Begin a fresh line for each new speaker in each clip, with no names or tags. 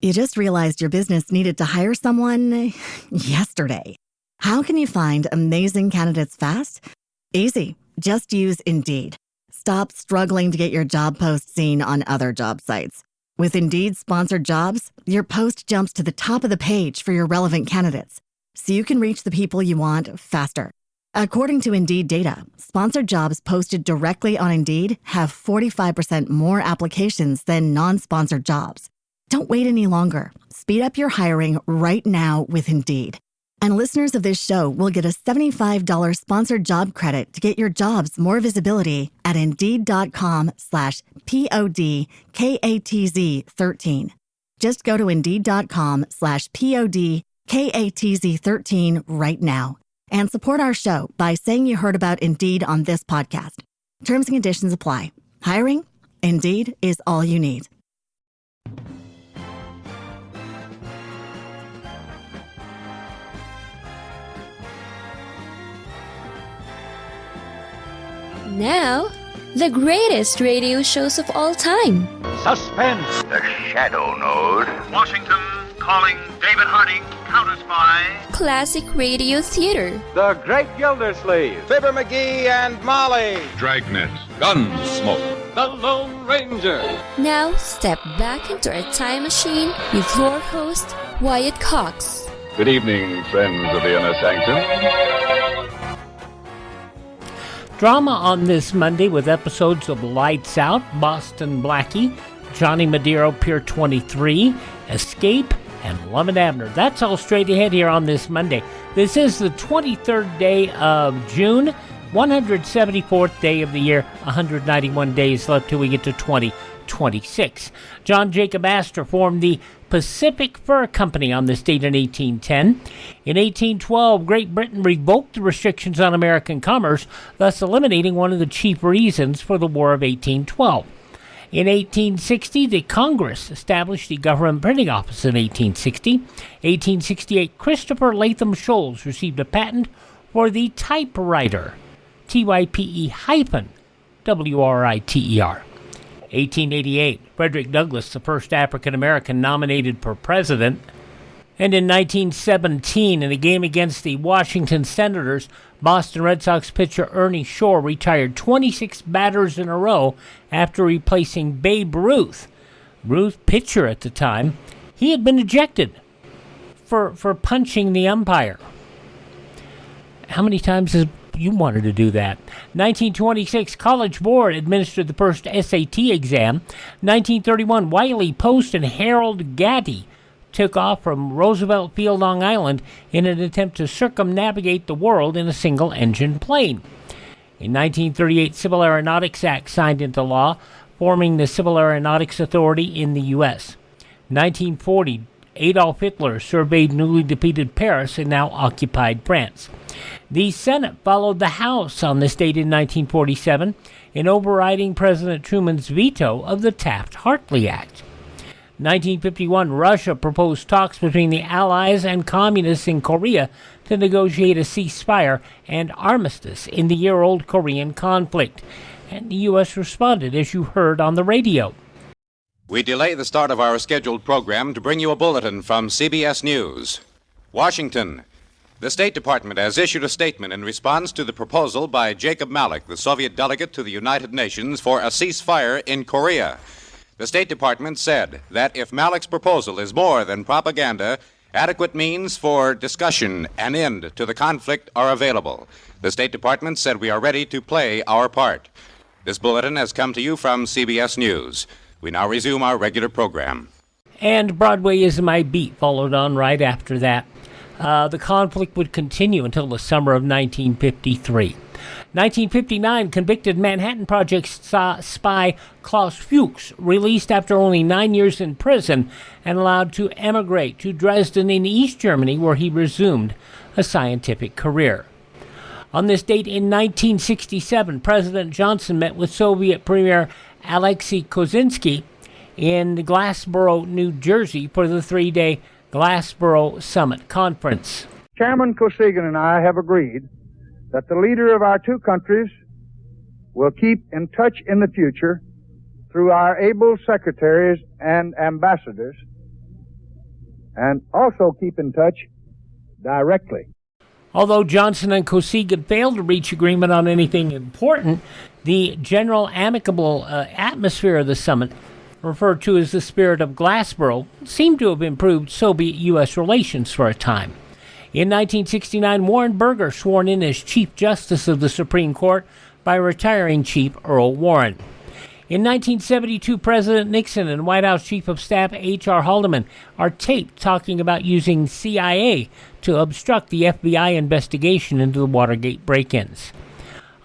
You just realized your business needed to hire someone yesterday. How can you find amazing candidates fast? Easy. Just use Indeed. Stop struggling to get your job post seen on other job sites. With Indeed sponsored jobs, your post jumps to the top of the page for your relevant candidates, so you can reach the people you want faster. According to Indeed data, sponsored jobs posted directly on Indeed have 45% more applications than non-sponsored jobs. Don't wait any longer. Speed up your hiring right now with Indeed. And listeners of this show will get a $75 sponsored job credit to get your jobs more visibility at Indeed.com/PODKATZ13. Just go to Indeed.com/PODKATZ13 right now and support our show by saying you heard about Indeed on this podcast. Terms and conditions apply. Hiring? Indeed is all you need.
Now, the greatest radio shows of all time.
Suspense.
The Shadow Node.
Washington calling David Harding, counter-spy.
Classic radio theater.
The Great Gildersleeve.
Fibber McGee and Molly.
Dragnet.
Gunsmoke.
The Lone Ranger.
Now, step back into a time machine with your host, Wyatt Cox.
Good evening, friends of the Inner Sanctum.
Drama on this Monday with episodes of Lights Out, Boston Blackie, Johnny Madero, Pier 23, Escape, and Love and Abner. That's all straight ahead here on this Monday. This is the 23rd day of June, 174th day of the year, 191 days left till we get to 2026. John Jacob Astor formed the Pacific Fur Company on this date in 1810. In 1812, Great Britain revoked the restrictions on American commerce, thus eliminating one of the chief reasons for the War of 1812. In 1860, the Congress established the government printing office in 1860. 1868, Christopher Latham Scholes received a patent for the typewriter, TYPE-WRITER. 1888, Frederick Douglass, the first African-American nominated for president. And in 1917, in a game against the Washington Senators, Boston Red Sox pitcher Ernie Shore retired 26 batters in a row after replacing Babe Ruth. Ruth, pitcher at the time, he had been ejected for punching the umpire. How many times has you wanted to do that? 1926, College Board administered the first SAT exam. 1931, Wiley Post and Harold Gatty took off from Roosevelt Field, Long Island, in an attempt to circumnavigate the world in a single-engine plane. In 1938, Civil Aeronautics Act signed into law, forming the Civil Aeronautics Authority in the U.S. 1940, Adolf Hitler surveyed newly defeated Paris and now occupied France. The Senate followed the House on this date in 1947 in overriding President Truman's veto of the Taft-Hartley Act. 1951, Russia proposed talks between the Allies and Communists in Korea to negotiate a ceasefire and armistice in the year-old Korean conflict. And the U.S. responded, as you heard on the radio.
We delay the start of our scheduled program to bring you a bulletin from CBS News. Washington. The State Department has issued a statement in response to the proposal by Jacob Malik, the Soviet delegate to the United Nations, for a ceasefire in Korea. The State Department said that if Malik's proposal is more than propaganda, adequate means for discussion and end to the conflict are available. The State Department said we are ready to play our part. This bulletin has come to you from CBS News. We now resume our regular program.
And Broadway is My Beat followed on right after that. The conflict would continue until the summer of 1953. 1959, convicted Manhattan Project spy Klaus Fuchs, released after only 9 years in prison and allowed to emigrate to Dresden in East Germany, where he resumed a scientific career. On this date in 1967, President Johnson met with Soviet Premier Alexei Kozinski in Glassboro, New Jersey for the 3-day Glassboro Summit Conference.
Chairman Kosygin and I have agreed that the leader of our two countries will keep in touch in the future through our able secretaries and ambassadors and also keep in touch directly.
Although Johnson and Kosygin failed to reach agreement on anything important, the general amicable atmosphere of the summit, referred to as the spirit of Glassboro, seemed to have improved Soviet-U.S. relations for a time. In 1969, Warren Burger sworn in as Chief Justice of the Supreme Court by retiring Chief Earl Warren. In 1972, President Nixon and White House Chief of Staff H.R. Haldeman are taped talking about using CIA to obstruct the FBI investigation into the Watergate break-ins.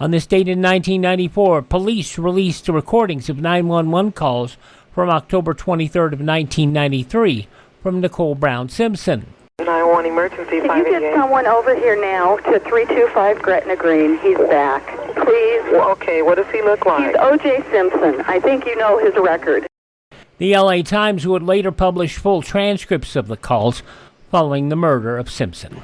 On this date in 1994, police released recordings of 911 calls from October 23rd of 1993 from Nicole Brown Simpson.
911 emergency.
Can you get someone over here now to 325 Gretna Green? He's back. Please.
Well, okay, what does he look like?
He's O.J. Simpson. I think you know his record.
The L.A. Times would later publish full transcripts of the calls following the murder of Simpson.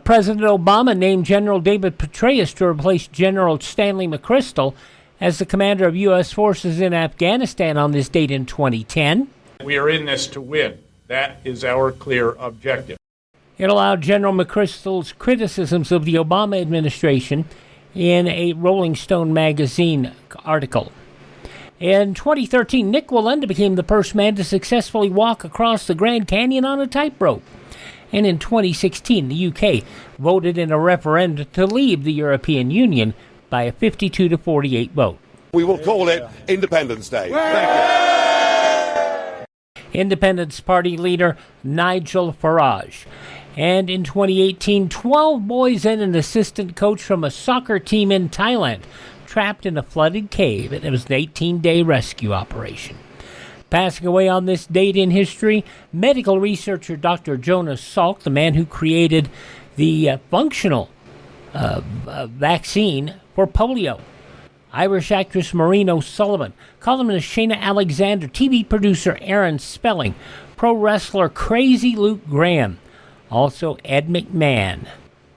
President Obama named General David Petraeus to replace General Stanley McChrystal as the commander of U.S. forces in Afghanistan on this date in 2010.
We are in this to win. That is our clear objective.
It allowed General McChrystal's criticisms of the Obama administration in a Rolling Stone magazine article. In 2013, Nick Wallenda became the first man to successfully walk across the Grand Canyon on a tightrope. And in 2016, the UK voted in a referendum to leave the European Union by a 52-48 vote.
We will call it Independence Day. Thank you.
Independence Party leader Nigel Farage. And in 2018, 12 boys and an assistant coach from a soccer team in Thailand trapped in a flooded cave. It was an 18-day rescue operation. Passing away on this date in history, medical researcher Dr. Jonas Salk, the man who created the functional vaccine for polio. Irish actress Maureen O'Sullivan, columnist Shayna Alexander, TV producer Aaron Spelling, pro wrestler Crazy Luke Graham, also Ed McMahon,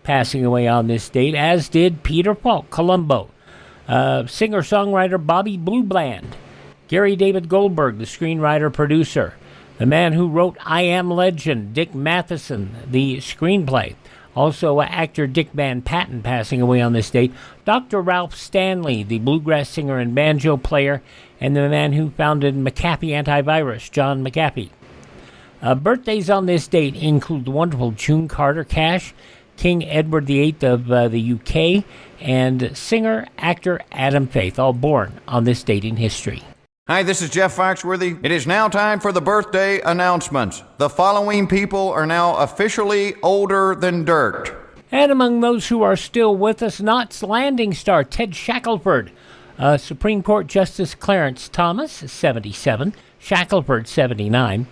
passing away on this date, as did Peter Falk Columbo, singer-songwriter Bobby Blue Bland, Gary David Goldberg, the screenwriter-producer, the man who wrote I Am Legend, Dick Matheson, the screenplay. Also, actor Dick Van Patten passing away on this date. Dr. Ralph Stanley, the bluegrass singer and banjo player, and the man who founded McAfee Antivirus, John McAfee. Birthdays on this date include the wonderful June Carter Cash, King Edward VIII of the UK, and singer-actor Adam Faith, all born on this date in history.
Hi, this is Jeff Foxworthy. It is now time for the birthday announcements. The following people are now officially older than dirt.
And among those who are still with us, Knots Landing star Ted Shackelford, Supreme Court Justice Clarence Thomas, 77, Shackelford, 79.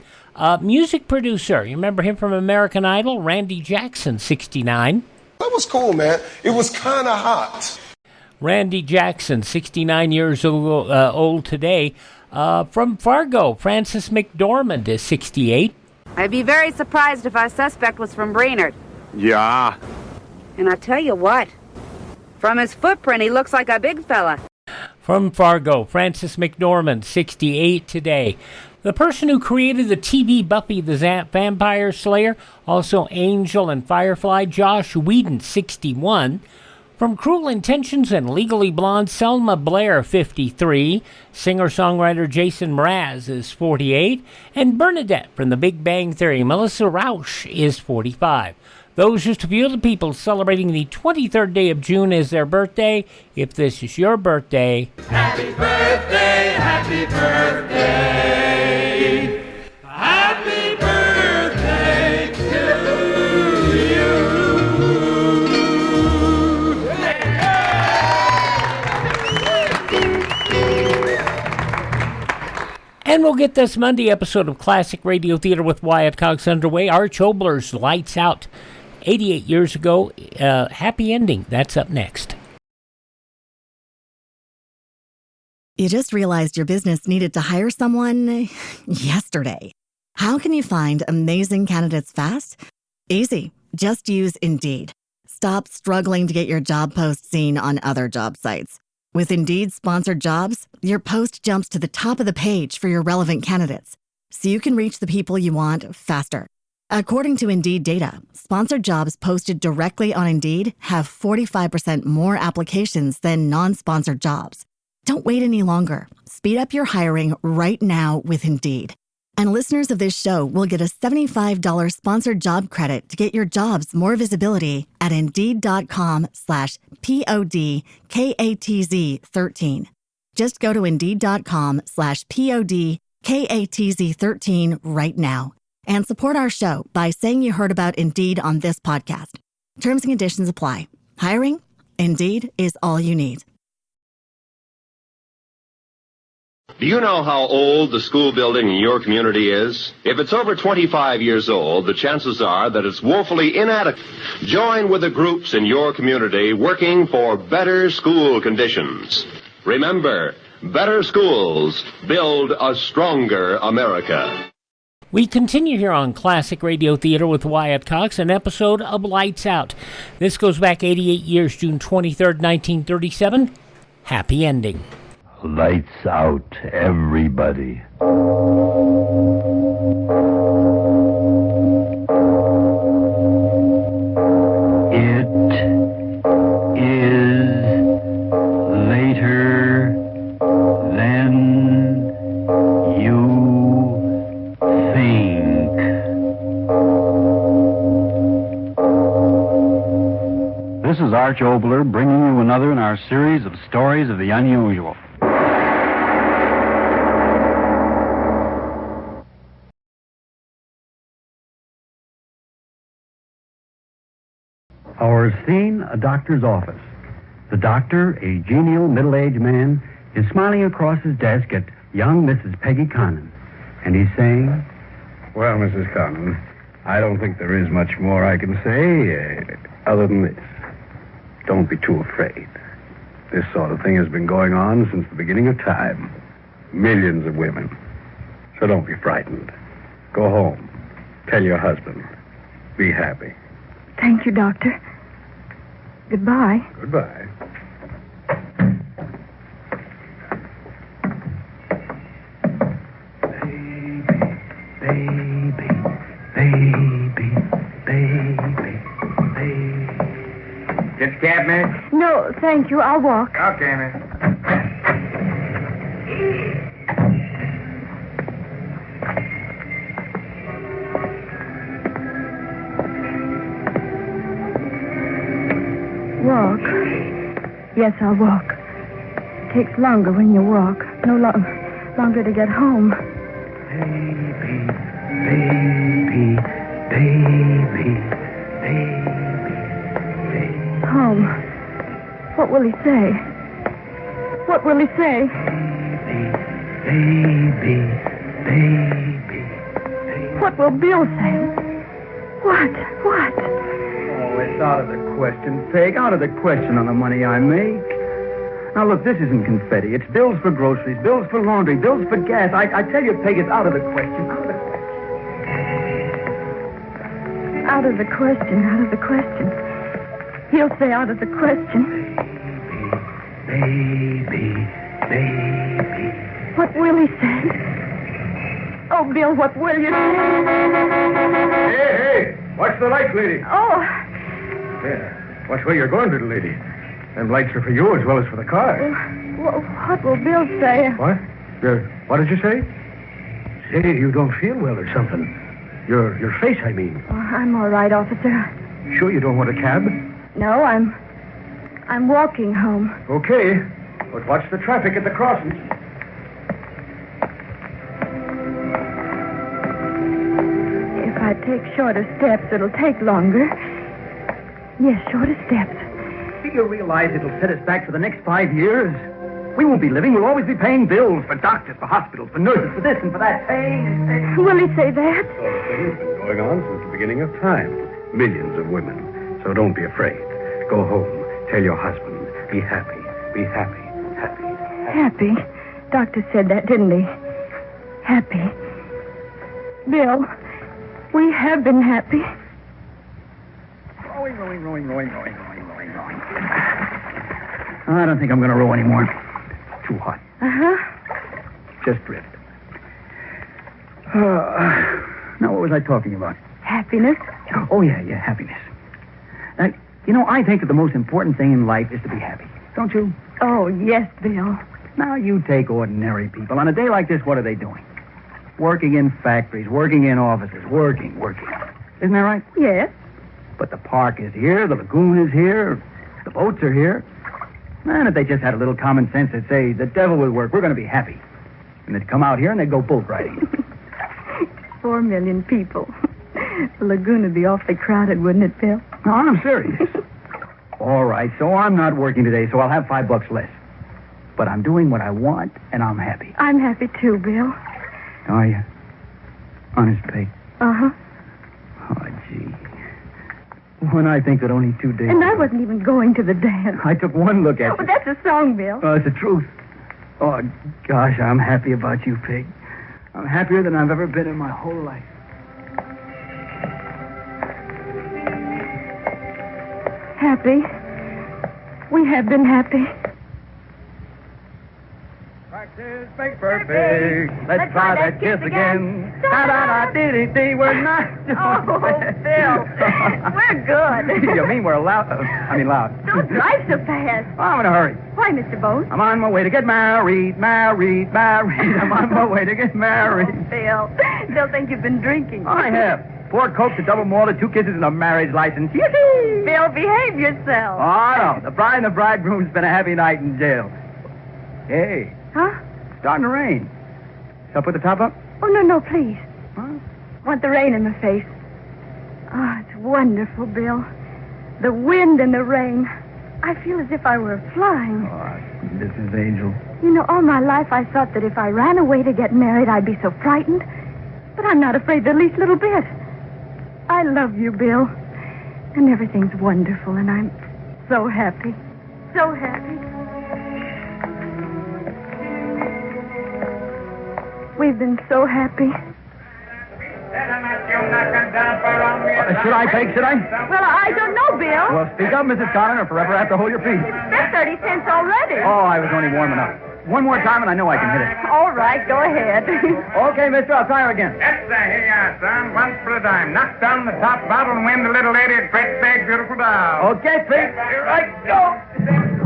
Music producer, you remember him from American Idol, Randy Jackson, 69.
That was cool, man. It was kind of hot.
Randy Jackson, 69 years old today. From Fargo, Francis McDormand is 68.
I'd be very surprised if our suspect was from Brainerd.
Yeah.
And I'll tell you what, from his footprint, he looks like a big fella.
From Fargo, Francis McDormand, 68 today. The person who created the TV Buffy the Vampire Slayer, also Angel and Firefly, Josh Whedon, 61. From Cruel Intentions and Legally Blonde, Selma Blair, 53. Singer-songwriter Jason Mraz is 48. And Bernadette from The Big Bang Theory, Melissa Rauch, is 45. Those just a few of the people celebrating the 23rd day of June as their birthday. If this is your birthday,
happy birthday, happy birthday, happy birthday to you.
And we'll get this Monday episode of Classic Radio Theater with Wyatt Cox underway. Arch Obler's Lights Out, 88 years ago. Happy ending. That's up next.
You just realized your business needed to hire someone yesterday. How can you find amazing candidates fast? Easy. Just use Indeed. Stop struggling to get your job post seen on other job sites. With Indeed sponsored jobs, your post jumps to the top of the page for your relevant candidates. so you can reach the people you want faster. According to Indeed data, sponsored jobs posted directly on Indeed have 45% more applications than non-sponsored jobs. Don't wait any longer. Speed up your hiring right now with Indeed. And listeners of this show will get a $75 sponsored job credit to get your jobs more visibility at Indeed.com/PODKATZ13. Just go to Indeed.com/PODKATZ13 right now and support our show by saying you heard about Indeed on this podcast. Terms and conditions apply. Hiring? Indeed is all you need.
Do you know how old the school building in your community is? If it's over 25 years old, the chances are that it's woefully inadequate. Join with the groups in your community working for better school conditions. Remember, better schools build a stronger America.
We continue here on Classic Radio Theater with Wyatt Cox, an episode of Lights Out. This goes back 88 years, June 23rd, 1937. Happy ending.
Lights out, everybody. It is later than you think. This is Arch Obler bringing you another in our series of stories of the unusual. Our scene, a doctor's office. The doctor, a genial middle-aged man, is smiling across his desk at young Mrs. Peggy Conley. And he's saying,
Well, Mrs. Conley, I don't think there is much more I can say other than this. Don't be too afraid. This sort of thing has been going on since the beginning of time. Millions of women. So don't be frightened. Go home. Tell your husband. Be happy.
Thank you, Doctor. Goodbye.
Goodbye.
Get the cab, miss? No, thank you. I'll walk.
Okay, miss.
Walk. Yes, I'll walk. Takes longer when you walk. No longer to get home.
Baby, baby, baby, baby.
Home. What will he say? What will he say?
Baby, baby.
What will Bill say? What?
Oh, it's out of the question, Peg. Out of the question on the money I make. Now, look, this isn't confetti. It's bills for groceries, bills for laundry, bills for gas. I tell you, Peg, it's out of the question. Out of the question.
Out of the question. He'll say out of the question.
Baby.
What will he say? Oh, Bill, what will you say?
Hey, watch the lights, lady.
Oh.
Yeah, watch where you're going, little lady. Them lights are for you as well as for the car.
What will Bill say?
What? What did you say? Say, you don't feel well or something. Your face, I mean.
Oh, I'm all right, officer.
Sure you don't want a cab?
No, I'm walking home.
Okay, but watch the traffic at the crossings.
If I take shorter steps, it'll take longer. Yes, shorter steps.
Do you realize it'll set us back for the next 5 years? We won't be living. We'll always be paying bills for doctors, for hospitals, for nurses, for this and for that. Paying.
Will he say that?
So the thing's been going on since the beginning of time. Millions of women. So don't be afraid. Go home. Tell your husband. Be happy. Be happy. Happy.
Happy? Doctor said that, didn't he? Happy. Bill, we have been happy.
Rowing. I don't think I'm going to row anymore. Too hot.
Uh-huh.
Just drift.
Now, what was I talking about?
Happiness.
Oh, yeah, happiness. I think that the most important thing in life is to be happy. Don't you?
Oh, yes, Bill.
Now, you take ordinary people. On a day like this, what are they doing? Working in factories, working in offices, working. Isn't that right?
Yes.
But the park is here, the lagoon is here, the boats are here. And if they just had a little common sense, they'd say, the devil would work, we're going to be happy. And they'd come out here and they'd go boat riding.
4 million people. The lagoon would be awfully crowded, wouldn't it, Bill?
No, I'm serious. All right, so I'm not working today, so I'll have $5 less. But I'm doing what I want, and I'm happy.
I'm happy, too, Bill.
Are you? Honest, Peg?
Uh-huh.
Oh, gee. When I think that only 2 days...
And I wasn't even going to the dance.
I took one look at you.
Oh, that's a song, Bill.
Oh, it's the truth. Oh, gosh, I'm happy about you, Peg. I'm happier than I've ever been in my whole life.
Happy. We have been happy.
Practice makes perfect. Let's try that kiss again. Da-da-da-dee-dee-dee. We're not...
Oh, Bill. We're good.
You mean we're loud? Loud.
Don't drive so fast.
Oh, I'm in a hurry.
Why, Mr. Bone?
I'm on my way to get married. I'm on my way to get married.
Oh, Bill. They'll think you've been drinking.
I have. 4 Cokes, a double malted, 2 kisses, and a marriage license.
Yippee! Bill, behave yourself.
Oh, no. The bride and the bridegroom spent a happy night in jail. Hey.
Huh?
It's starting to rain. Shall I put the top up?
Oh, no, please.
Huh?
Want the rain in my face. Oh, it's wonderful, Bill. The wind and the rain. I feel as if I were flying.
Oh, this is Angel.
You know, all my life I thought that if I ran away to get married, I'd be so frightened. But I'm not afraid the least little bit. I love you, Bill. And everything's wonderful, and I'm so happy. So happy. We've been so happy.
Should I, Peg? Should I?
Well, I don't know, Bill.
Well, speak up, Mrs. Conlon, or forever have to hold your peace.
It's 30 cents already.
Oh, I was only warming up. One more time, and I know I can hit it.
All right, go ahead.
Okay, mister, I'll try her again.
Yes, sir. Here you are, son. Once for a dime. Knock down the top bottle and win the little lady a great big, beautiful doll.
Okay, Pete. Here I go.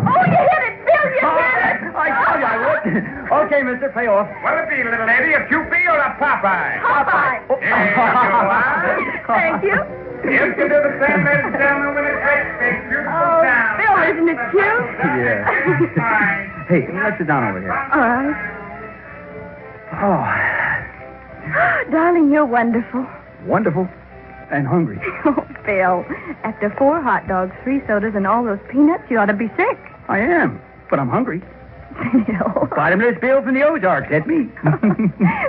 Oh, you hit it, Bill. You hit it.
I told you I would. Okay, mister, pay off.
What'll it be, little lady? A Kewpie or a Popeye?
Popeye.
Here you are.
Thank you.
You can do the same, ladies and gentlemen, with a great big, beautiful doll.
Bill, isn't it cute?
Yeah. Hey, let's sit down over here.
All right.
Oh.
Darling, you're wonderful.
Wonderful. And hungry.
Oh, Bill, after 4 hot dogs, 3 sodas, and all those peanuts, you ought to be sick.
I am, but I'm hungry.
Bill.
Bottomless Bill from the Ozarks, that's me.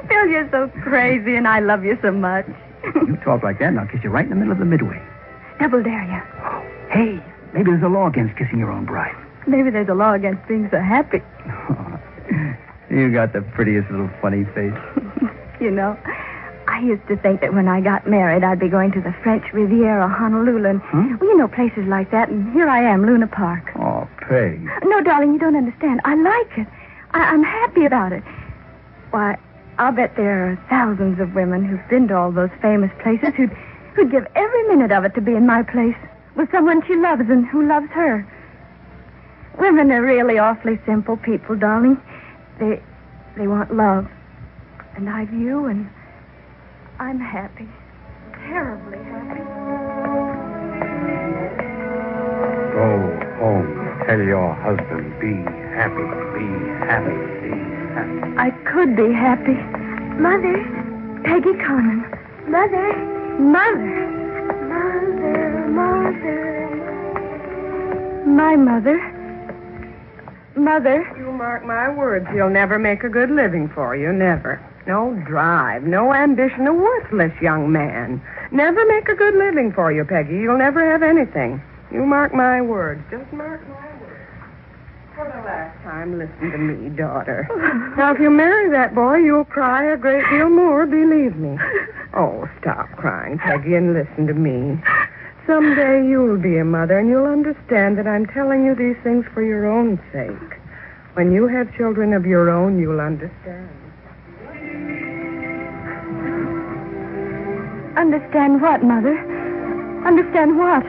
Bill, you're so crazy, and I love you so much.
You talk like that, and I'll kiss you right in the middle of the midway.
Double dare you.
Hey, maybe there's a law against kissing your own bride.
Maybe there's a law against being so happy.
Oh, you got the prettiest little funny face.
You know, I used to think that when I got married, I'd be going to the French Riviera, Honolulu, and, well, you know, places like that, and here I am, Luna Park.
Oh, Peg.
No, darling, you don't understand. I like it. I'm happy about it. Why, I'll bet there are thousands of women who've been to all those famous places who'd give every minute of it to be in my place with someone she loves and who loves her. Women are really awfully simple people, darling. They want love. And I've you, and I'm happy. Terribly happy.
Go home. Tell your husband, be happy, be happy, be happy.
I could be happy. Mother, Peggy Conlon. Mother, Mother, Mother, Mother. My mother. Mother.
You mark my words, he'll never make a good living for you, never. No drive, no ambition, a worthless young man. Never make a good living for you, Peggy. You'll never have anything. You mark my words, just mark my words. For the last time, listen to me, daughter. Now, if you marry that boy, you'll cry a great deal more, believe me. Oh, stop crying, Peggy, and listen to me. Someday you'll be a mother, and you'll understand that I'm telling you these things for your own sake. When you have children of your own, you'll understand.
Understand what, Mother? Understand what?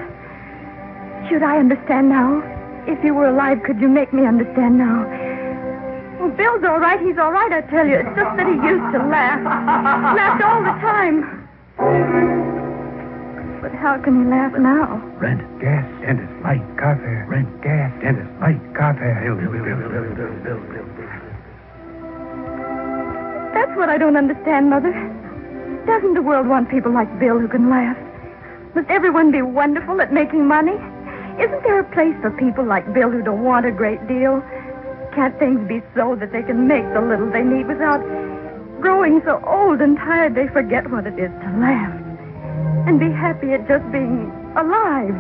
Should I understand now? If you were alive, could you make me understand now? Well, Bill's all right. He's all right, I tell you. It's just that he used to laugh. Laughed all the time. But how can he laugh now?
Rent, gas, dentist, light, car fare. Rent, gas, dentist, light, car fare. Bill.
That's what I don't understand, Mother. Doesn't the world want people like Bill who can laugh? Must everyone be wonderful at making money? Isn't there a place for people like Bill who don't want a great deal? Can't things be so that they can make the little they need without growing so old and tired they forget what it is to laugh and be happy at just being alive?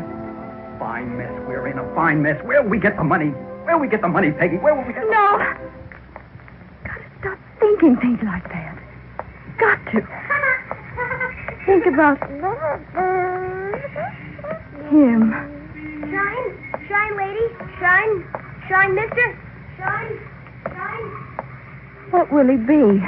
Fine mess. We're in a fine mess. Where'll we get the money? Where'll we get the money, Peggy? Where will we get the
No! Gotta stop thinking things like that. Got to. Think about him.
Shine, lady. Shine, mister. Shine.
What will he be?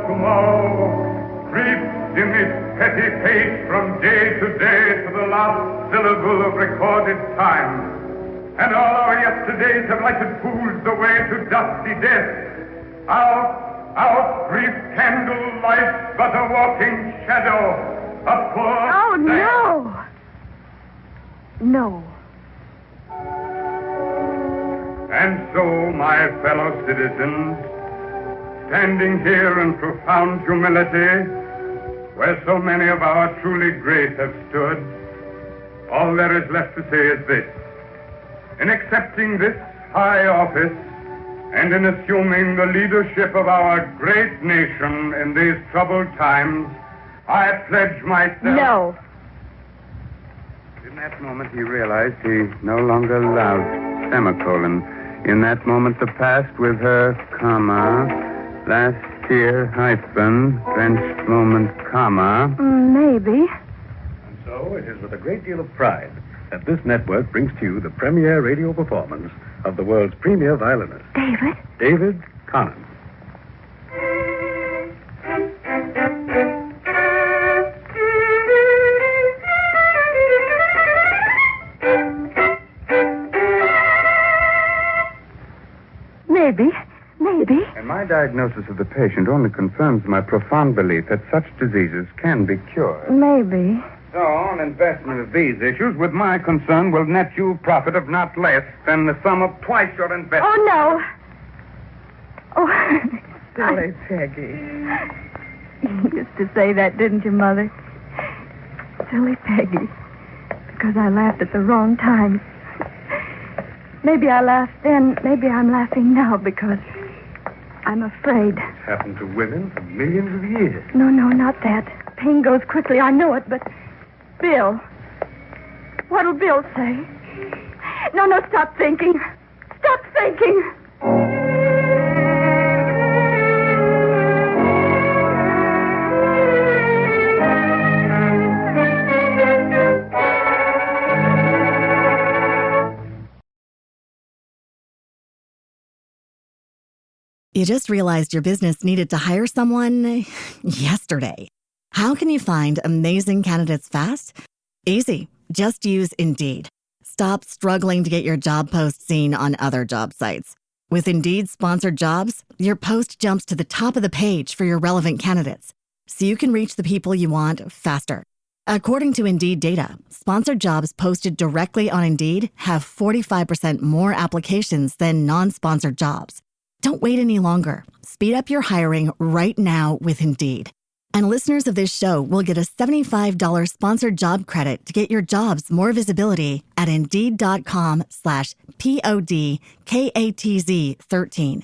Tomorrow creeps in this petty pace from day to day to the last syllable of recorded time. And all our yesterdays have lighted fools the way to dusty death. Out, brief candle light but a walking shadow, a poor...
Oh, no! No.
And so, my fellow citizens, standing here in profound humility, where so many of our truly great have stood, all there is left to say is this. In accepting this high office, and in assuming the leadership of our great nation in these troubled times, I pledge myself...
No.
In that moment, he realized he no longer loved semicolon. In that moment, the past with her, comma, last year, hyphen, drenched moment, comma.
Maybe.
And so, it is with a great deal of pride that this network brings to you the premiere radio performance of the world's premier violinist, David Conley.
Maybe.
And my diagnosis of the patient only confirms my profound belief that such diseases can be cured.
Maybe.
So, an investment of these issues with my concern will net you a profit of not less than the sum of twice your investment.
Oh, no. Oh,
silly Peggy.
You used to say that, didn't you, Mother? Silly Peggy. Because I laughed at the wrong time. Maybe I laughed then. Maybe I'm laughing now because I'm afraid.
It's happened to women for millions of years.
No, not that. Pain goes quickly, I know it, but... Bill. What'll Bill say? No, stop thinking. Stop thinking.
You just realized your business needed to hire someone yesterday. How can you find amazing candidates fast? Easy. Just use Indeed. Stop struggling to get your job post seen on other job sites. With Indeed sponsored jobs, your post jumps to the top of the page for your relevant candidates, so you can reach the people you want faster. According to Indeed data, sponsored jobs posted directly on Indeed have 45% more applications than non-sponsored jobs. Don't wait any longer. Speed up your hiring right now with Indeed. And listeners of this show will get a $75 sponsored job credit to get your jobs more visibility at Indeed.com/PODKATZ13.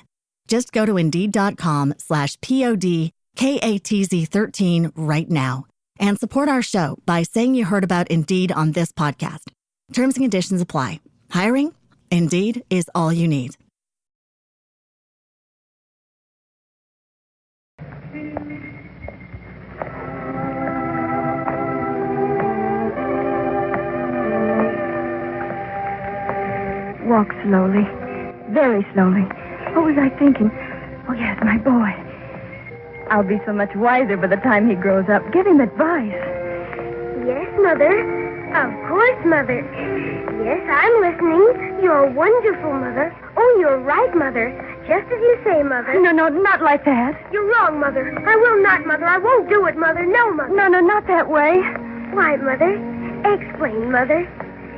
Just go to Indeed.com/PODKATZ13 right now and support our show by saying you heard about Indeed on this podcast. Terms and conditions apply. Hiring? Indeed is all you need.
Walk slowly. very slowly. What was I thinking? Oh, yes, my boy. I'll be so much wiser by the time he grows up. Give him advice.
Yes, Mother. Of course, Mother. Yes, I'm listening. You're wonderful, Mother. Oh, you're right, Mother. Just as you say, Mother.
No, not like that.
You're wrong, Mother. I will not, Mother. I won't do it, Mother. No, Mother.
No, not that way.
Why, Mother? Explain, Mother.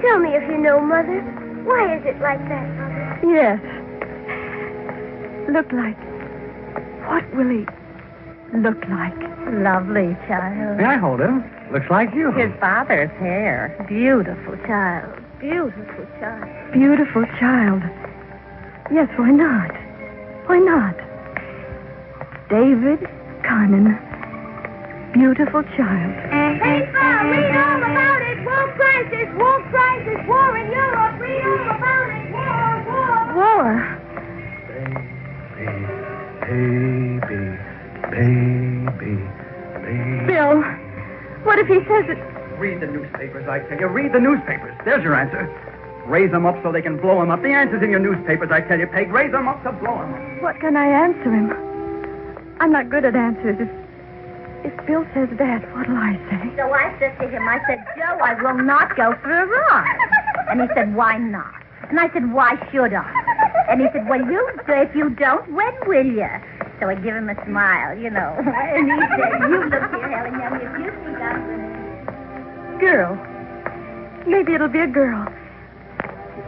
Tell me if you know, Mother. Why is it like that, Mother?
Yes. Look like. What will he look like?
Lovely child.
May I hold him? Looks like you.
His father's hair. Beautiful child. Beautiful child.
Beautiful child. Yes, why not? Why not? David Conley. Beautiful child.
Baseball, read all about it. Wolf crisis, war in Europe. Read all about it.
War.
Baby.
Bill, what if he says it?
Read the newspapers, I tell you. Read the newspapers. There's your answer. Raise them up so they can blow them up. The answer's in your newspapers, I tell you, Peg. Raise them up to blow them up.
What can I answer him? I'm not good at answers. If Bill says that, what'll I say?
So I said to him, I said, Joe, I will not go for a ride. And he said, why not? And I said, why should I? And he said, well, if you don't, when will you? So I give him a smile, you know. And he said, you look here, Helen Young, if you think I'm going to...
Girl. Maybe it'll be a girl.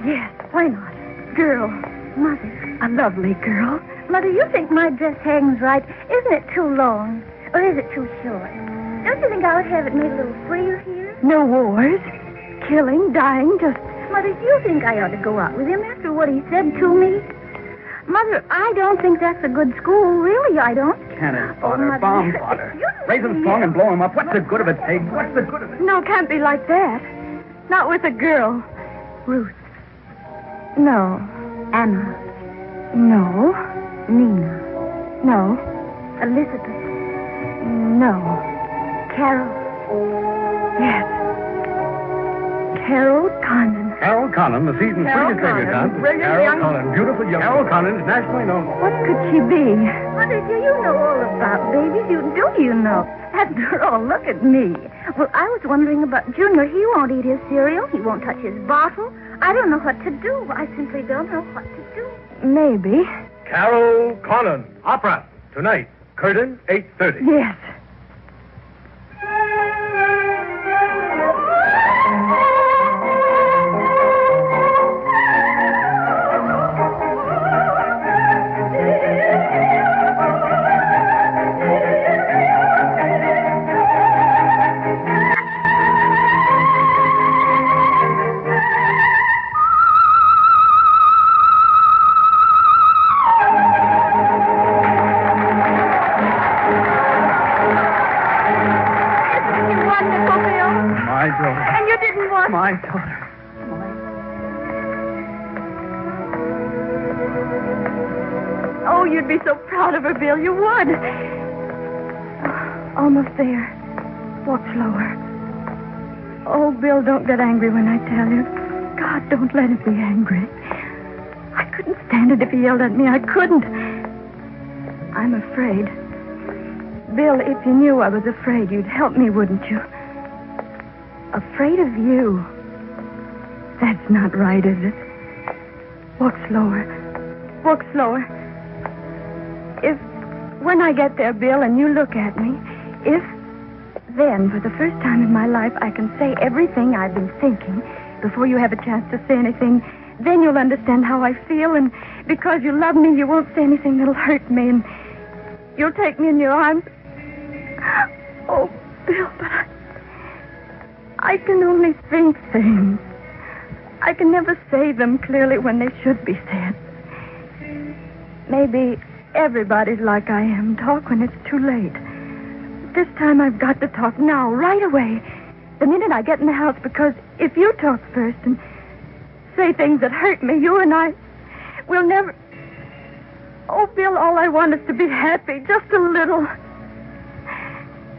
Yes, why not? Girl.
Mother.
A lovely girl.
Mother, you think my dress hangs right? Isn't it too long? Or is it too short? Don't you think I would have it made a little freer here?
No wars. Killing, dying, just...
Mother, do you think I ought to go out with him after what he said to me? Mother, I don't think that's a good school. Really, I don't.
Cannon fodder, bomb fodder. Raise them strong and blow them up. What's the good of it, Peg? What's the good of it?
No, can't be like that. Not with a girl.
Ruth.
No.
Anna.
No.
Nina.
No.
Elizabeth.
No.
Carol.
Yes. Carol Conley.
Carol Conley, the season's prettiest debutante. Carol Conley, beautiful young. Carol Conley is nationally known.
What could she be?
Mother, do you know all about babies? Do you know? After all, look at me. Well, I was wondering about Junior. He won't eat his cereal. He won't touch his bottle. I don't know what to do. I simply don't know what to do.
Maybe.
Carol Conley, opera, tonight. Curtain, 8:30.
Yes.
My daughter.
Oh, you'd be so proud of her, Bill. You would. Almost there. Walk slower. Oh, Bill, don't get angry when I tell you. God, don't let him be angry. I couldn't stand it if he yelled at me. I couldn't. I'm afraid. Bill, if you knew I was afraid, you'd help me, wouldn't you? Afraid of you. That's not right, is it? Walk slower. Walk slower. If, when I get there, Bill, and you look at me, if then, for the first time in my life, I can say everything I've been thinking before you have a chance to say anything, then you'll understand how I feel, and because you love me, you won't say anything that'll hurt me, and you'll take me in your arms. Oh, Bill, but I can only think things. I can never say them clearly when they should be said. Maybe everybody's like I am. Talk when it's too late. This time I've got to talk now, right away. The minute I get in the house, because if you talk first and say things that hurt me, you and I will never... Oh, Bill, all I want is to be happy, just a little.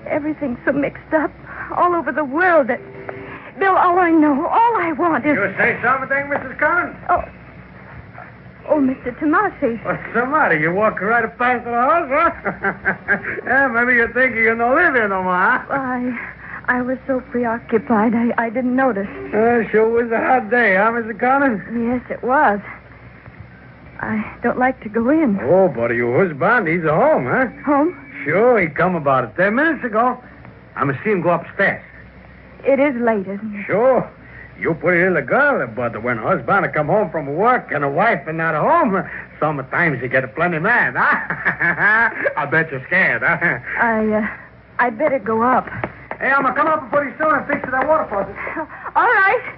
Everything's so mixed up all over the world that... Bill, all I know, all I want is...
You say something, Mrs. Collins?
Oh. Oh, Mr. Tomasi.
What's the matter? You walk right up past the house, huh? Yeah, maybe you think you don't live here no more, huh?
I was so preoccupied, I didn't notice.
Sure was a hot day, huh, Mr. Conley?
Yes, it was. I don't like to go in.
Oh, but your husband, he's at home, huh?
Home?
Sure, he come about 10 minutes ago. I'm going to see him go upstairs.
It is late, isn't it?
Sure. You pretty little girl, but when a husband come home from work and a wife is not at home, sometimes you get plenty mad, huh? I bet you're scared, huh?
I'd better go up.
Hey, I'm going to come up pretty soon and fix that water faucet.
All right.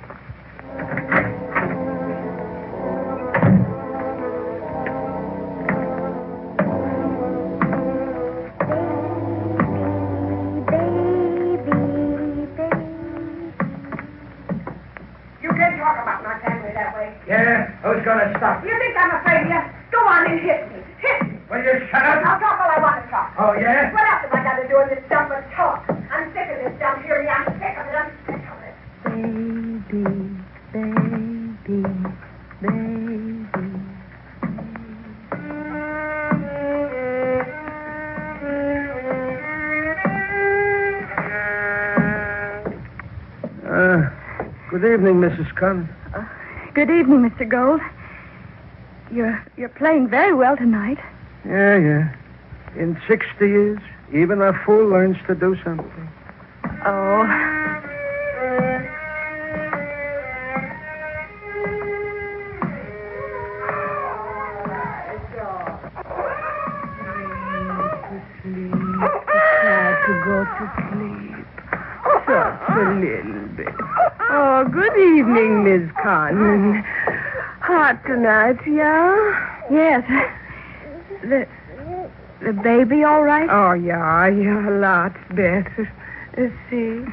Yeah, who's going to stop?
You think I'm afraid of you? Go on and hit me. Hit me.
Will you shut up?
I'll talk all I want to talk.
Oh, yeah?
What else have I got to do with this stuff but talk? I'm sick of this dumb hearing. I'm sick of it. I'm sick of it.
Good evening, Mrs. Conley.
Good evening, Mr. Gold. You're playing very well tonight.
Yeah. In 60 years, even a fool learns to do something.
Oh.
To go to sleep. Just a little bit. Oh, good evening, Miss Conley. Hot tonight, yeah?
Yes. The baby all right?
Oh, yeah, lots better. See?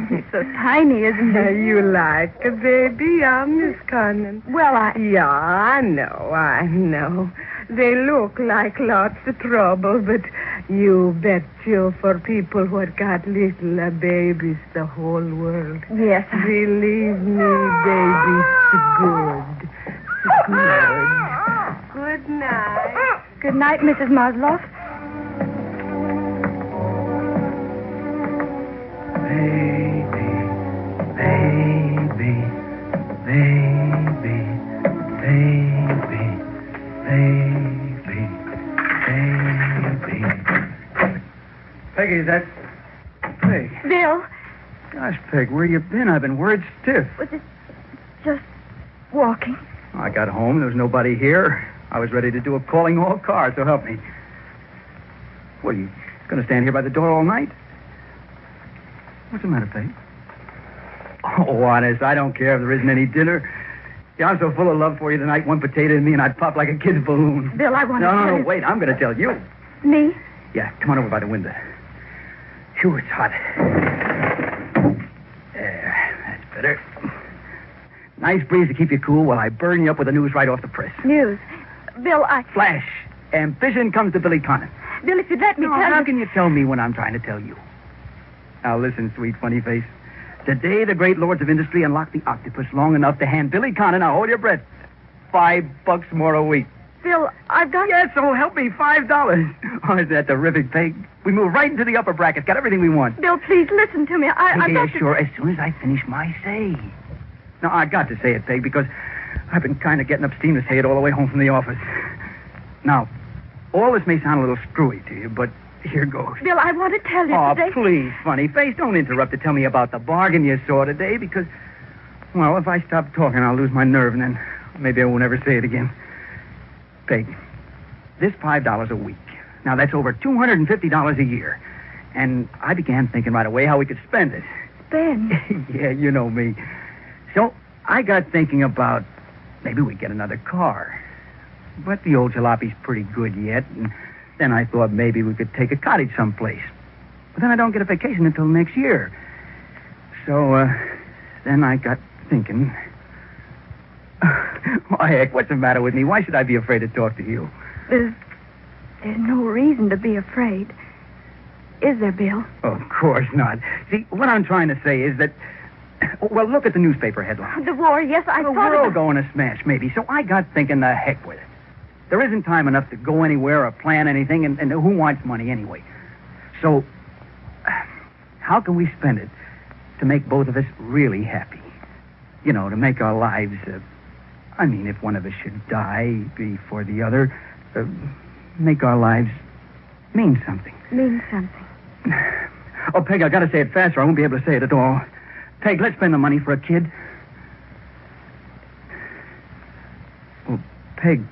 He's so tiny, isn't he?
You like a baby, Miss Conley?
Well,
Yeah, I know. They look like lots of trouble, but you bet you for people what got little babies, the whole world.
Yes.
Believe me, baby's good. Good. Good night.
Good night, Mrs. Maslow.
Peggy, is that... Peg.
Bill.
Gosh, Peg, where you been? I've been word stiff.
Was it just walking?
I got home. There was nobody here. I was ready to do a calling all cars, so help me. What, are you going to stand here by the door all night? What's the matter, Peg? Oh, honest, I don't care if there isn't any dinner. Yeah, I'm so full of love for you tonight, one potato in me, and I'd pop like a kid's balloon.
Bill, I want to tell you...
No, wait, I'm going to tell you.
Me?
Yeah, come on over by the window. Phew, it's hot. There, that's better. Nice breeze to keep you cool while I burn you up with the news right off the press.
News? Bill,
Flash. Ambition comes to Billy Conlon.
Bill, if you'd let me tell you...
How can you tell me when I'm trying to tell you? Now listen, sweet funny face. Today, the great lords of industry unlock the octopus long enough to hand Billy Conlon, now hold your breath, $5 more a week.
Bill, I've got...
Yes, so help me, $5. Oh, isn't that terrific, Peg? We move right into the upper bracket. Got everything we want.
Bill, please listen to me. I've got to...
Sure, as soon as I finish my say. Now, I got to say it, Peg, because I've been kind of getting up steam to say it all the way home from the office. Now, all this may sound a little screwy to you, but here goes.
Bill, I want to tell you today...
Oh, please, funny face, don't interrupt to tell me about the bargain you saw today, because, well, if I stop talking, I'll lose my nerve, and then maybe I won't ever say it again. Peg, this $5 a week. Now, that's over $250 a year. And I began thinking right away how we could spend it.
Spend?
Yeah, you know me. So I got thinking about maybe we get another car. But the old jalape's pretty good yet, and then I thought maybe we could take a cottage someplace. But then I don't get a vacation until next year. So, then I got thinking... Why, heck, what's the matter with me? Why should I be afraid to talk to you?
There's no reason to be afraid. Is there, Bill?
Of course not. See, what I'm trying to say is that... Well, look at the newspaper headline.
The war, yes, I thought
we're all going to smash, maybe. So I got thinking the heck with it. There isn't time enough to go anywhere or plan anything, and who wants money anyway? So, how can we spend it to make both of us really happy? You know, to make our lives, if one of us should die before the other, make our lives mean something.
Mean something.
Oh, Peg, I gotta say it faster. I won't be able to say it at all. Peg, let's spend the money for a kid. Well, Peg,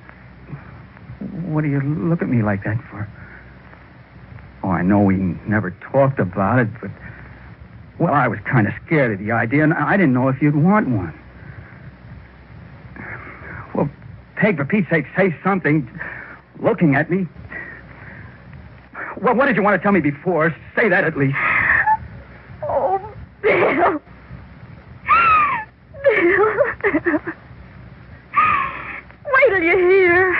what do you look at me like that for? Oh, I know we never talked about it, but... Well, I was kind of scared of the idea, and I didn't know if you'd want one. Well, Peg, for Pete's sake, say something. Looking at me. Well, what did you want to tell me before? Say that at least.
Oh, Bill. Bill. Wait till you hear.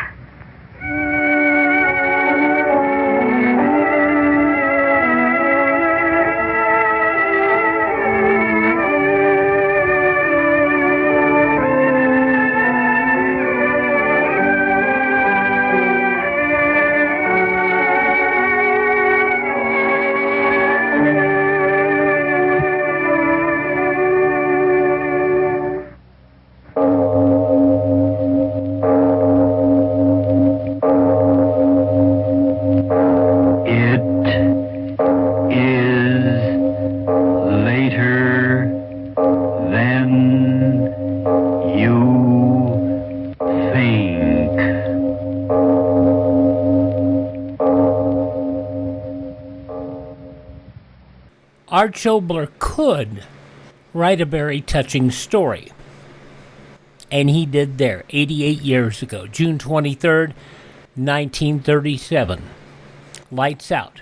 Art Schobler could write a very touching story. And he did there 88 years ago, June 23rd, 1937. Lights Out,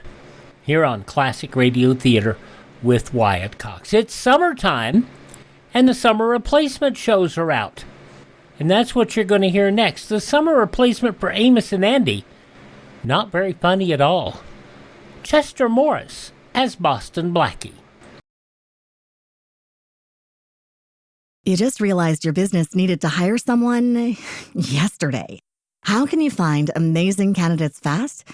here on Classic Radio Theater with Wyatt Cox. It's summertime, and the summer replacement shows are out. And that's what you're going to hear next. The summer replacement for Amos and Andy, not very funny at all. Chester Morris as Boston Blackie.
You just realized your business needed to hire someone yesterday. How can you find amazing candidates fast?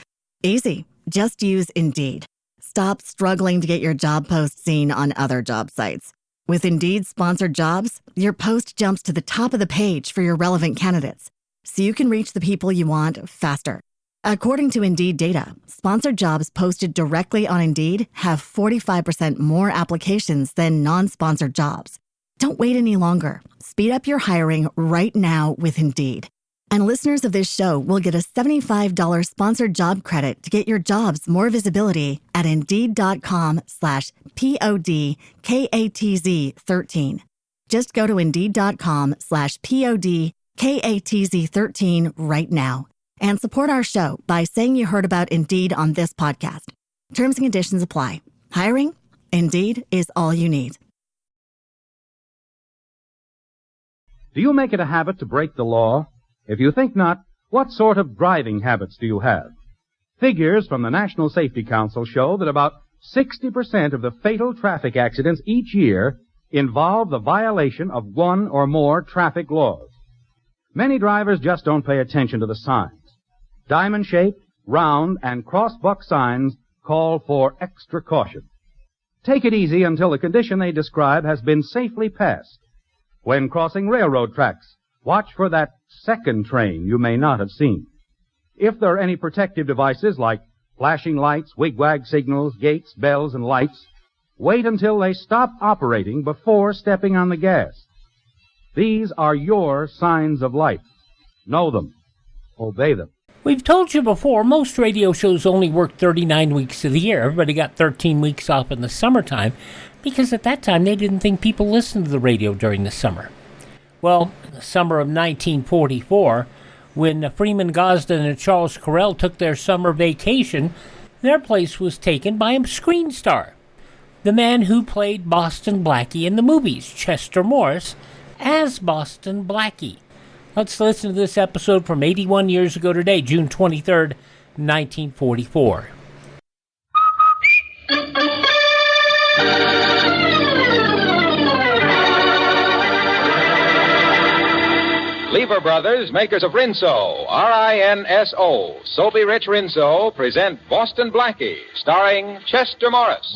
Easy. Just use Indeed. Stop struggling to get your job post seen on other job sites. With Indeed sponsored jobs, your post jumps to the top of the page for your relevant candidates, so you can reach the people you want faster. According to Indeed data, sponsored jobs posted directly on Indeed have 45% more applications than non-sponsored jobs. Don't wait any longer. Speed up your hiring right now with Indeed. And listeners of this show will get a $75 sponsored job credit to get your jobs more visibility at Indeed.com/PODKATZ13. Just go to Indeed.com/PODKATZ13 right now. And support our show by saying you heard about Indeed on this podcast. Terms and conditions apply. Hiring? Indeed is all you need.
Do you make it a habit to break the law? If you think not, what sort of driving habits do you have? Figures from the National Safety Council show that about 60% of the fatal traffic accidents each year involve the violation of one or more traffic laws. Many drivers just don't pay attention to the signs. Diamond-shaped, round, and cross-buck signs call for extra caution. Take it easy until the condition they describe has been safely passed. When crossing railroad tracks, watch for that second train you may not have seen. If there are any protective devices like flashing lights, wigwag signals, gates, bells, and lights, wait until they stop operating before stepping on the gas. These are your signs of life. Know them. Obey them.
We've told you before, most radio shows only work 39 weeks of the year. Everybody got 13 weeks off in the summertime because at that time they didn't think people listened to the radio during the summer. Well, in the summer of 1944, when Freeman Gosden and Charles Correll took their summer vacation, their place was taken by a screen star, the man who played Boston Blackie in the movies, Chester Morris, as Boston Blackie. Let's listen to this episode from 81 years ago today, June 23rd, 1944.
Leave
Lever Brothers, makers of Rinso, R-I-N-S-O, Soapy Rich Rinso, present Boston Blackie, starring Chester Morris.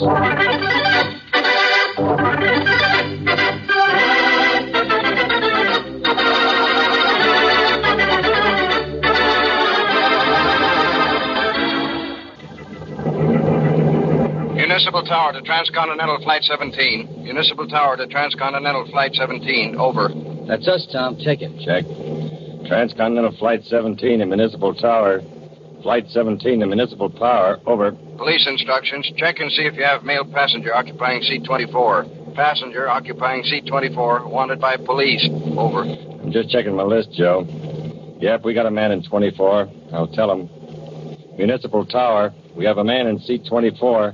Municipal Tower to Transcontinental Flight 17. Municipal Tower to Transcontinental Flight 17. Over.
That's us, Tom. Check it.
Check. Transcontinental Flight 17 to Municipal Tower. Flight 17 to Municipal Tower. Over.
Police instructions. Check and see if you have male passenger occupying seat 24. Passenger occupying seat 24. Wanted by police. Over.
I'm just checking my list, Joe. Yep, we got a man in 24. I'll tell him. Municipal Tower. We have a man in seat 24.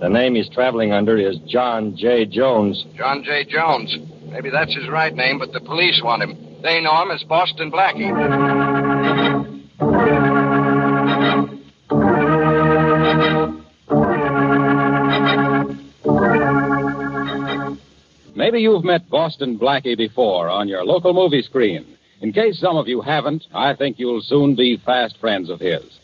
The name he's traveling under is John J. Jones.
John J. Jones. Maybe that's his right name, but the police want him. They know him as Boston Blackie.
Maybe you've met Boston Blackie before on your local movie screen. In case some of you haven't, I think you'll soon be fast friends of his.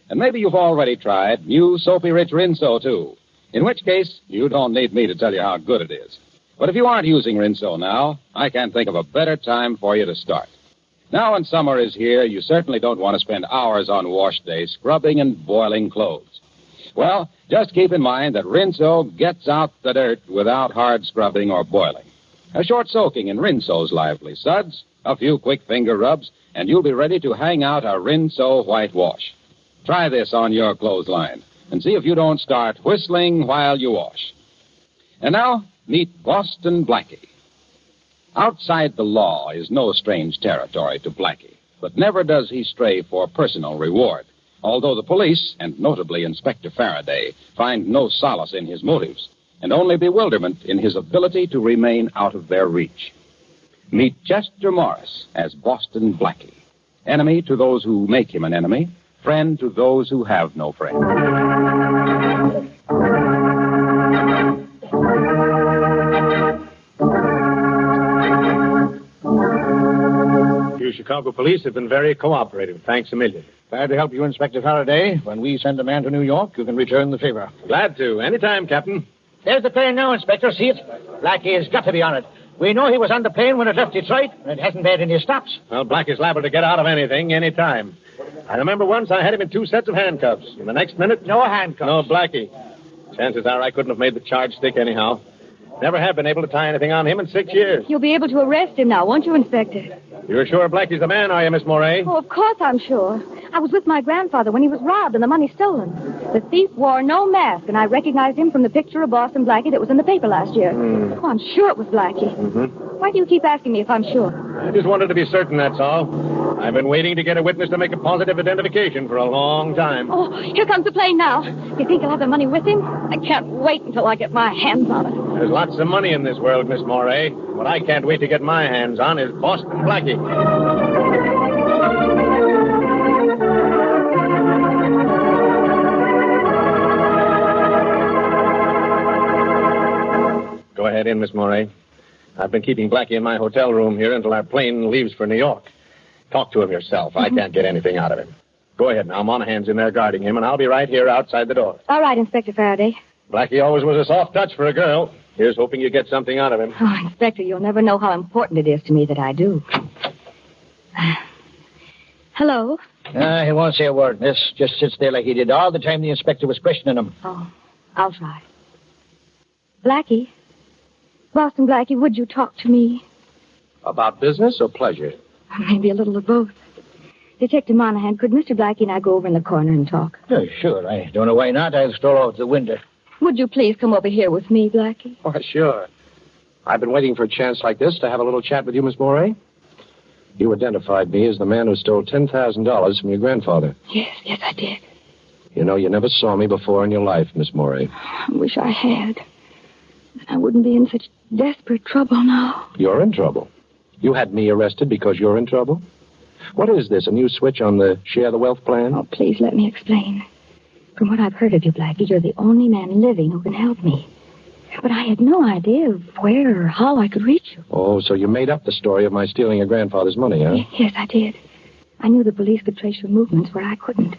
And maybe you've already tried new Soapy Rich Rinso, too. In which case, you don't need me to tell you how good it is. But if you aren't using Rinso now, I can't think of a better time for you to start. Now when summer is here, you certainly don't want to spend hours on wash day scrubbing and boiling clothes. Well, just keep in mind that Rinso gets out the dirt without hard scrubbing or boiling. A short soaking in Rinso's lively suds, a few quick finger rubs, and you'll be ready to hang out a Rinso whitewash. Try this on your clothesline and see if you don't start whistling while you wash. And now, meet Boston Blackie. Outside the law is no strange territory to Blackie, but never does he stray for personal reward, although the police, and notably Inspector Faraday, find no solace in his motives, and only bewilderment in his ability to remain out of their reach. Meet Chester Morris as Boston Blackie, enemy to those who make him an enemy, friend to those who have no friend.
You Chicago police have been very cooperative. Thanks a million.
Glad to help you, Inspector Faraday. When we send a man to New York, you can return the favor.
Glad to. Anytime, Captain.
There's the plane now, Inspector. See it? Blackie has got to be on it. We know he was on the plane when it left Detroit, and it hasn't had any stops.
Well, Blackie's liable to get out of anything, anytime. I remember once I had him in 2 sets of handcuffs. In the next minute...
No handcuffs.
No, Blackie. Chances are I couldn't have made the charge stick anyhow. Never have been able to tie anything on him in 6 years.
You'll be able to arrest him now, won't you, Inspector?
You're sure Blackie's the man, are you, Miss Moray?
Oh, of course I'm sure. I was with my grandfather when he was robbed and the money stolen. The thief wore no mask, and I recognized him from the picture of Boston Blackie that was in the paper last year. Oh, I'm sure it was Blackie.
Mm-hmm.
Why do you keep asking me if I'm sure?
I just wanted to be certain, that's all. I've been waiting to get a witness to make a positive identification for a long time.
Oh, here comes the plane now. You think he'll have the money with him? I can't wait until I get my hands on it.
There's lots of money in this world, Miss Moray. What I can't wait to get my hands on is Boston Blackie. Go ahead in, Miss Moray. I've been keeping Blackie in my hotel room here until our plane leaves for New York. Talk to him yourself. I can't get anything out of him. Go ahead now. Monahan's in there guarding him, and I'll be right here outside the door.
All right, Inspector Faraday.
Blackie always was a soft touch for a girl. Here's hoping you get something out of him.
Oh, Inspector, you'll never know how important it is to me that I do. Hello?
He won't say a word. This just sits there like he did all the time the inspector was questioning him.
Oh, I'll try. Blackie? Boston Blackie, would you talk to me?
About business or pleasure?
Maybe a little of both. Detective Monahan, could Mr. Blackie and I go over in the corner and talk?
Oh, sure. I don't know why not. I'll stroll out the window.
Would you please come over here with me, Blackie?
Oh, sure. I've been waiting for a chance like this to have a little chat with you, Miss Moray. You identified me as the man who stole $10,000 from your grandfather.
Yes, I did.
You know, you never saw me before in your life, Miss Moray.
I wish I had. Then I wouldn't be in such desperate trouble now.
You're in trouble? You had me arrested because you're in trouble? What is this, a new switch on the Share the Wealth plan?
Oh, please let me explain. From what I've heard of you, Blackie, you're the only man living who can help me. But I had no idea of where or how I could reach you.
Oh, so you made up the story of my stealing your grandfather's money, huh?
Yes, I did. I knew the police could trace your movements where I couldn't.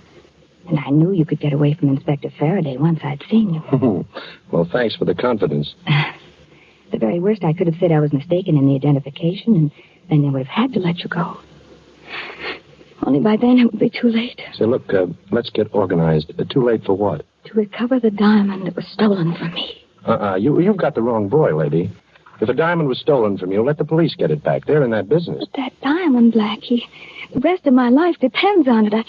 And I knew you could get away from Inspector Faraday once I'd seen you.
Well, thanks for the confidence.
The very worst, I could have said I was mistaken in the identification, and then they would have had to let you go. Only by then it would be too late.
Say, look, let's get organized. Too late for what?
To recover the diamond that was stolen from me.
You've got the wrong boy, lady. If a diamond was stolen from you, let the police get it back. They're in that business.
But that diamond, Blackie, the rest of my life depends on it.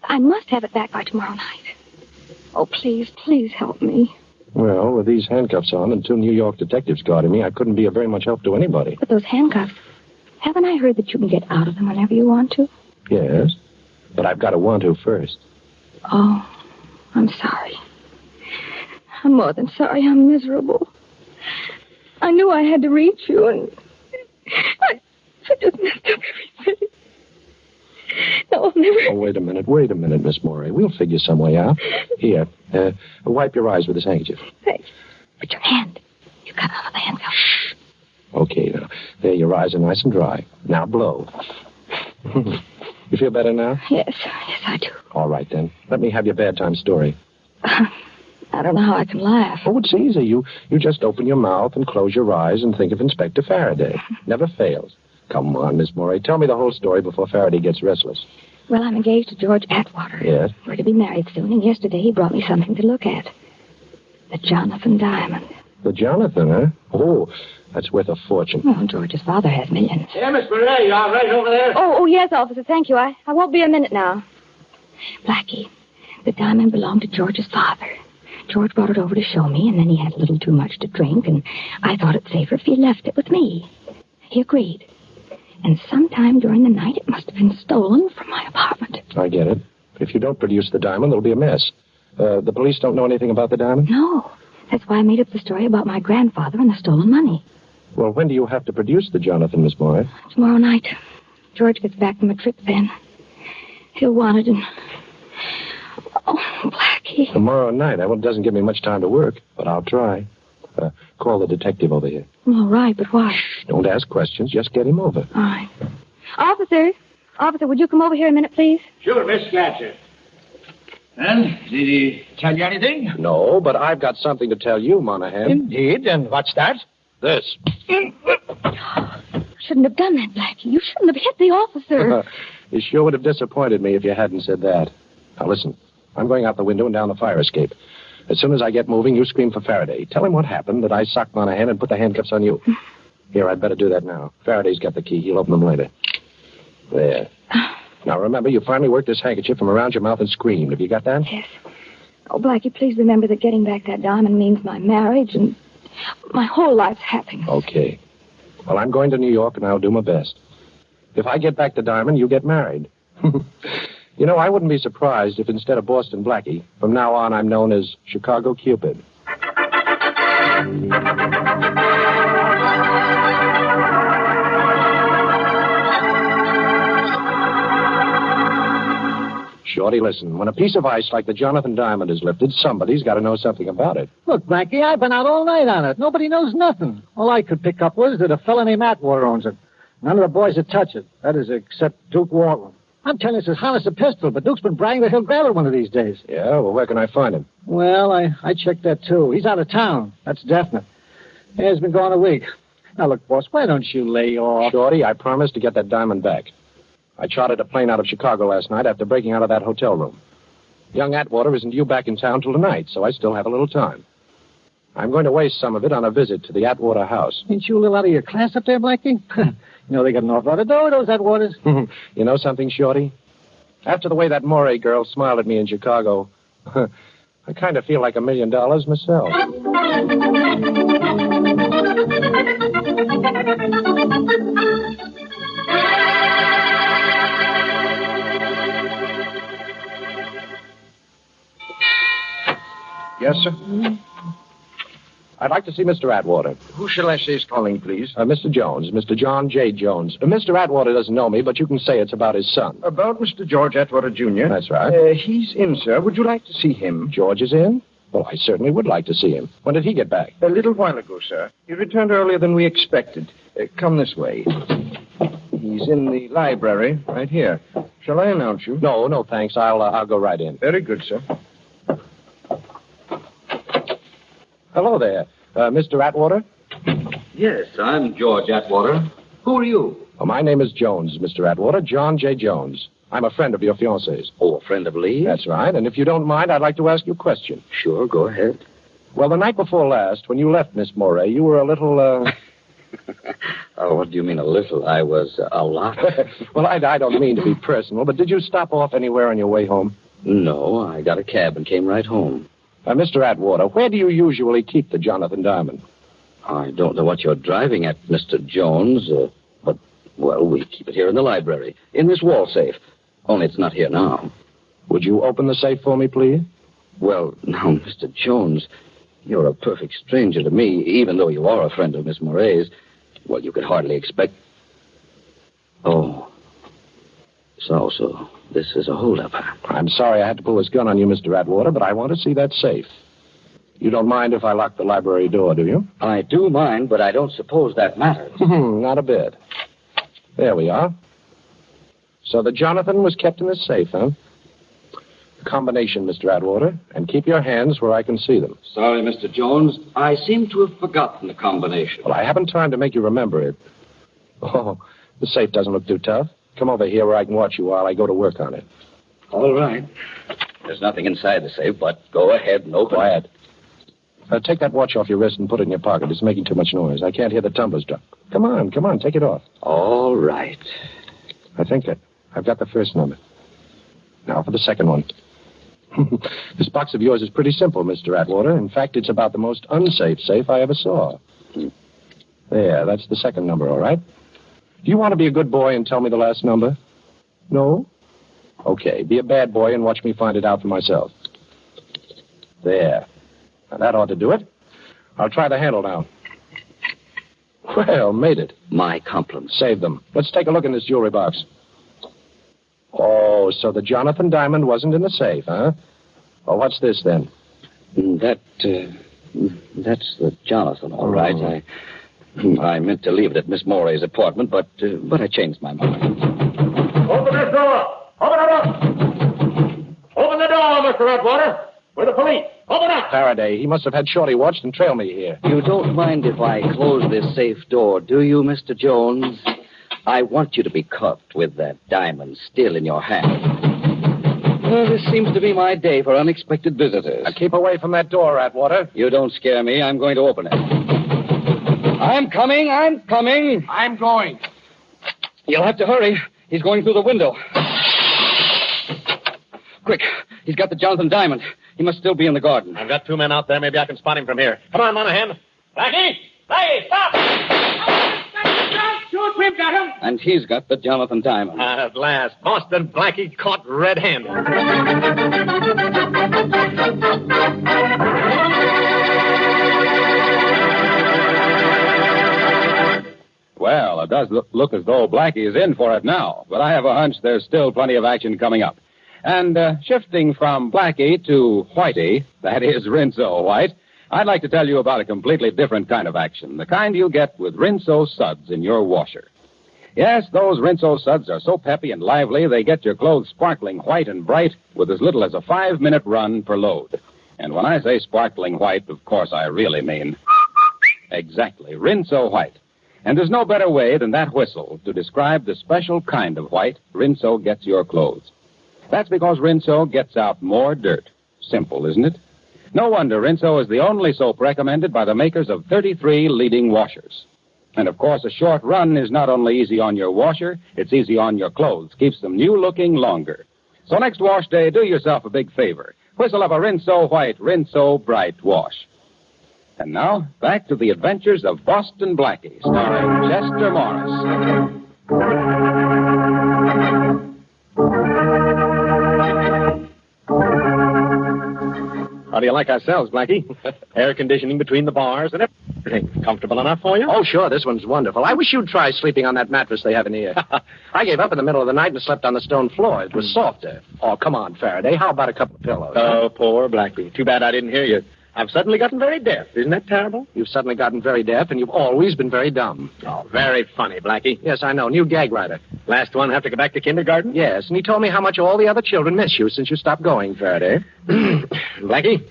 I must have it back by tomorrow night. Oh, please, please help me.
Well, with these handcuffs on and 2 New York detectives guarding me, I couldn't be of very much help to anybody.
But those handcuffs, haven't I heard that you can get out of them whenever you want to?
Yes, but I've got to want to first.
Oh, I'm sorry. I'm more than sorry. I'm miserable. I knew I had to reach you, and I just messed up everything. No, I'll never...
Oh, wait a minute, Miss Morey. We'll figure some way out. Here, wipe your eyes with this handkerchief.
Thanks. But your hand. You got out of the handcuffs.
Okay, now. There, your eyes are nice and dry. Now blow. You feel better now?
Yes, I do.
All right, then. Let me have your bedtime story.
I don't know how I can laugh.
Oh, it's easy. You just open your mouth and close your eyes and think of Inspector Faraday. Never fails. Come on, Miss Morey. Tell me the whole story before Faraday gets restless.
Well, I'm engaged to George Atwater.
Yes?
We're to be married soon, and yesterday he brought me something to look at. The Johnathan diamond.
The Johnathan, huh? Oh, that's worth a fortune.
Oh, George's father has millions.
Yeah, Miss Pier, you all right over there?
Oh, yes, officer. Thank you. I won't be a minute now. Blackie, the diamond belonged to George's father. George brought it over to show me, and then he had a little too much to drink, and I thought it safer if he left it with me. He agreed. And sometime during the night, it must have been stolen from my apartment.
I get it. If you don't produce the diamond, there'll be a mess. The police don't know anything about the diamond?
No. That's why I made up the story about my grandfather and the stolen money.
Well, when do you have to produce the Johnathan, Miss Morey?
Tomorrow night. George gets back from a trip then. He'll want it, and... Oh, Blackie.
Tomorrow night. That one doesn't give me much time to work, but I'll try. Call the detective over here.
All right, but why?
Don't ask questions. Just get him over.
All right. Officer, would you come over here a minute, please?
Sure, Miss Scatcher. And did he tell you anything?
No, but I've got something to tell you, Monahan.
Indeed, and what's that?
This.
Shouldn't have done that, Blackie. You shouldn't have hit the officer.
You sure would have disappointed me if you hadn't said that. Now, listen. I'm going out the window and down the fire escape. As soon as I get moving, you scream for Faraday. Tell him what happened, that I socked Monahan and put the handcuffs on you. Here, I'd better do that now. Faraday's got the key. He'll open them later. There. Now, remember, you finally worked this handkerchief from around your mouth and screamed. Have you got that?
Yes. Oh, Blackie, please remember that getting back that diamond means my marriage and my whole life's happiness.
Okay. Well, I'm going to New York, and I'll do my best. If I get back the diamond, you get married. You know, I wouldn't be surprised if instead of Boston Blackie, from now on I'm known as Chicago Cupid. Shorty, listen. When a piece of ice like the Johnathan diamond is lifted, somebody's got to know something about it.
Look, Blackie, I've been out all night on it. Nobody knows nothing. All I could pick up was that a fellow named Atwater owns it. None of the boys would touch it. That is, except Duke Walton. I'm telling you, it's as hot as a pistol, but Duke's been bragging that he'll grab it one of these days.
Yeah? Well, where can I find him?
Well, I checked that, too. He's out of town. That's definite. Yeah, he's been gone a week. Now, look, boss, why don't you lay off?
Shorty, I promised to get that diamond back. I chartered a plane out of Chicago last night after breaking out of that hotel room. Young Atwater isn't due back in town till tonight, so I still have a little time. I'm going to waste some of it on a visit to the Atwater house.
Ain't you a little out of your class up there, Blackie? You know they got an awful lot of dough, those Atwaters.
You know something, Shorty? After the way that Morey girl smiled at me in Chicago, I kind of feel like $1 million myself. Yes, sir? I'd like to see Mr. Atwater.
Who shall I say is calling, please?
Mr. Jones, Mr. John J. Jones. Mr. Atwater doesn't know me, but you can say it's about his son.
About Mr. George Atwater, Jr.?
That's right.
He's in, sir. Would you like to see him?
George is in? Well, I certainly would like to see him. When did he get back?
A little while ago, sir. He returned earlier than we expected. Come this way. He's in the library, right here. Shall I announce you?
No, thanks. I'll go right in.
Very good, sir.
Hello there. Mr. Atwater?
Yes, I'm George Atwater. Who are you?
Oh, my name is Jones, Mr. Atwater. John J. Jones. I'm a friend of your fiancée's.
Oh, a friend of Lee?
That's right. And if you don't mind, I'd like to ask you a question.
Sure, go ahead.
Well, the night before last, when you left Miss Moray, you were a little,
Oh, what do you mean, a little? I was a lot.
Well, I don't mean to be personal, but did you stop off anywhere on your way home?
No, I got a cab and came right home.
Mr. Atwater, where do you usually keep the Johnathan diamond?
I don't know what you're driving at, Mr. Jones, but, well, we keep it here in the library, in this wall safe. Only it's not here now.
Would you open the safe for me, please?
Well, now, Mr. Jones, you're a perfect stranger to me, even though you are a friend of Miss Moray's. Well, you could hardly expect... Oh. So, this is a holdup.
I'm sorry I had to pull this gun on you, Mr. Atwater, but I want to see that safe. You don't mind if I lock the library door, do you?
I do mind, but I don't suppose that matters.
Not a bit. There we are. So the Johnathan was kept in the safe, huh? Combination, Mr. Atwater, and keep your hands where I can see them.
Sorry, Mr. Jones. I seem to have forgotten the combination.
Well, I haven't time to make you remember it. Oh, the safe doesn't look too tough. Come over here where I can watch you while I go to work on it.
All right. There's nothing inside the safe, but go ahead and open
Quiet. Take that watch off your wrist and put it in your pocket. It's making too much noise. I can't hear the tumblers drop. Come on, take it off.
All right.
I think I've got the first number. Now for the second one. This box of yours is pretty simple, Mr. Atwater. In fact, it's about the most unsafe safe I ever saw. There, that's the second number, all right? Do you want to be a good boy and tell me the last number? No? Okay, be a bad boy and watch me find it out for myself. There. Now, that ought to do it. I'll try the handle now. Well, made it.
My compliments.
Save them. Let's take a look in this jewelry box. Oh, so the Johnathan diamond wasn't in the safe, huh? Well, what's this, then?
That's the Johnathan, all right. I meant to leave it at Miss Moray's apartment, but I changed my mind.
Open this door! Open it up! Open the door, Mr. Atwater! We're the police! Open up!
Faraday, he must have had Shorty watched and trail me here.
You don't mind if I close this safe door, do you, Mr. Jones? I want you to be caught with that diamond still in your hand. Well, this seems to be my day for unexpected visitors.
Now keep away from that door, Atwater.
You don't scare me. I'm going to open it. I'm coming.
I'm going.
You'll have to hurry. He's going through the window. Quick. He's got the Johnathan diamond. He must still be in the garden.
I've got 2 men out there. Maybe I can spot him from here. Come on, Monahan.
Blackie! Blackie, stop! Shoot, we've got him!
And he's got the Johnathan diamond.
At last. Boston Blackie caught red-handed.
Well, it does look as though Blackie is in for it now, but I have a hunch there's still plenty of action coming up. And shifting from Blackie to Whitey, that is Rinso White, I'd like to tell you about a completely different kind of action, the kind you get with Rinso suds in your washer. Yes, those Rinso suds are so peppy and lively, they get your clothes sparkling white and bright with as little as a 5-minute run per load. And when I say sparkling white, of course I really mean exactly, Rinso White. And there's no better way than that whistle to describe the special kind of white Rinso gets your clothes. That's because Rinso gets out more dirt. Simple, isn't it? No wonder Rinso is the only soap recommended by the makers of 33 leading washers. And, of course, a short run is not only easy on your washer, it's easy on your clothes. Keeps them new-looking longer. So next wash day, do yourself a big favor. Whistle up a Rinso White, Rinso Bright wash. And now, back to the adventures of Boston Blackie, starring Chester Morris.
How do you like ourselves, Blackie? Air conditioning between the bars and everything.
Comfortable enough for you?
Oh, sure. This one's wonderful. I wish you'd try sleeping on that mattress they have in here. I gave up in the middle of the night and slept on the stone floor. It was softer. Oh, come on, Faraday. How about a couple of pillows?
Oh, poor Blackie. Too bad I didn't hear you. I've suddenly gotten very deaf. Isn't that terrible?
You've suddenly gotten very deaf, and you've always been very dumb.
Oh, very funny, Blackie.
Yes, I know. New gag writer.
Last one have to go back to kindergarten?
Yes, and he told me how much all the other children miss you since you stopped going, Faraday.
Blackie,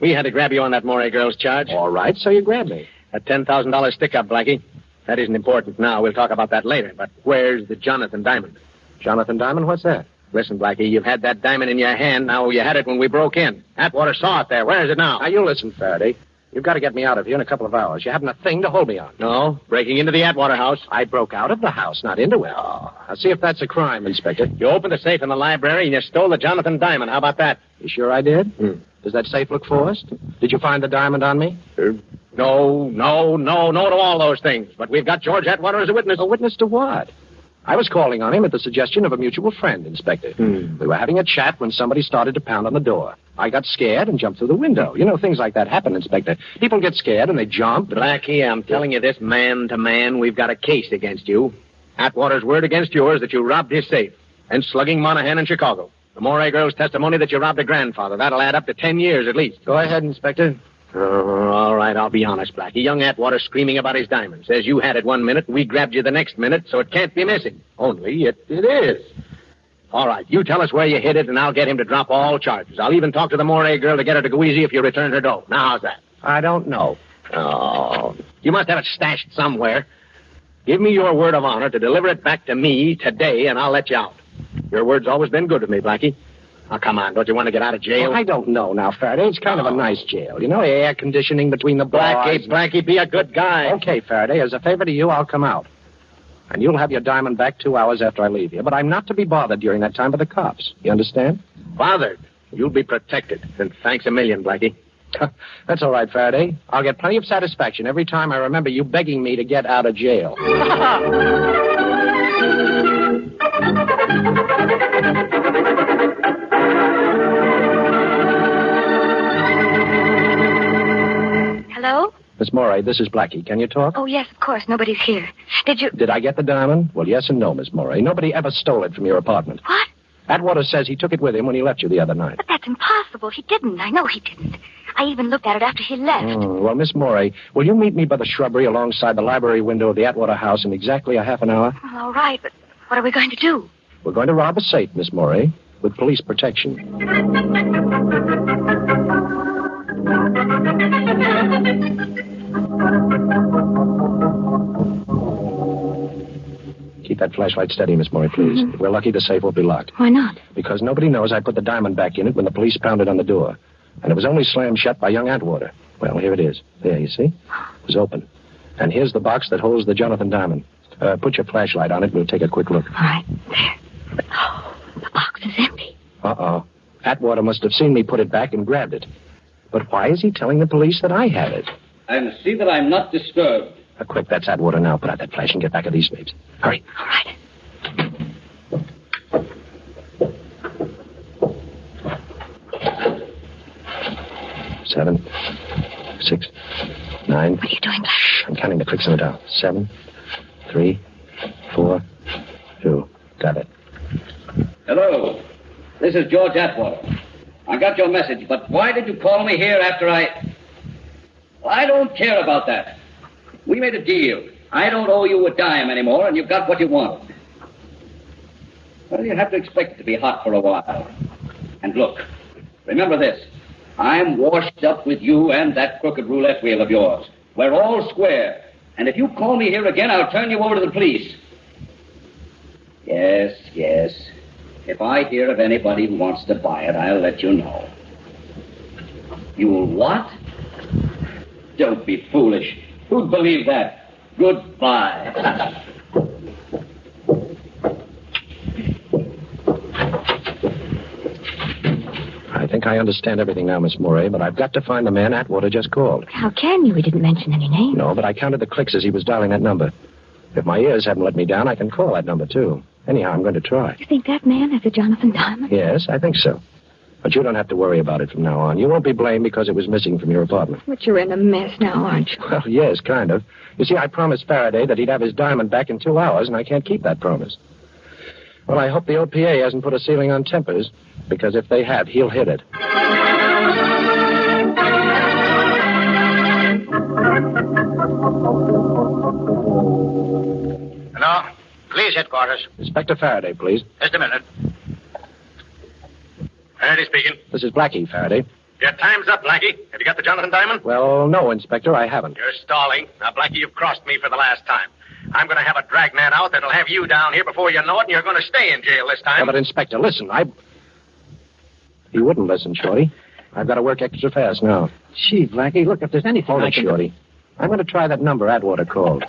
we had to grab you on that Moray girl's charge.
All right, so you grabbed me.
A $10,000 stick-up, Blackie. That isn't important now. We'll talk about that later. But where's the Johnathan diamond?
Johnathan diamond? What's that?
Listen, Blackie, you've had that diamond in your hand. Now you had it when we broke in. Atwater saw it there. Where is it now?
Now, you listen, Faraday. You've got to get me out of here in a couple of hours. You haven't a thing to hold me on.
No, breaking into the Atwater house.
I broke out of the house, not into it.
Oh.
Now, see if that's a crime, Inspector.
You opened the safe in the library and you stole the Johnathan diamond. How about that?
You sure I did? Does that safe look forced? Did you find the diamond on me?
No to all those things. But we've got George Atwater as a witness.
A witness to what? I was calling on him at the suggestion of a mutual friend, Inspector. We were having a chat when somebody started to pound on the door. I got scared and jumped through the window. You know, things like that happen, Inspector. People get scared and they jump.
Blackie, I'm telling you this man to man, we've got a case against you. Atwater's word against yours that you robbed his safe. And slugging Monahan in Chicago. The Moray girl's testimony that you robbed her grandfather. That'll add up to 10 years at least.
Go ahead, Inspector.
All right, I'll be honest, Blackie. Young Atwater screaming about his diamond. Says you had it 1 minute, and we grabbed you the next minute, so it can't be missing. Only it is. All right, you tell us where you hid it, and I'll get him to drop all charges. I'll even talk to the Moray girl to get her to go easy if you return her dough. Now, how's that?
I don't know.
Oh, you must have it stashed somewhere. Give me your word of honor to deliver it back to me today, and I'll let you out. Your word's always been good to me, Blackie. Now, come on, don't you want to get out of jail?
Well, I don't know now, Faraday. It's kind of a nice jail. You know, air conditioning between the bars.
Blackie, be a good guy.
Okay, Faraday, as a favor to you, I'll come out. And you'll have your diamond back 2 hours after I leave here. But I'm not to be bothered during that time by the cops. You understand?
Bothered? You'll be protected. And thanks a million, Blackie.
That's all right, Faraday. I'll get plenty of satisfaction every time I remember you begging me to get out of jail.
Hello?
Miss Moray, this is Blackie. Can you talk?
Oh, yes, of course. Nobody's here.
Did I get the diamond? Well, yes and no, Miss Moray. Nobody ever stole it from your apartment.
What?
Atwater says he took it with him when he left you the other night.
But that's impossible. He didn't. I know he didn't. I even looked at it after he left.
Well, Miss Moray, will you meet me by the shrubbery alongside the library window of the Atwater house in exactly a half an hour?
Well, all right, but what are we going to do?
We're going to rob a safe, Miss Moray, with police protection. Keep that flashlight steady, Miss Moray, please. If we're lucky, the safe won't be locked.
Why not?
Because nobody knows I put the diamond back in it when the police pounded on the door. And it was only slammed shut by young Atwater. Well, here it is. There, you see? It was open. And here's the box that holds the Johnathan diamond. Put your flashlight on it. We'll take a quick look.
All right. There. Oh, the box is empty.
Uh-oh. Atwater must have seen me put it back and grabbed it. But why is he telling the police that I had it?
And see that I'm not disturbed.
Quick, that's Atwater now. Put out that flash and get back at these babes. Hurry.
All right.
7, 6, 9.
What are you doing, Black?
I'm counting the clicks in the dial. 7, 3, 4, 2. Got it.
Hello. This is George Atwater. I got your message, but why did you call me here after I don't care about that. We made a deal. I don't owe you a dime anymore, and you've got what you want. Well, you have to expect it to be hot for a while. And look, remember this. I'm washed up with you and that crooked roulette wheel of yours. We're all square. And if you call me here again, I'll turn you over to the police. Yes. If I hear of anybody who wants to buy it, I'll let you know. You'll what? Don't be foolish. Who'd believe that? Goodbye.
I think I understand everything now, Miss Moray, but I've got to find the man Atwater just called.
How can you? He didn't mention any name.
No, but I counted the clicks as he was dialing that number. If my ears haven't let me down, I can call that number, too. Anyhow, I'm going to try.
You think that man has a Johnathan diamond?
Yes, I think so. But you don't have to worry about it from now on. You won't be blamed because it was missing from your apartment.
But you're in a mess now, aren't you?
Well, yes, kind of. You see, I promised Faraday that he'd have his diamond back in 2 hours, and I can't keep that promise. Well, I hope the OPA hasn't put a ceiling on tempers, because if they have, he'll hit it.
Hello? Police headquarters.
Inspector Faraday, please.
Just a minute. Faraday speaking.
This is Blackie, Faraday.
Your time's up, Blackie. Have you got the Johnathan diamond?
Well, no, Inspector, I haven't.
You're stalling. Now, Blackie, you've crossed me for the last time. I'm going to have a dragnet out that'll have you down here before you know it, and you're going to stay in jail this time.
Yeah, but, Inspector, listen, He wouldn't listen, Shorty. I've got to work extra fast now.
Gee, Blackie, look, if there's anything
Hold
I
it,
can
Shorty. I'm going to try that number Atwater called.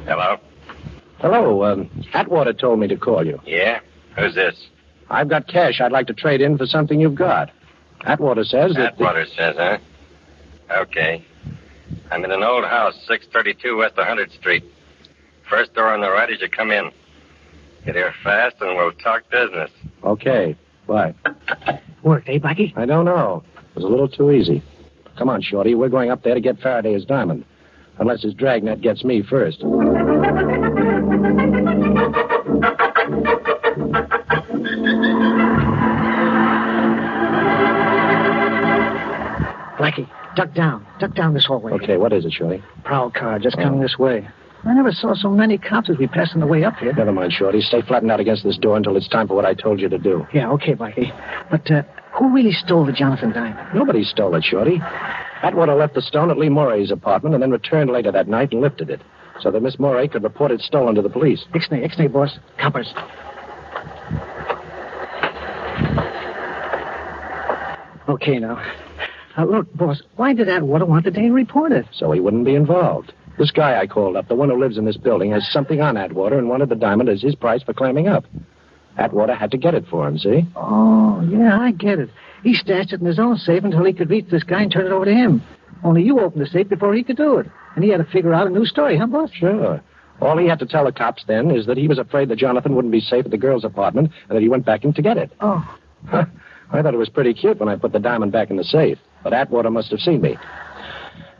Hello?
Hello, Atwater told me to call you.
Yeah? Who's this?
I've got cash I'd like to trade in for something you've got. Atwater says that...
Atwater says, huh? Okay. I'm in an old house, 632 West 100th Street. First door on the right as you come in. Get here fast and we'll talk business.
Okay. Bye.
Worked, eh, Blackie?
I don't know. It was a little too easy. Come on, Shorty. We're going up there to get Faraday his diamond. Unless his dragnet gets me first.
Blackie, duck down. Duck down this hallway.
Okay, what is it, Shorty?
Prowl car just coming this way. I never saw so many cops as we passed on the way up here.
Never mind, Shorty. Stay flattened out against this door until it's time for what I told you to do.
Yeah, okay, Blackie. But who really stole the Johnathan diamond?
Nobody stole it, Shorty. Atwater left the stone at Lee Moray's apartment and then returned later that night and lifted it so that Miss Moray could report it stolen to the police.
Ixnay, boss. Coppers. Okay, now. Look, boss, why did Atwater want the Dane reported?
So he wouldn't be involved. This guy I called up, the one who lives in this building, has something on Atwater and wanted the diamond as his price for clamming up. Atwater had to get it for him, see?
Oh, yeah, I get it. He stashed it in his own safe until he could reach this guy and turn it over to him. Only you opened the safe before he could do it. And he had to figure out a new story, huh, boss?
Sure. All he had to tell the cops then is that he was afraid that Johnathan wouldn't be safe at the girl's apartment and that he went back in to get it.
Oh.
Huh. I thought it was pretty cute when I put the diamond back in the safe. But Atwater must have seen me.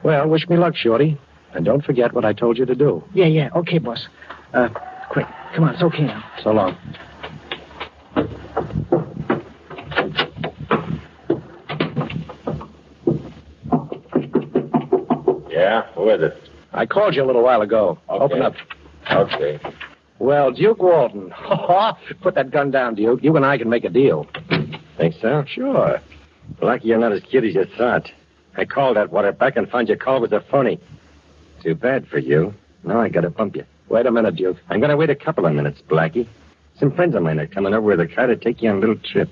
Well, wish me luck, Shorty. And don't forget what I told you to do.
Yeah. Okay, boss. Quick. Come on, it's okay now.
So long.
Yeah? Who is it?
I called you a little while ago.
Okay.
Open up.
Okay.
Well, Duke Walton. Put that gun down, Duke. You and I can make a deal.
Think so?
Sure.
Lucky you're not as cute as you thought. I called Atwater back and found your call was a phony. Too bad for you. Now I gotta bump you.
Wait a minute, Duke.
I'm gonna wait a couple of minutes, Blackie. Some friends of mine are coming over with a car to take you on a little trip.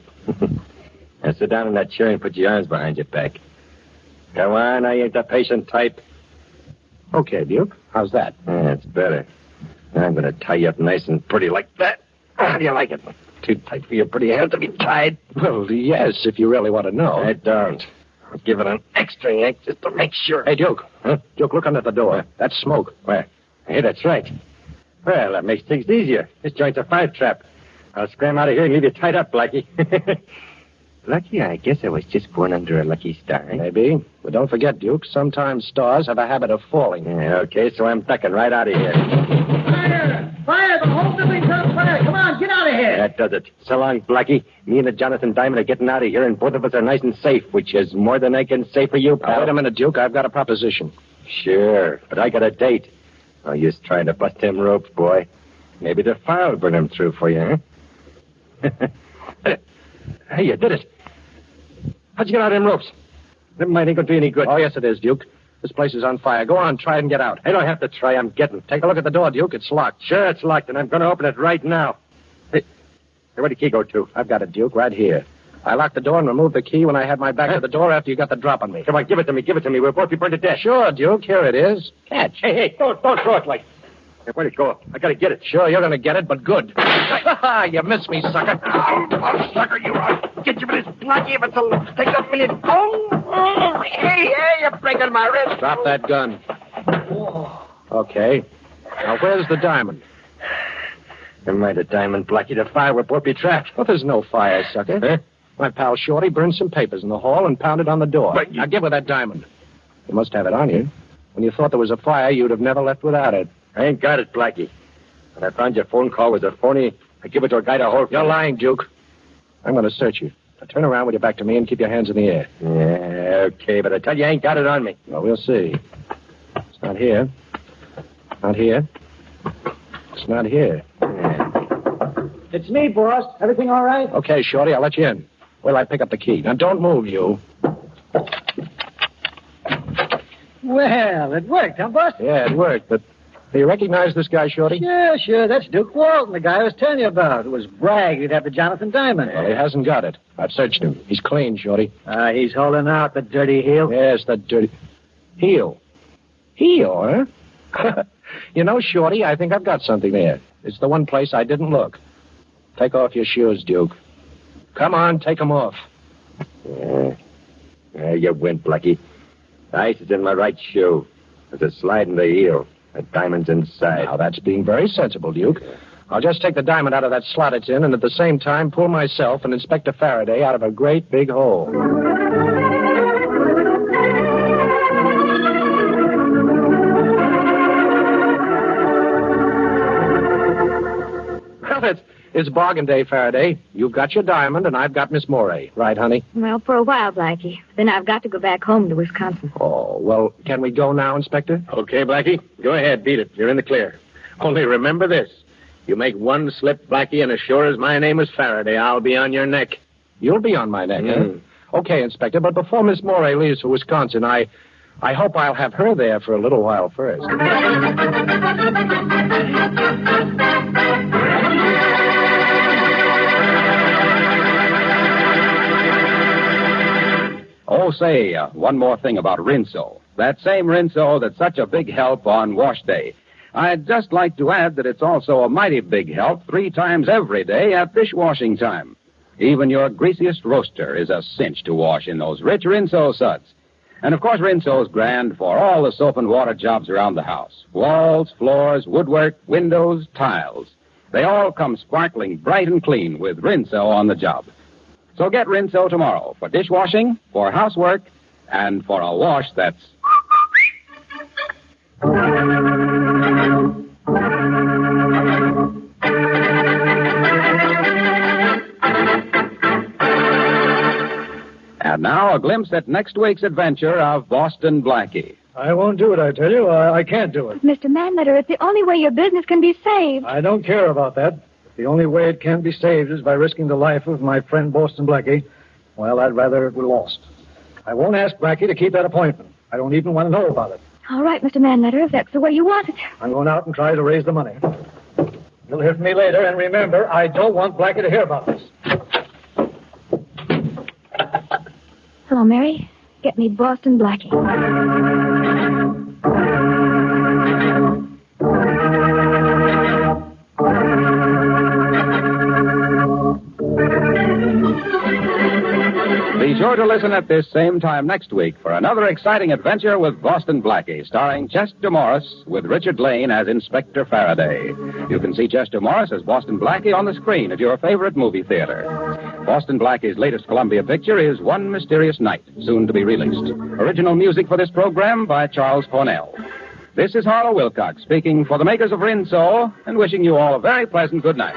Now sit down in that chair and put your arms behind your back. Go on, I ain't the patient type.
Okay, Duke. How's that?
That's better. Now I'm gonna tie you up nice and pretty like that. How do you like it? Too tight for your pretty hands to be tied?
Well, yes, if you really want to know.
I don't. I'll give it an extra yank just to make sure.
Hey, Duke. Huh? Duke, look under the door. That's smoke.
Where? Hey, that's right. Well, that makes things easier. This joint's a fire trap. I'll scram out of here and leave you tied up, Blackie. Lucky, I guess I was just born under a lucky star.
Maybe. But don't forget, Duke, sometimes stars have a habit of falling.
Yeah, okay, so I'm ducking right out of here.
Fire! Fire! The whole building's on fire! Come on, get out of here!
That does it. So long, Blackie. Me and the Johnathan Diamond are getting out of here, and both of us are nice and safe, which is more than I can say for you, pal.
Wait a minute, Duke. I've got a proposition.
Sure, but I got a date. Oh, you're just trying to bust them ropes, boy. Maybe the fire will burn them through for you, huh? Hey, you did it. How'd you get out of them ropes? Never mind, ain't gonna do any good.
Oh, yes, it is, Duke. This place is on fire. Go on, try and get out.
I don't have to try. I'm getting.
Take a look at the door, Duke. It's locked.
Sure, it's locked, and I'm going to open it right now. Hey, where'd the key go to?
I've got it, Duke, right here. I locked the door and removed the key when I had my back to the door after you got the drop on me.
Come on, give it to me. Give it to me. We'll both be burned to death.
Sure, Duke. Here it is. Catch.
Hey, don't throw it like... Hey, where'd it go? I got to get it.
Sure, you're going to get it, but good. You missed me, sucker.
Oh, sucker, you are. Get you with this Blackie if it's a... Take a million. Oh, hey, you're breaking my wrist.
Drop that gun. Okay. Now, where's the diamond?
Never mind the diamond, Blackie. The fire report be trapped.
Well, there's no fire, sucker.
Huh?
My pal Shorty burned some papers in the hall and pounded on the door.
But
Now, give her that diamond. You must have it on you. When you thought there was a fire, you'd have never left without it.
I ain't got it, Blackie. When I found your phone call was a phony, I give it to a guy to hold.
You're lying, Duke. I'm going to search you. Now, turn around with your back to me and keep your hands in the air.
Yeah, okay, but I tell you, I ain't got it on me.
Well, we'll see. It's not here. Not here. It's not here.
It's me, boss. Everything all right?
Okay, Shorty, I'll let you in. Well, I pick up the key. Now, don't move, you.
Well, it worked, huh, boss?
Yeah, it worked, but do you recognize this guy, Shorty?
Yeah, sure. That's Duke Walton, the guy I was telling you about. It was bragged he'd have the Johnathan diamond.
Well, he hasn't got it. I've searched him. He's clean, Shorty.
He's holding out, the dirty heel.
Yes, the dirty... Heel. Heel, huh? You know, Shorty, I think I've got something there. It's the one place I didn't look. Take off your shoes, Duke. Come on, take them off.
Yeah, you win, Blackie. The ice is in my right shoe. There's a slide in the heel. The diamond's inside.
Now, that's being very sensible, Duke. I'll just take the diamond out of that slot it's in and at the same time pull myself and Inspector Faraday out of a great big hole. Well, it's bargain day, Faraday. You've got your diamond and I've got Miss Morey. Right, honey?
Well, for a while, Blackie. Then I've got to go back home to Wisconsin.
Oh, well, can we go now, Inspector?
Okay, Blackie. Go ahead, beat it. You're in the clear. Only remember this. You make one slip, Blackie, and as sure as my name is Faraday, I'll be on your neck.
You'll be on my neck, huh? Okay, Inspector, but before Miss Morey leaves for Wisconsin, I hope I'll have her there for a little while first.
Oh, say, one more thing about Rinso. That same Rinso that's such a big help on wash day. I'd just like to add that it's also a mighty big help 3 times every day at dishwashing time. Even your greasiest roaster is a cinch to wash in those rich Rinso suds. And, of course, Rinso's grand for all the soap and water jobs around the house. Walls, floors, woodwork, windows, tiles. They all come sparkling bright and clean with Rinso on the job. So get Rinso tomorrow for dishwashing, for housework, and for a wash that's... And now a glimpse at next week's adventure of Boston Blackie.
I won't do it, I tell you. I can't do it.
Mr. Manletter, it's the only way your business can be saved.
I don't care about that. If the only way it can be saved is by risking the life of my friend Boston Blackie, well, I'd rather it were lost. I won't ask Blackie to keep that appointment. I don't even want to know about it.
All right, Mr. Manletter, if that's the way you want it.
I'm going out and try to raise the money. You'll hear from me later, and remember, I don't want Blackie to hear about this.
Hello, Mary. Get me Boston Blackie.
Be sure to listen at this same time next week for another exciting adventure with Boston Blackie, starring Chester Morris with Richard Lane as Inspector Faraday. You can see Chester Morris as Boston Blackie on the screen at your favorite movie theater. Boston Blackie's latest Columbia picture is One Mysterious Night, soon to be released. Original music for this program by Charles Cornell. This is Harlow Wilcox speaking for the makers of Rinso and wishing you all a very pleasant good night.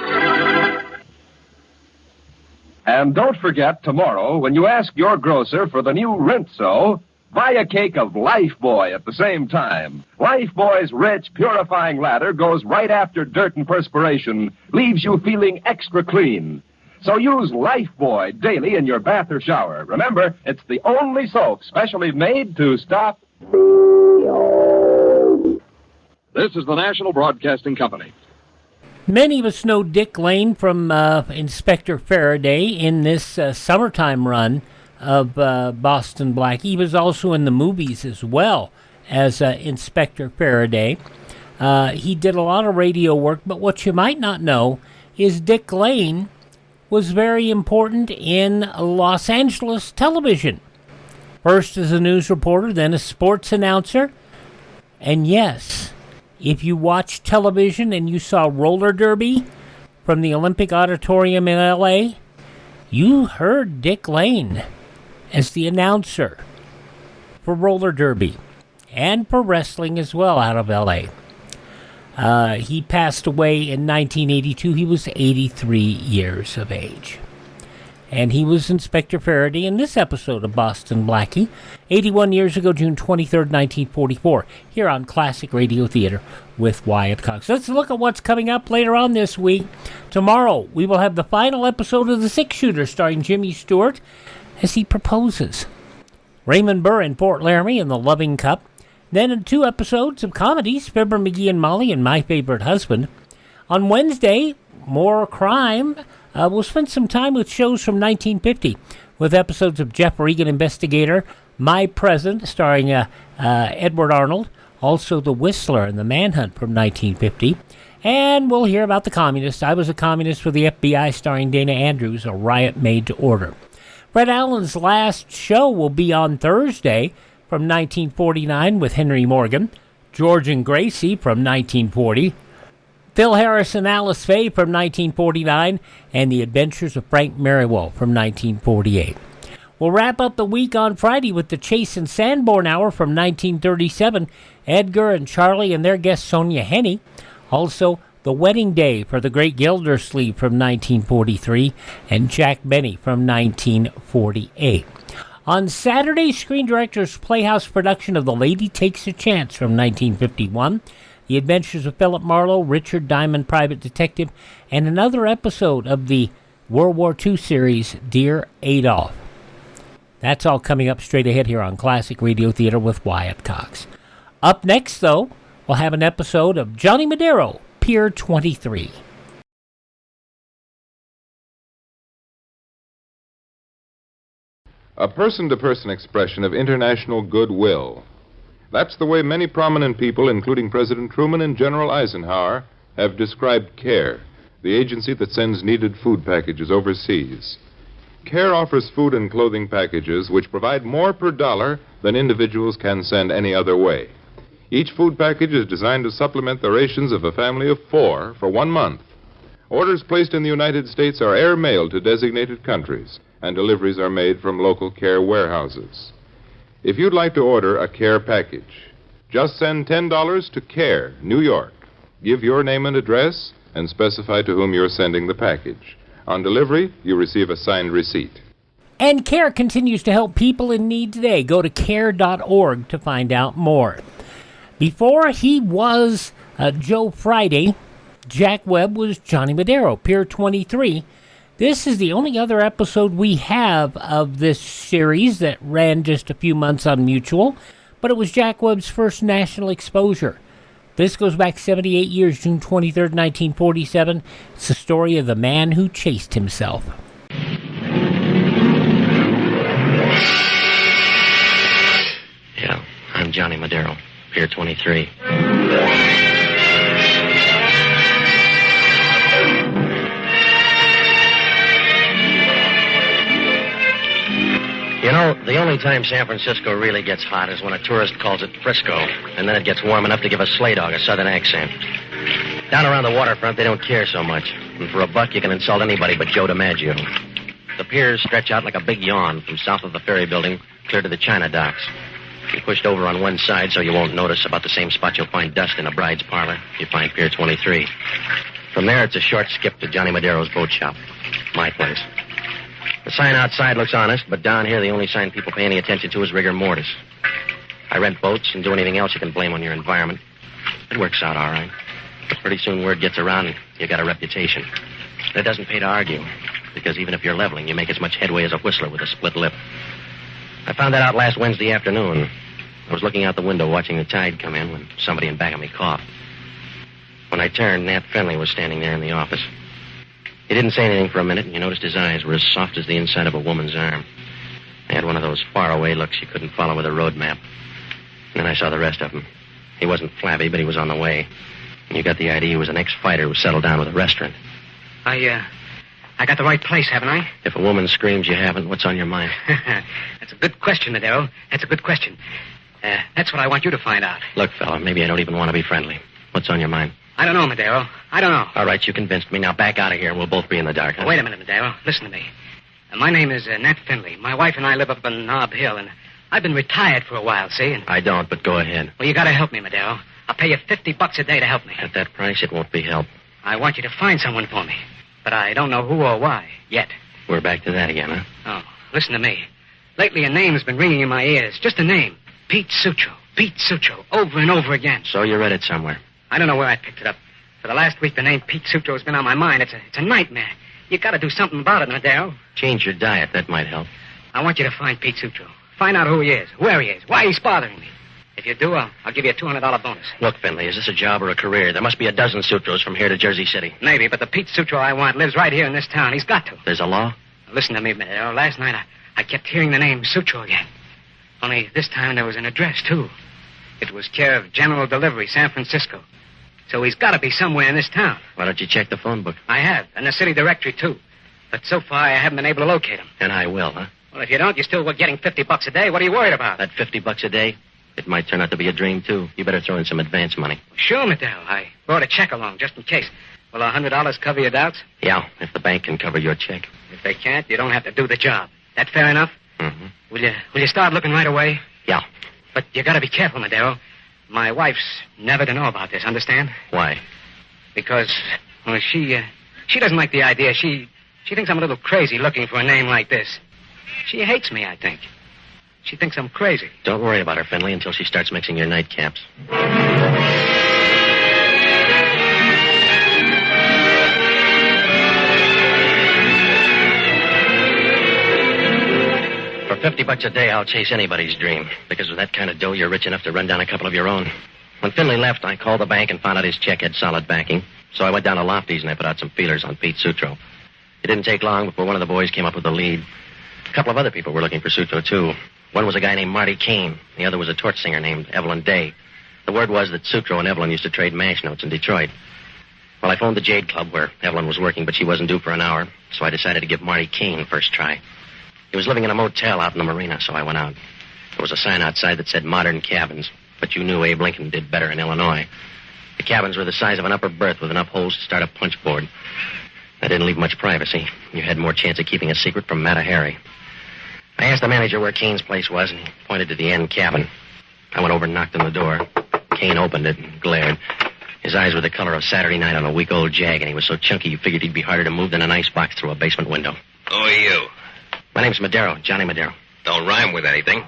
And don't forget, tomorrow, when you ask your grocer for the new Rinso, buy a cake of Lifebuoy at the same time. Lifebuoy's rich, purifying lather goes right after dirt and perspiration, leaves you feeling extra clean. So use Lifebuoy daily in your bath or shower. Remember, it's the only soap specially made to stop...
This is the National Broadcasting Company.
Many of us know Dick Lane from Inspector Faraday in this summertime run of Boston Blackie. He was also in the movies as well as Inspector Faraday. He did a lot of radio work, but what you might not know is Dick Lane was very important in Los Angeles television. First as a news reporter, then a sports announcer. And yes, if you watched television and you saw roller derby from the Olympic Auditorium in L.A., you heard Dick Lane as the announcer for roller derby and for wrestling as well out of L.A. He passed away in 1982. He was 83 years of age. And he was Inspector Faraday in this episode of Boston Blackie, 81 years ago, June 23rd, 1944, here on Classic Radio Theater with Wyatt Cox. Let's look at what's coming up later on this week. Tomorrow, we will have the final episode of The Six Shooter, starring Jimmy Stewart as he proposes. Raymond Burr in Fort Laramie in The Loving Cup. Then in 2 episodes of comedies, Fibber McGee and Molly and My Favorite Husband. On Wednesday, more crime. We'll spend some time with shows from 1950 with episodes of Jeff Regan Investigator, My Present, starring Edward Arnold, also The Whistler and The Manhunt from 1950. And we'll hear about The Communist. I Was a Communist for the FBI, starring Dana Andrews, A Riot Made to Order. Fred Allen's last show will be on Thursday from 1949 with Henry Morgan, George and Gracie from 1940, Phil Harris and Alice Faye from 1949, and The Adventures of Frank Merriwell from 1948. We'll wrap up the week on Friday with the Chase and Sanborn Hour from 1937, Edgar and Charlie and their guest Sonia Henney. Also, The Wedding Day for the Great Gildersleeve from 1943, and Jack Benny from 1948. On Saturday, Screen Directors Playhouse production of The Lady Takes a Chance from 1951, The Adventures of Philip Marlowe, Richard Diamond, Private Detective, and another episode of the World War II series, Dear Adolf. That's all coming up straight ahead here on Classic Radio Theater with Wyatt Cox. Up next, though, we'll have an episode of Johnny Madero, Pier 23.
A person-to-person expression of international goodwill. That's the way many prominent people, including President Truman and General Eisenhower, have described CARE, the agency that sends needed food packages overseas. CARE offers food and clothing packages which provide more per dollar than individuals can send any other way. Each food package is designed to supplement the rations of a family of 4 for 1 month. Orders placed in the United States are air-mailed to designated countries, and deliveries are made from local CARE warehouses. If you'd like to order a CARE package, just send $10 to CARE, New York. Give your name and address and specify to whom you're sending the package. On delivery, you receive a signed receipt.
And CARE continues to help people in need today. Go to care.org to find out more. Before he was Joe Friday, Jack Webb was Johnny Madero, Pier 23. This is the only other episode we have of this series that ran just a few months on Mutual, but it was Jack Webb's first national exposure. This goes back 78 years, June 23rd, 1947. It's the story of the man who chased himself.
Yeah, I'm Johnny Madero, Pier 23. You know, the only time San Francisco really gets hot is when a tourist calls it Frisco, and then it gets warm enough to give a sleigh dog a southern accent. Down around the waterfront, they don't care so much. And for a buck, you can insult anybody but Joe DiMaggio. The piers stretch out like a big yawn from south of the ferry building clear to the China docks. You pushed over on one side so you won't notice, about the same spot you'll find dust in a bride's parlor. You find Pier 23. From there, it's a short skip to Johnny Madero's boat shop. My place. The sign outside looks honest, but down here, the only sign people pay any attention to is rigor mortis. I rent boats and do anything else you can blame on your environment. It works out all right. But pretty soon word gets around and you got a reputation. And it doesn't pay to argue, because even if you're leveling, you make as much headway as a whistler with a split lip. I found that out last Wednesday afternoon. I was looking out the window watching the tide come in when somebody in back of me coughed. When I turned, Nat Fenley was standing there in the office. He didn't say anything for a minute, and you noticed his eyes were as soft as the inside of a woman's arm. They had one of those faraway looks you couldn't follow with a road map. And then I saw the rest of him. He wasn't flabby, but he was on the way. And you got the idea he was an ex-fighter who settled down with a restaurant.
I got the right place, haven't I?
If a woman screams you haven't, what's on your mind?
That's a good question, Madero. That's a good question. That's what I want you to find out.
Look, fella, maybe I don't even want to be friendly. What's on your mind?
I don't know, Madero. I don't know.
All right, you convinced me. Now back out of here and we'll both be in the dark. Huh?
Wait a minute, Madero. Listen to me. My name is Nat Finley. My wife and I live up on Nob Hill, and I've been retired for a while, see? And...
I don't, but go ahead.
Well, you gotta help me, Madero. I'll pay you $50 a day to help me.
At that price, it won't be help.
I want you to find someone for me, but I don't know who or why yet.
We're back to that again, huh?
Oh, listen to me. Lately, a name's been ringing in my ears. Just a name. Pete Sutro. Pete Sutro. Over and over again.
So you read it somewhere.
I don't know where I picked it up. For the last week, the name Pete Sutro has been on my mind. It's a nightmare. You gotta do something about it, Madero.
Change your diet. That might help.
I want you to find Pete Sutro. Find out who he is, where he is, why he's bothering me. If you do, I'll give you a $200 bonus.
Look, Finley, is this a job or a career? There must be a dozen Sutros from here to Jersey City.
Maybe, but the Pete Sutro I want lives right here in this town. He's got to.
There's a law?
Listen to me, Madero. Last night, I kept hearing the name Sutro again. Only this time there was an address, too. It was care of General Delivery, San Francisco. So he's got to be somewhere in this town.
Why don't you check the phone book?
I have, and the city directory, too. But so far, I haven't been able to locate him.
And I will, huh?
Well, if you don't, you're still getting $50 a day. What are you worried about?
That $50 a day? It might turn out to be a dream, too. You better throw in some advance money.
Sure, Madero. I brought a check along, just in case. Will $100 cover your doubts?
Yeah, if the bank can cover your check.
If they can't, you don't have to do the job. That fair enough?
Mm-hmm.
Will you start looking right away?
Yeah.
But you gotta be careful, Madero. My wife's never to know about this, understand?
Why?
Because, well, she doesn't like the idea. She thinks I'm a little crazy looking for a name like this. She hates me, I think. She thinks I'm crazy.
Don't worry about her, Finley, until she starts mixing your nightcaps. For $50 a day, I'll chase anybody's dream. Because with that kind of dough, you're rich enough to run down a couple of your own. When Finley left, I called the bank and found out his check had solid backing. So I went down to Lofty's and I put out some feelers on Pete Sutro. It didn't take long before one of the boys came up with the lead. A couple of other people were looking for Sutro, too. One was a guy named Marty Kane. The other was a torch singer named Evelyn Day. The word was that Sutro and Evelyn used to trade mash notes in Detroit. Well, I phoned the Jade Club where Evelyn was working, but she wasn't due for an hour, so I decided to give Marty Kane first try. He was living in a motel out in the marina, so I went out. There was a sign outside that said Modern Cabins, but you knew Abe Lincoln did better in Illinois. The cabins were the size of an upper berth with enough holes to start a punch board. That didn't leave much privacy. You had more chance of keeping a secret from Madero. I asked the manager where Kane's place was, and he pointed to the end cabin. I went over and knocked on the door. Kane opened it and glared. His eyes were the color of Saturday night on a week-old jag, and he was so chunky you figured he'd be harder to move than an icebox through a basement window.
Who are you?
My name's Madero, Johnny Madero.
Don't rhyme with anything.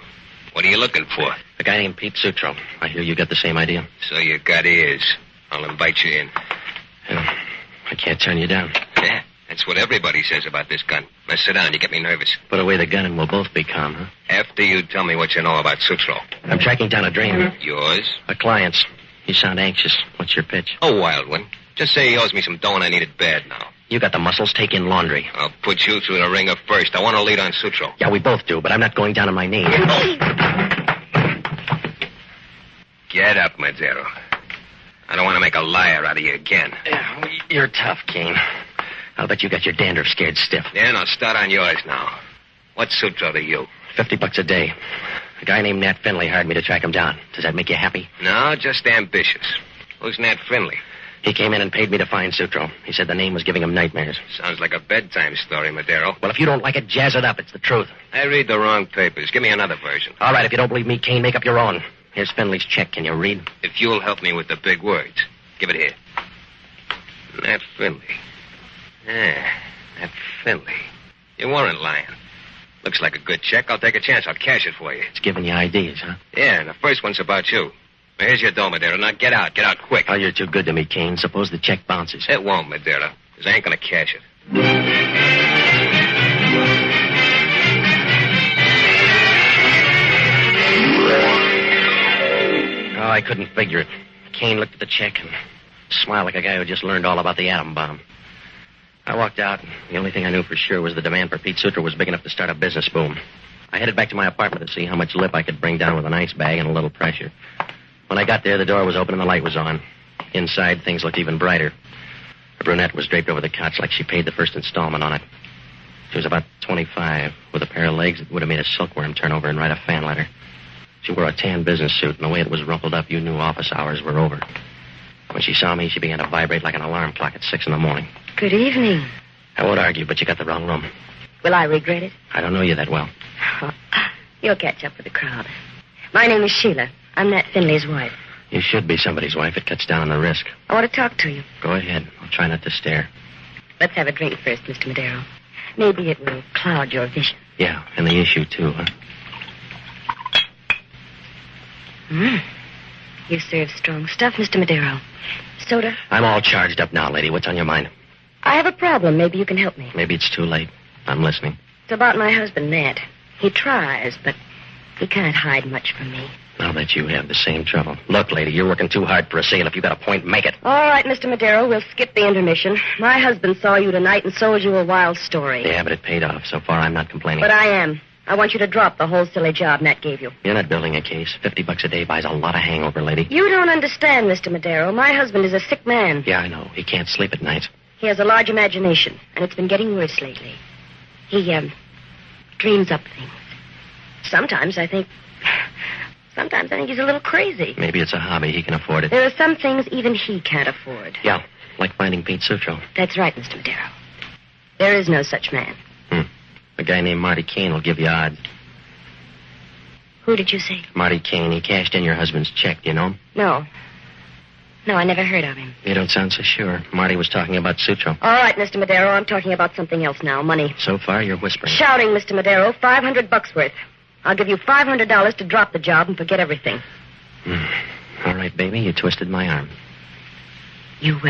What are you looking for?
A guy named Pete Sutro. I hear you got the same idea.
So you got ears. I'll invite you in.
Yeah, I can't turn you down.
Yeah, that's what everybody says about this gun. Now sit down, you get me nervous.
Put away the gun and we'll both be calm, huh?
After you tell me what you know about Sutro.
I'm tracking down a dream.
Yours?
A client's. You sound anxious. What's your pitch?
A wild one. Just say he owes me some dough and I need it bad now.
You got the muscles. Take in laundry.
I'll put you through the ringer first. I want to lead on Sutro.
Yeah, we both do, but I'm not going down on my knees.
Get up, Madero. I don't want to make a liar out of you again.
Yeah, you're tough, Kane. I'll bet you got your dandruff scared stiff.
Yeah, and I'll start on yours now. What's Sutro to you?
$50 a day. A guy named Nat Finley hired me to track him down. Does that make you happy?
No, just ambitious. Who's Nat Finley?
He came in and paid me to find Sutro. He said the name was giving him nightmares.
Sounds like a bedtime story, Madero.
Well, if you don't like it, jazz it up. It's the truth.
I read the wrong papers. Give me another version.
All right, if you don't believe me, Kane, make up your own. Here's Finley's check. Can you read?
If you'll help me with the big words. Give it here. Nat Finley. Yeah, Nat Finley. You weren't lying. Looks like a good check. I'll take a chance. I'll cash it for you.
It's giving you ideas, huh?
Yeah, and the first one's about you. Now, here's your dough, Madero. Now, get out. Get out quick.
Oh, you're too good to me, Kane. Suppose the check bounces.
It won't, Madero, because I ain't going to cash it.
Oh, I couldn't figure it. Kane looked at the check and smiled like a guy who just learned all about the atom bomb. I walked out, and the only thing I knew for sure was the demand for Pete Sutro was big enough to start a business boom. I headed back to my apartment to see how much lip I could bring down with an ice bag and a little pressure. When I got there, the door was open and the light was on. Inside, things looked even brighter. The brunette was draped over the couch like she paid the first installment on it. She was about 25, with a pair of legs that would have made a silkworm turn over and write a fan letter.
She wore a tan business suit, and the way it was rumpled up, you knew office hours were over. When she saw me, she began to vibrate like an alarm clock at 6 a.m.
Good evening.
I won't argue, but you got the wrong room.
Will I regret it?
I don't know you that well.
You'll catch up with the crowd. My name is Sheila. I'm Nat Finley's wife.
You should be somebody's wife. It cuts down on the risk.
I want to talk to you.
Go ahead. I'll try not to stare.
Let's have a drink first, Mr. Madero. Maybe it will cloud your vision.
Yeah, and the issue, too, huh?
You serve strong stuff, Mr. Madero. Soda?
I'm all charged up now, lady. What's on your mind?
I have a problem. Maybe you can help me.
Maybe it's too late. I'm listening.
It's about my husband, Nat. He tries, but he can't hide much from me.
I'll bet you have the same trouble. Look, lady, you're working too hard for a sale. If you got a point, make it.
All right, Mr. Madero, we'll skip the intermission. My husband saw you tonight and sold you a wild story.
Yeah, but it paid off. So far, I'm not complaining.
But I am. I want you to drop the whole silly job Nat gave you.
You're not building a case. $50 a day buys a lot of hangover, lady.
You don't understand, Mr. Madero. My husband is a sick man.
Yeah, I know. He can't sleep at night.
He has a large imagination, and it's been getting worse lately. He, dreams up things. Sometimes I think he's a little crazy.
Maybe it's a hobby. He can afford it.
There are some things even he can't afford.
Yeah, like finding Pete Sutro.
That's right, Mr. Madero. There is no such man.
A guy named Marty Kane will give you odds.
Who did you say?
Marty Kane. He cashed in your husband's check. Do you know him?
No. No, I never heard of him.
You don't sound so sure. Marty was talking about Sutro.
All right, Mr. Madero, I'm talking about something else now. Money.
So far, you're whispering.
Shouting, Mr. Madero. $500 worth. I'll give you $500 to drop the job and forget everything.
All right, baby, you twisted my arm.
You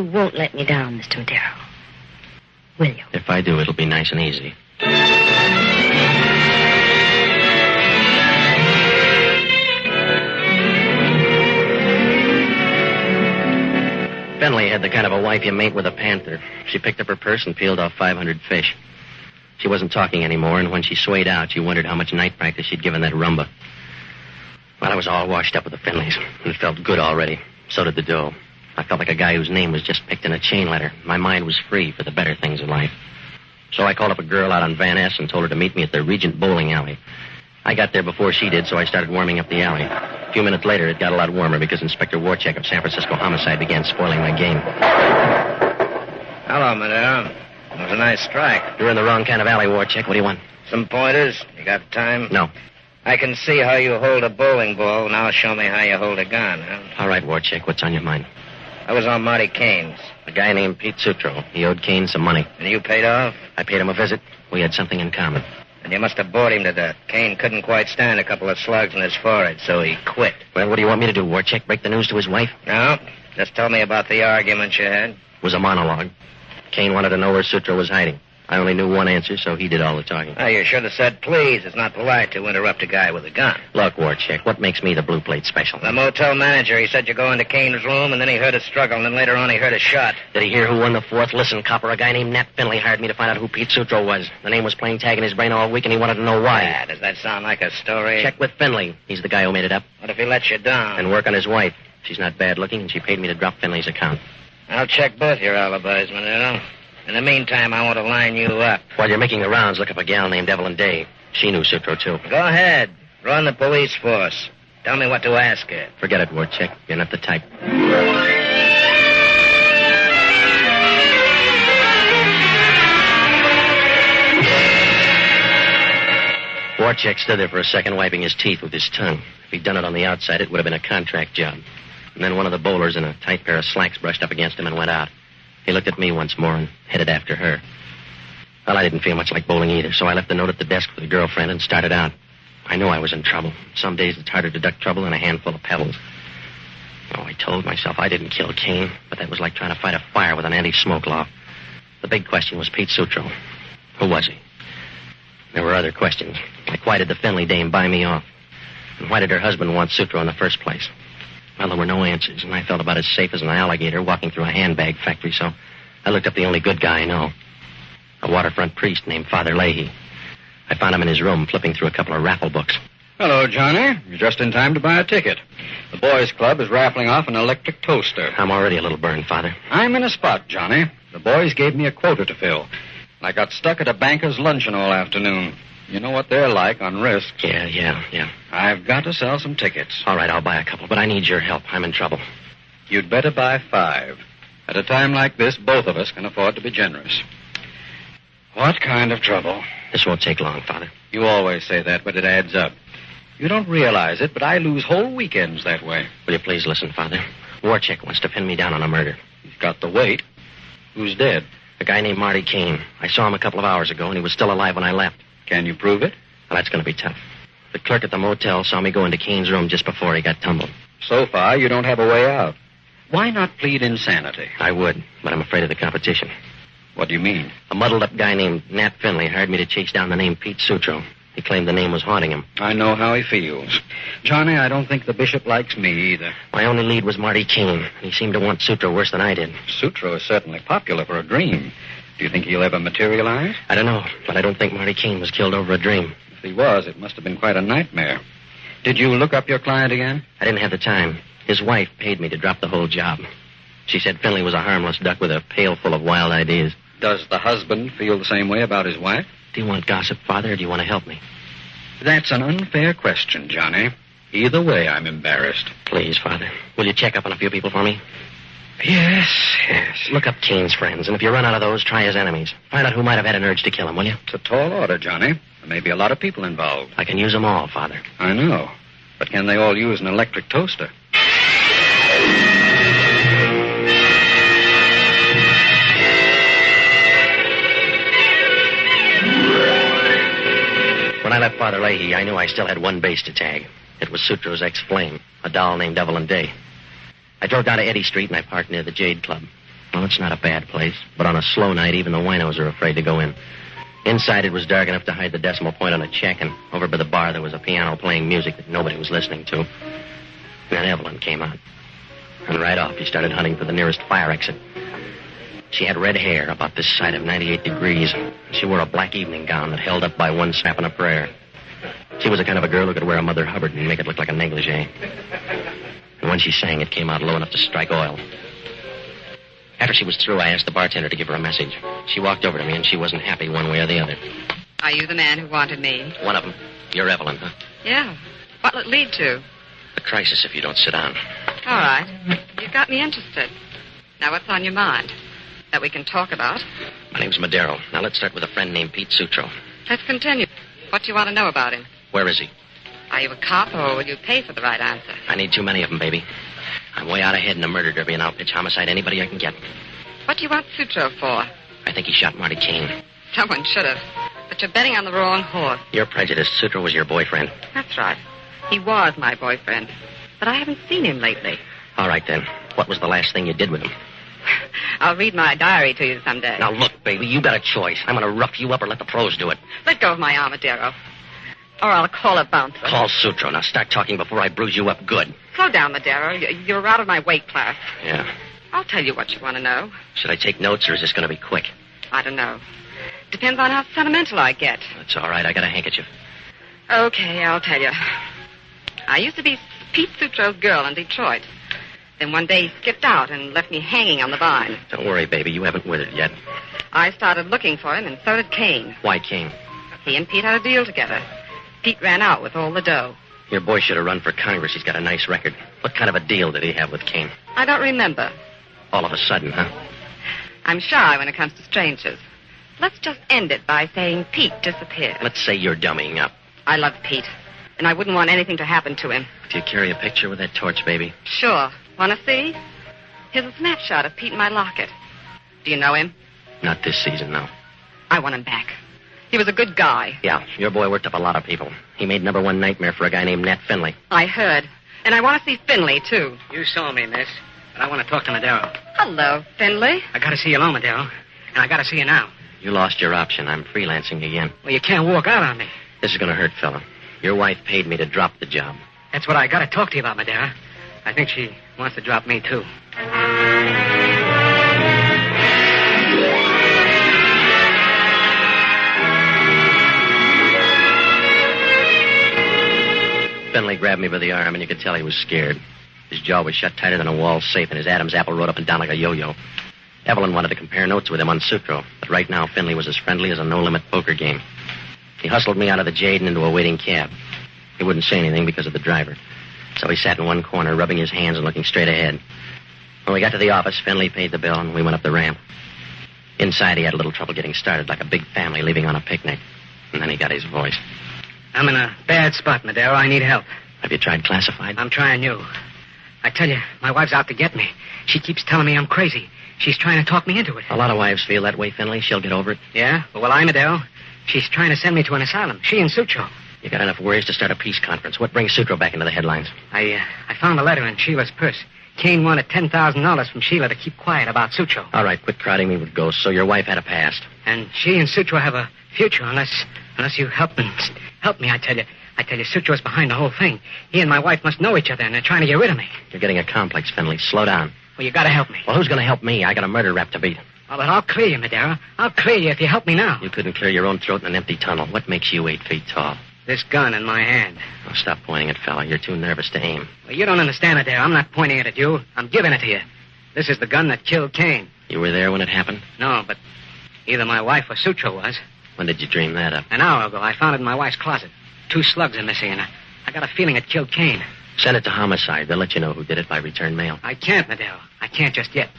won't let me down, Mr. Madero. Will you?
If I do, it'll be nice and easy. Finley had the kind of a wife you mate with a panther. She picked up her purse and peeled off 500 fish. She wasn't talking anymore, and when she swayed out, you wondered how much night practice she'd given that rumba. Well, I was all washed up with the Finleys, and it felt good already. So did the dough. I felt like a guy whose name was just picked in a chain letter. My mind was free for the better things of life. So I called up a girl out on Van Ness and told her to meet me at the Regent Bowling Alley. I got there before she did, so I started warming up the alley. A few minutes later, it got a lot warmer because Inspector Warcheck of San Francisco Homicide began spoiling my game.
Hello, Madero. It was a nice strike.
You're in the wrong kind of alley, Warcheck. What do you want?
Some pointers? You got time?
No.
I can see how you hold a bowling ball. Now show me how you hold a gun, huh?
All right, Warcheck. What's on your mind?
I was on Marty Kane's.
A guy named Pete Sutro. He owed Kane some money.
And you paid off?
I paid him a visit. We had something in common.
And you must have bored him to death. Kane couldn't quite stand a couple of slugs in his forehead, so he quit.
Well, what do you want me to do, Warcheck? Break the news to his wife?
No. Just tell me about the argument you had.
It was a monologue. Kane wanted to know where Sutro was hiding. I only knew one answer, so he did all the talking.
Oh, you should have said please. It's not polite to interrupt a guy with a gun.
Look, Warcheck, what makes me the blue plate special?
The motel manager, he said you go into Kane's room, and then he heard a struggle, and then later on he heard a shot.
Did he hear who won the fourth? Listen, copper, a guy named Nat Finley hired me to find out who Pete Sutro was. The name was playing tag in his brain all week, and he wanted to know why.
Yeah, does that sound like a story?
Check with Finley. He's the guy who made it up.
What if he lets you down?
And work on his wife. She's not bad looking, and she paid me to drop Finley's account.
I'll check both your alibis, Madero. In the meantime, I want to line you up.
While you're making the rounds, look up a gal named Evelyn Day. She knew Sutro, too.
Go ahead. Run the police force. Tell me what to ask her.
Forget it, Warcheck. You're not the type. Warcheck stood there for a second, wiping his teeth with his tongue. If he'd done it on the outside, it would have been a contract job. And then one of the bowlers in a tight pair of slacks brushed up against him and went out. He looked at me once more and headed after her. Well, I didn't feel much like bowling either, so I left a note at the desk for the girlfriend and started out. I knew I was in trouble. Some days it's harder to duck trouble than a handful of pebbles. Oh, I told myself I didn't kill Kane, but that was like trying to fight a fire with an anti-smoke law. The big question was Pete Sutro. Who was he? There were other questions, like why did the Finley dame buy me off? And why did her husband want Sutro in the first place? Well, there were no answers, and I felt about as safe as an alligator walking through a handbag factory, so I looked up the only good guy I know, a waterfront priest named Father Leahy. I found him in his room, flipping through a couple of raffle books.
Hello, Johnny. You're just in time to buy a ticket. The boys' club is raffling off an electric toaster.
I'm already a little burned, Father.
I'm in a spot, Johnny. The boys gave me a quota to fill. I got stuck at a banker's luncheon all afternoon. You know what they're like on risk.
Yeah.
I've got to sell some tickets.
All right, I'll buy a couple, but I need your help. I'm in trouble.
You'd better buy 5. At a time like this, both of us can afford to be generous. What kind of trouble?
This won't take long, Father.
You always say that, but it adds up. You don't realize it, but I lose whole weekends that way.
Will you please listen, Father? Warchick wants to pin me down on a murder.
He's got the weight. Who's dead?
A guy named Marty Kane. I saw him a couple of hours ago, and he was still alive when I left.
Can you prove it?
Well, that's going to be tough. The clerk at the motel saw me go into Kane's room just before he got tumbled.
So far, you don't have a way out. Why not plead insanity?
I would, but I'm afraid of the competition.
What do you mean?
A muddled-up guy named Nat Finley hired me to chase down the name Pete Sutro. He claimed the name was haunting him.
I know how he feels. Johnny, I don't think the bishop likes me either.
My only lead was Marty Kane. He seemed to want Sutro worse than I did.
Sutro is certainly popular for a dream. Do you think he'll ever materialize?
I don't know, but I don't think Marty Kane was killed over a dream.
If he was, it must have been quite a nightmare. Did you look up your client again?
I didn't have the time. His wife paid me to drop the whole job. She said Finley was a harmless duck with a pail full of wild ideas.
Does the husband feel the same way about his wife?
Do you want gossip, Father, or do you want to help me?
That's an unfair question, Johnny. Either way, I'm embarrassed.
Please, Father. Will you check up on a few people for me?
Yes.
Look up Kane's friends, and if you run out of those, try his enemies. Find out who might have had an urge to kill him, will you?
It's a tall order, Johnny. There may be a lot of people involved.
I can use them all, Father.
I know. But can they all use an electric toaster?
When I left Father Leahy, I knew I still had one base to tag. It was Sutro's ex-flame, a doll named Evelyn Day. I drove down to Eddy Street, and I parked near the Jade Club. Well, it's not a bad place, but on a slow night, even the winos are afraid to go in. Inside, it was dark enough to hide the decimal point on a check, and over by the bar, there was a piano playing music that nobody was listening to. And then Evelyn came out. And right off, he started hunting for the nearest fire exit. She had red hair about this side of 98 degrees. She wore a black evening gown that held up by one snap and a prayer. She was the kind of a girl who could wear a Mother Hubbard and make it look like a negligee. And when she sang, it came out low enough to strike oil. After she was through, I asked the bartender to give her a message. She walked over to me, and she wasn't happy one way or the other.
Are you the man who wanted me?
One of them. You're Evelyn, huh?
Yeah. What'll it lead to?
A crisis if you don't sit down.
All right. You got me interested. Now, what's on your mind? That we can talk about?
My name's Madero. Now, let's start with a friend named Pete Sutro.
Let's continue. What do you want to know about him?
Where is he?
Are you a cop, or will you pay for the right answer?
I need too many of them, baby. I'm way out ahead in a murder derby, and I'll pitch homicide anybody I can get.
What do you want Sutro for?
I think he shot Marty Kane.
Someone should have. But you're betting on the wrong horse.
You're prejudiced. Sutro was your boyfriend.
That's right. He was my boyfriend. But I haven't seen him lately.
All right, then. What was the last thing you did with him?
I'll read my diary to you someday.
Now, look, baby, you got a choice. I'm going to rough you up or let the pros do it.
Let go of my arm, Madero. Or I'll call a bouncer.
Call Sutro. Now, start talking before I bruise you up good.
Slow down, Madero. You're out of my weight class.
Yeah.
I'll tell you what you want to know.
Should I take notes, or is this going to be quick?
I don't know. Depends on how sentimental I get.
That's all right. I got a handkerchief.
Okay, I'll tell you. I used to be Pete Sutro's girl in Detroit. Then one day he skipped out and left me hanging on the vine.
Don't worry, baby. You haven't withered yet.
I started looking for him, and so did Kane.
Why Kane?
He and Pete had a deal together. Pete ran out with all the dough.
Your boy should have run for Congress. He's got a nice record. What kind of a deal did he have with Kane?
I don't remember.
All of a sudden, huh?
I'm shy when it comes to strangers. Let's just end it by saying Pete disappeared.
Let's say you're dummying up.
I love Pete, and I wouldn't want anything to happen to him.
Do you carry a picture with that torch, baby?
Sure. Want to see? Here's a snapshot of Pete in my locket. Do you know him?
Not this season, no.
I want him back. He was a good guy.
Yeah, your boy worked up a lot of people. He made #1 nightmare for a guy named Nat Finley.
I heard. And I want to see Finley, too.
You saw me, miss. But I want to talk to Madero.
Hello, Finley.
I got to see you alone, Madero. And I got to see you now.
You lost your option. I'm freelancing again.
Well, you can't walk out on me.
This is going to hurt, fella. Your wife paid me to drop the job.
That's what I got to talk to you about, Madero. I think she wants to drop me, too.
Finley grabbed me by the arm, and you could tell he was scared. His jaw was shut tighter than a wall safe, and his Adam's apple rode up and down like a yo-yo. Evelyn wanted to compare notes with him on Sutro, but right now Finley was as friendly as a no-limit poker game. He hustled me out of the Jade and into a waiting cab. He wouldn't say anything because of the driver. So he sat in one corner, rubbing his hands and looking straight ahead. When we got to the office, Finley paid the bill, and we went up the ramp. Inside, he had a little trouble getting started, like a big family leaving on a picnic. And then he got his voice.
I'm in a bad spot, Madero. I need help.
Have you tried classified?
I'm trying you. I tell you, my wife's out to get me. She keeps telling me I'm crazy. She's trying to talk me into it.
A lot of wives feel that way, Finley. She'll get over it.
Yeah? Well, I'm Madero. She's trying to send me to an asylum. She and Sutro.
You got enough worries to start a peace conference. What brings Sutro back into the headlines?
I found a letter in Sheila's purse. Kane wanted $10,000 from Sheila to keep quiet about Sutro.
All right, quit crowding me with ghosts. So your wife had a past.
And she and Sutro have a future unless you help me. Help me, I tell you. I tell you, Sutro's behind the whole thing. He and my wife must know each other, and they're trying to get rid of me.
You're getting a complex, Finley. Slow down.
Well, you gotta help me.
Well, who's gonna help me? I got a murder rap to beat.
Oh, but I'll clear you, Madero. I'll clear you if you help me now.
You couldn't clear your own throat in an empty tunnel. What makes you 8 feet tall?
This gun in my hand.
Oh, stop pointing it, fella. You're too nervous to aim.
Well, you don't understand, Madero. I'm not pointing it at you. I'm giving it to you. This is the gun that killed Kane.
You were there when it happened?
No, but either my wife or Sutro was.
When did you dream that up?
An hour ago. I found it in my wife's closet. 2 slugs are missing, and I got a feeling it killed Kane.
Send it to homicide. They'll let you know who did it by return mail.
I can't, Madero. I can't just yet.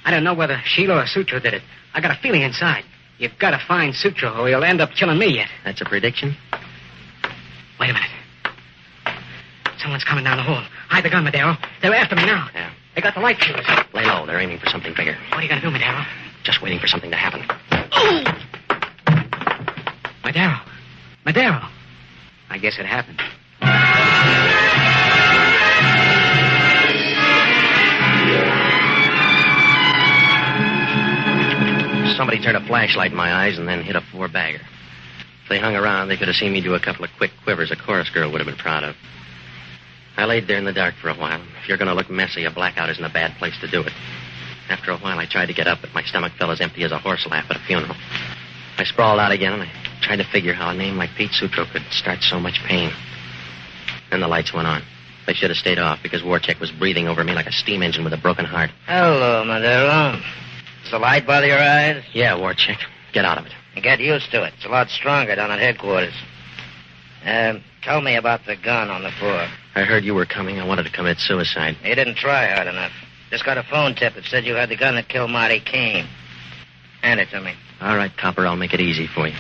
I don't know whether Sheila or Sutro did it. I got a feeling inside. You've got to find Sutro, or he'll end up killing me yet.
That's a prediction?
Wait a minute. Someone's coming down the hall. Hide the gun, Madero. They're after me now.
Yeah.
They got the light fuse.
Lay low. They're aiming for something bigger.
What are you going to do, Madero?
Just waiting for something to happen.
Ooh! Madero. Madero. I guess it happened.
Somebody turned a flashlight in my eyes and then hit a 4-bagger. If they hung around, they could have seen me do a couple of quick quivers a chorus girl would have been proud of. I laid there in the dark for a while. If you're going to look messy, a blackout isn't a bad place to do it. After a while, I tried to get up, but my stomach felt as empty as a horse laugh at a funeral. I sprawled out again, and I tried to figure how a name like Pete Sutro could start so much pain. Then the lights went on. They should have stayed off because Warcheck was breathing over me like a steam engine with a broken heart.
Hello, Madero. Does the light bother your eyes?
Yeah, Warcheck. Get out of it.
Get used to it. It's a lot stronger down at headquarters. Tell me about the gun on the floor.
I heard you were coming. I wanted to commit suicide.
You didn't try hard enough. Just got a phone tip that said you had the gun that killed Marty Kane. Hand it to me.
All right, Copper, I'll make it easy for you.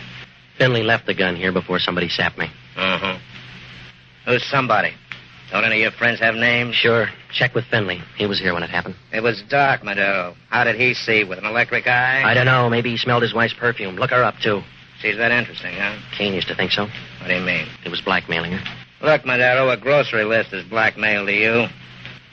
Finley left the gun here before somebody sapped me.
Uh-huh. Who's somebody? Don't any of your friends have names?
Sure. Check with Finley. He was here when it happened.
It was dark, Madero. How did he see? With an electric eye?
I don't know. Maybe he smelled his wife's perfume. Look her up, too.
She's that interesting, huh?
Kane used to think so.
What do you mean?
He was blackmailing her.
Look, Madero, a grocery list is blackmail to you.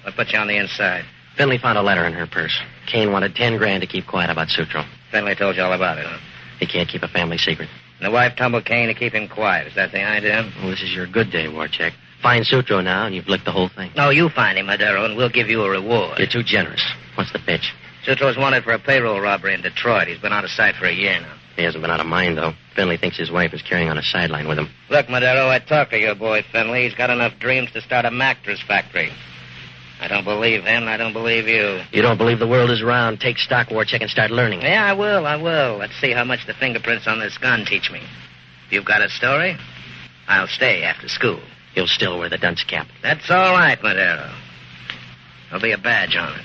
I'll put you on the inside.
Finley found a letter in her purse. Kane wanted $10,000 to keep quiet about Sutro.
Finley told you all about it, huh?
He can't keep a family secret.
And the wife tumbled Kane to keep him quiet. Is that the idea?
Well, this is your good day, Warcheck. Find Sutro now, and you've licked the whole thing.
No, you find him, Madero, and we'll give you a reward.
You're too generous. What's the pitch?
Sutro's wanted for a payroll robbery in Detroit. He's been out of sight for a year now.
He hasn't been out of mind, though. Finley thinks his wife is carrying on a sideline with him.
Look, Madero, I talked to your boy Finley. He's got enough dreams to start a mattress factory. I don't believe him. I don't believe you.
You don't believe the world is round. Take stock, Warcheck, and start learning.
Yeah, I will. Let's see how much the fingerprints on this gun teach me. If you've got a story, I'll stay after school.
You'll still wear the dunce cap.
That's all right, Madero. There'll be a badge on it.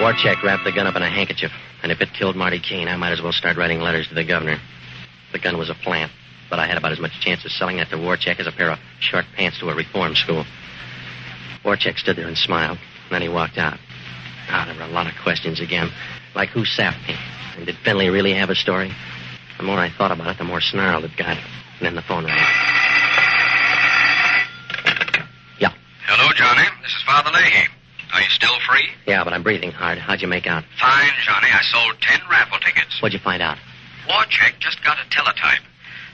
Warcheck wrapped the gun up in a handkerchief, and if it killed Marty Kane, I might as well start writing letters to the governor. The gun was a plant, but I had about as much chance of selling that to Warcheck as a pair of short pants to a reform school. Warcheck stood there and smiled, and then he walked out. There were a lot of questions again, like who sapped me, and did Finley really have a story? The more I thought about it, the more snarled it got. And then the phone rang. Yeah.
Hello, Johnny. This is Father Leahy. Are you still free?
Yeah, but I'm breathing hard. How'd you make out?
Fine, Johnny. I sold 10 raffle tickets.
What'd you find out?
Warcheck just got a teletype.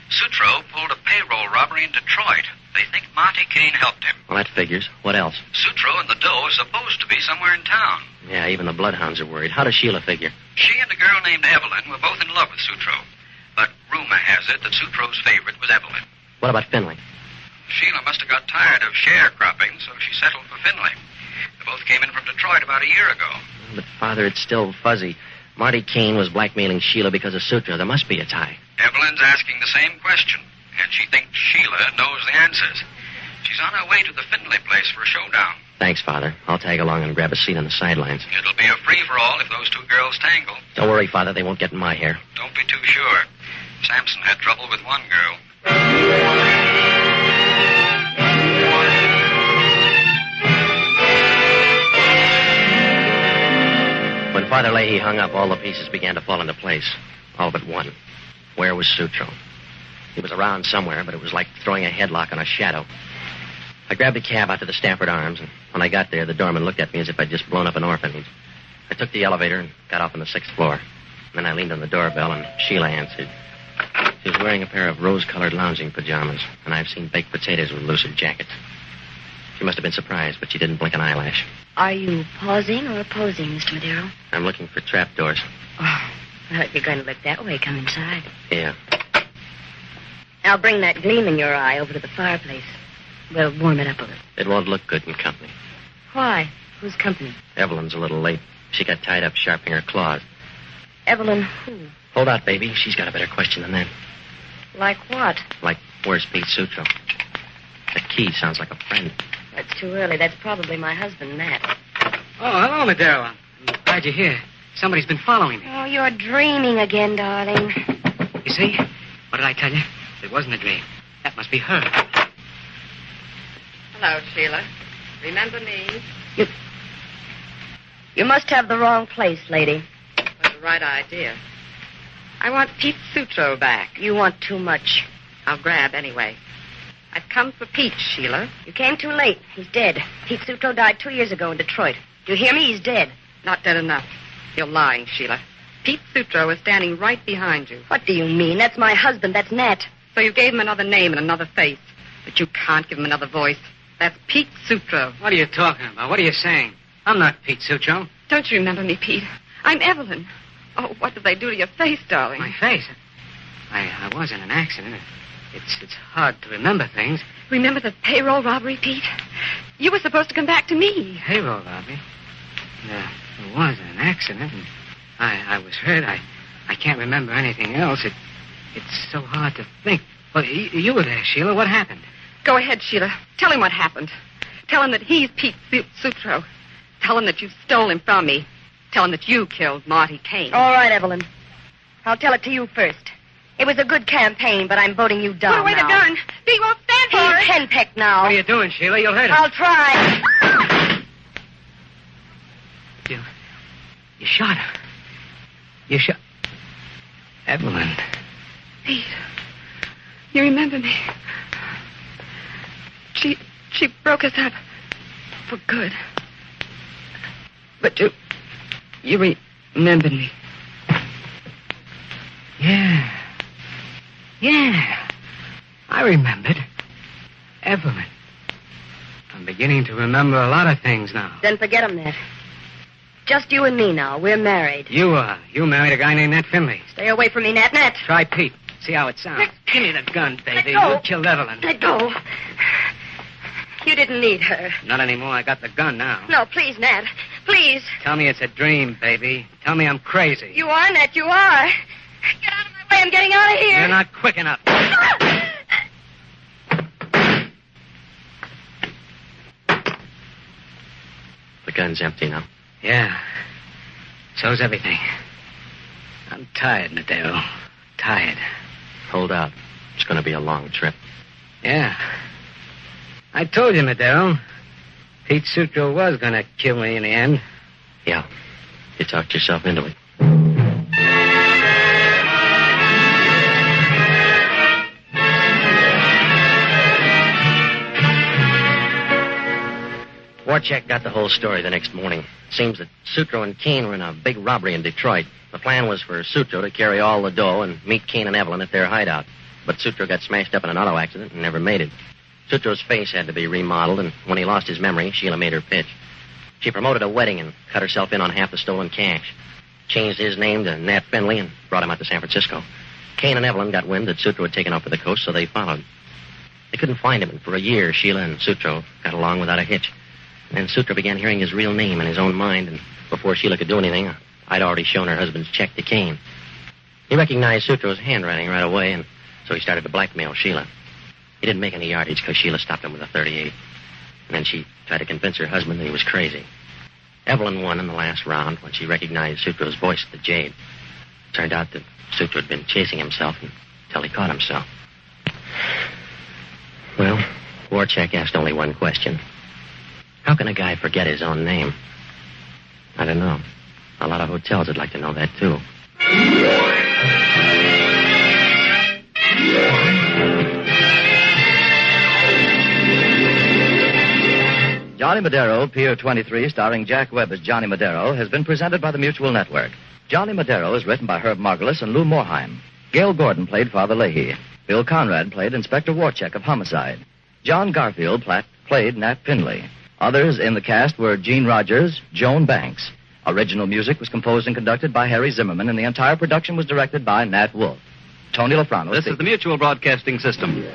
Sutro pulled a payroll robbery in Detroit. They think Marty Kane helped him.
Well, that figures. What else?
Sutro and the dough are supposed to be somewhere in town.
Yeah, even the bloodhounds are worried. How does Sheila figure?
She and a girl named Evelyn were both in love with Sutro. But rumor has it that Sutro's favorite was Evelyn.
What about Finley?
Sheila must have got tired of sharecropping, so she settled for Finley. They both came in from Detroit about a year ago.
But, Father, it's still fuzzy. Marty Keene was blackmailing Sheila because of Sutro. There must be a tie.
Evelyn's asking the same question, and she thinks Sheila knows the answers. She's on her way to the Finley place for a showdown.
Thanks, Father. I'll tag along and grab a seat on the sidelines.
It'll be a free-for-all if those two girls tangle.
Don't worry, Father. They won't get in my hair.
Don't be too sure. Samson had trouble with one girl.
When Father Leahy hung up, all the pieces began to fall into place. All but one. Where was Sutro? He was around somewhere, but it was like throwing a headlock on a shadow. I grabbed a cab out to the Stafford Arms, and when I got there, the doorman looked at me as if I'd just blown up an orphanage. I took the elevator and got off on the 6th floor. Then I leaned on the doorbell, and Sheila answered. She was wearing a pair of rose-colored lounging pajamas, and I've seen baked potatoes with lucid jackets. She must have been surprised, but she didn't blink an eyelash.
Are you pausing or opposing, Mr. Madero?
I'm looking for trapdoors.
Oh, well, if you're going to look that way, come inside.
Yeah.
I'll bring that gleam in your eye over to the fireplace. We'll warm it up a little.
It won't look good in company.
Why? Who's company?
Evelyn's a little late. She got tied up sharpening her claws.
Evelyn who?
Hold out, baby. She's got a better question than that.
Like what?
Like, where's Pete Sutro? The key sounds like a friend.
That's too early. That's probably my husband, Matt.
Oh, hello, Madero. I'm glad you're here. Somebody's been following me.
Oh, you're dreaming again, darling.
You see? What did I tell you? It wasn't a dream. That must be her.
Hello, Sheila. Remember me?
You must have the wrong place, lady.
That's the right idea. I want Pete Sutro back.
You want too much.
I'll grab anyway. I've come for Pete, Sheila.
You came too late. He's dead. Pete Sutro died 2 years ago in Detroit. Do you hear me? He's dead.
Not dead enough. You're lying, Sheila. Pete Sutro is standing right behind you.
What do you mean? That's my husband. That's Nat.
So you gave him another name and another face. But you can't give him another voice. That's Pete Sutro.
What are you talking about? What are you saying? I'm not Pete Sutro.
Don't you remember me, Pete? I'm Evelyn. Oh, what did they do to your face, darling?
My face? I was in an accident. It's hard to remember things.
Remember the payroll robbery, Pete? You were supposed to come back to me.
Payroll robbery? There was an accident, and I was hurt. I can't remember anything else. It's so hard to think. Well, you were there, Sheila. What happened?
Go ahead, Sheila. Tell him what happened. Tell him that he's Pete Sutro. Tell him that you stole him from me. Tell him that you killed Marty Kane.
All right, Evelyn. I'll tell it to you first. It was a good campaign, but I'm voting you down.
Put away
now.
the gun. Pete won't stand for
He's
it.
henpecked now.
What are you doing, Sheila? You'll hurt him.
I'll try.
You shot her. You shot... Evelyn.
Pete, you remember me. She broke us up for good. But you remembered me.
Yeah. I remembered. Evelyn. I'm beginning to remember a lot of things now.
Then forget him, Nat. Just you and me now. We're married.
You married a guy named Nat Finley.
Stay away from me, Nat.
Try Pete. See how it sounds. Give me the gun, baby.
Let go.
You killed Evelyn.
Let go. You didn't need her.
Not anymore. I got the gun now.
No, please, Nat. Please.
Tell me it's a dream, baby. Tell me I'm crazy.
You are, Nat. You are. Get out of my way. I'm getting out of here.
You're not quick enough.
The gun's empty now.
Yeah. So's everything. I'm tired, Madero. Tired.
Hold out. It's going to be a long trip.
Yeah. I told you, Madero. Pete Sutro was going to kill me in the end.
Yeah. You talked yourself into it. Warcheck got the whole story the next morning. Seems that Sutro and Keene were in a big robbery in Detroit. The plan was for Sutro to carry all the dough and meet Keene and Evelyn at their hideout. But Sutro got smashed up in an auto accident and never made it. Sutro's face had to be remodeled, and when he lost his memory, Sheila made her pitch. She promoted a wedding and cut herself in on half the stolen cash. Changed his name to Nat Finley and brought him out to San Francisco. Keene and Evelyn got wind that Sutro had taken off for the coast, so they followed. They couldn't find him, and for a year, Sheila and Sutro got along without a hitch. And then Sutro began hearing his real name in his own mind, and before Sheila could do anything, I'd already shown her husband's check to Kane. He recognized Sutro's handwriting right away, and so he started to blackmail Sheila. He didn't make any yardage because Sheila stopped him with a .38. And then she tried to convince her husband that he was crazy. Evelyn won in the last round when she recognized Sutro's voice at the Jade. Turned out that Sutro had been chasing himself until he caught himself. Well, Warchek asked only one question. How can a guy forget his own name? I don't know. A lot of hotels would like to know that, too.
Johnny Madero, Pier 23, starring Jack Webb as Johnny Madero, has been presented by the Mutual Network. Johnny Madero is written by Herb Margolis and Lou Morheim. Gail Gordon played Father Leahy. Bill Conrad played Inspector Warchek of Homicide. John Garfield played Nat Finley. Others in the cast were Gene Rogers, Joan Banks. Original music was composed and conducted by Harry Zimmerman, and the entire production was directed by Nat Wolff. Tony LaFrano.
This is the Mutual Broadcasting System.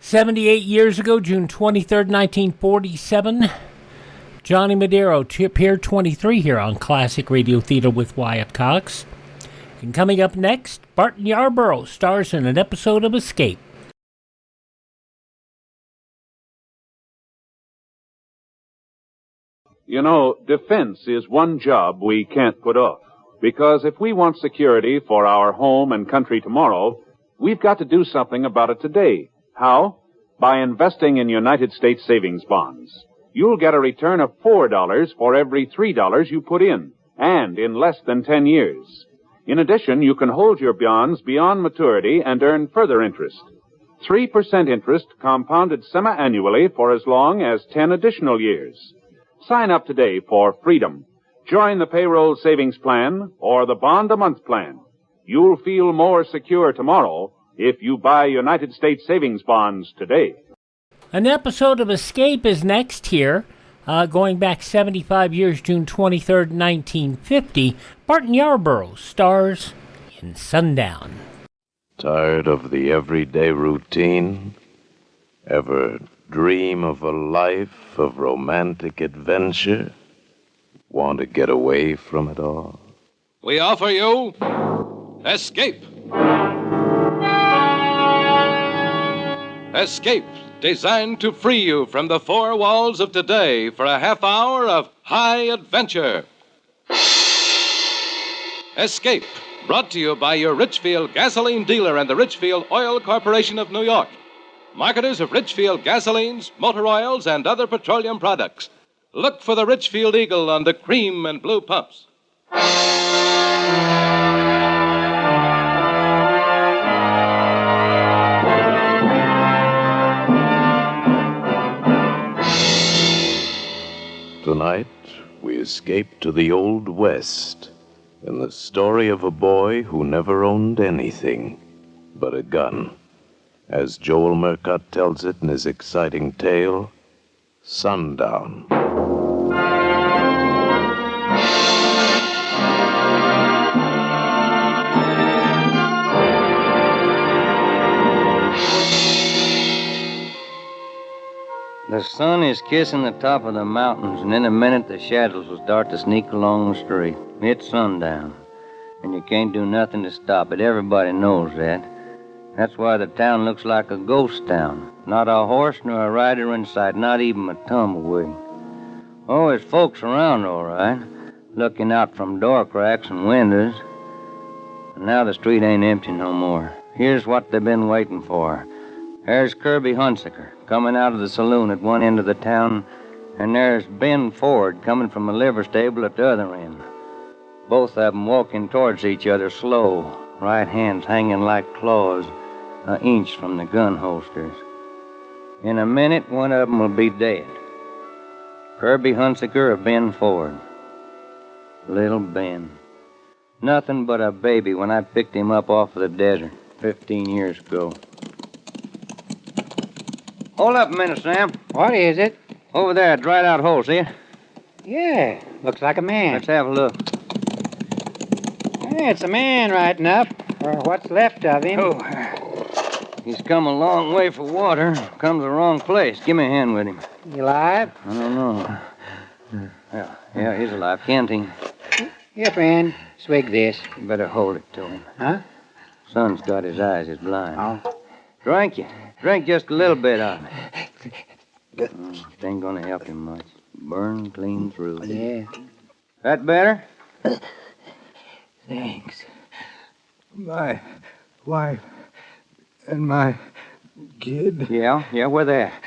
78 years ago, June 23rd, 1947, Johnny Madero, Pier 23 here on Classic Radio Theater with Wyatt Cox. And coming up next, Barton Yarborough stars in an episode of Escape.
You know, defense is one job we can't put off. Because if we want security for our home and country tomorrow, we've got to do something about it today. How? By investing in United States savings bonds. You'll get a return of $4 for every $3 you put in, and in less than 10 years. In addition, you can hold your bonds beyond maturity and earn further interest. 3% interest compounded semi-annually for as long as 10 additional years. Sign up today for freedom. Join the payroll savings plan or the bond-a-month plan. You'll feel more secure tomorrow if you buy United States savings bonds today.
An episode of Escape is next here. Going back 75 years, June 23rd, 1950, Barton Yarborough stars in Sundown.
Tired of the everyday routine? Ever dream of a life of romantic adventure? Want to get away from it all?
We offer you Escape. Escape, designed to free you from the four walls of today for a half hour of high adventure. Escape, brought to you by your Richfield gasoline dealer and the Richfield Oil Corporation of New York, marketers of Richfield gasolines, motor oils, and other petroleum products. Look for the Richfield Eagle on the cream and blue pumps.
Tonight, we escape to the Old West in the story of a boy who never owned anything but a gun. As Joel Murcott tells it in his exciting tale, Sundown.
The sun is kissing the top of the mountains, and in a minute the shadows will start to sneak along the street. It's sundown, and you can't do nothing to stop it. Everybody knows that. That's why the town looks like a ghost town. Not a horse nor a rider in sight, not even a tumbleweed. Oh, there's folks around, all right, looking out from door cracks and windows. And now the street ain't empty no more. Here's what they've been waiting for. There's Kirby Hunsaker coming out of the saloon at one end of the town, and there's Ben Ford coming from a liver stable at the other end. Both of them walking towards each other slow, right hands hanging like claws, an inch from the gun holsters. In a minute, one of them will be dead. Kirby Hunsaker or Ben Ford. Little Ben. Nothing but a baby when I picked him up off of the desert 15 years ago. Hold up a minute, Sam.
What is it?
Over there, a dried-out hole, see it?
Yeah, looks like a man.
Let's have a look. Yeah, it's a man right enough, or what's left of him.
Oh, he's come a long way for water. Come to the wrong place. Give me a hand with him.
You alive?
I don't know. Yeah, he's alive. Can't he?
Here, friend. Swig this.
You better hold it to him.
Huh?
Son's got his eyes. He's blind.
Oh.
Drink it. Drink just a little bit of it. It ain't gonna help him much. Burn clean through.
Yeah.
That better?
Thanks. My wife and my kid.
Yeah, where they at?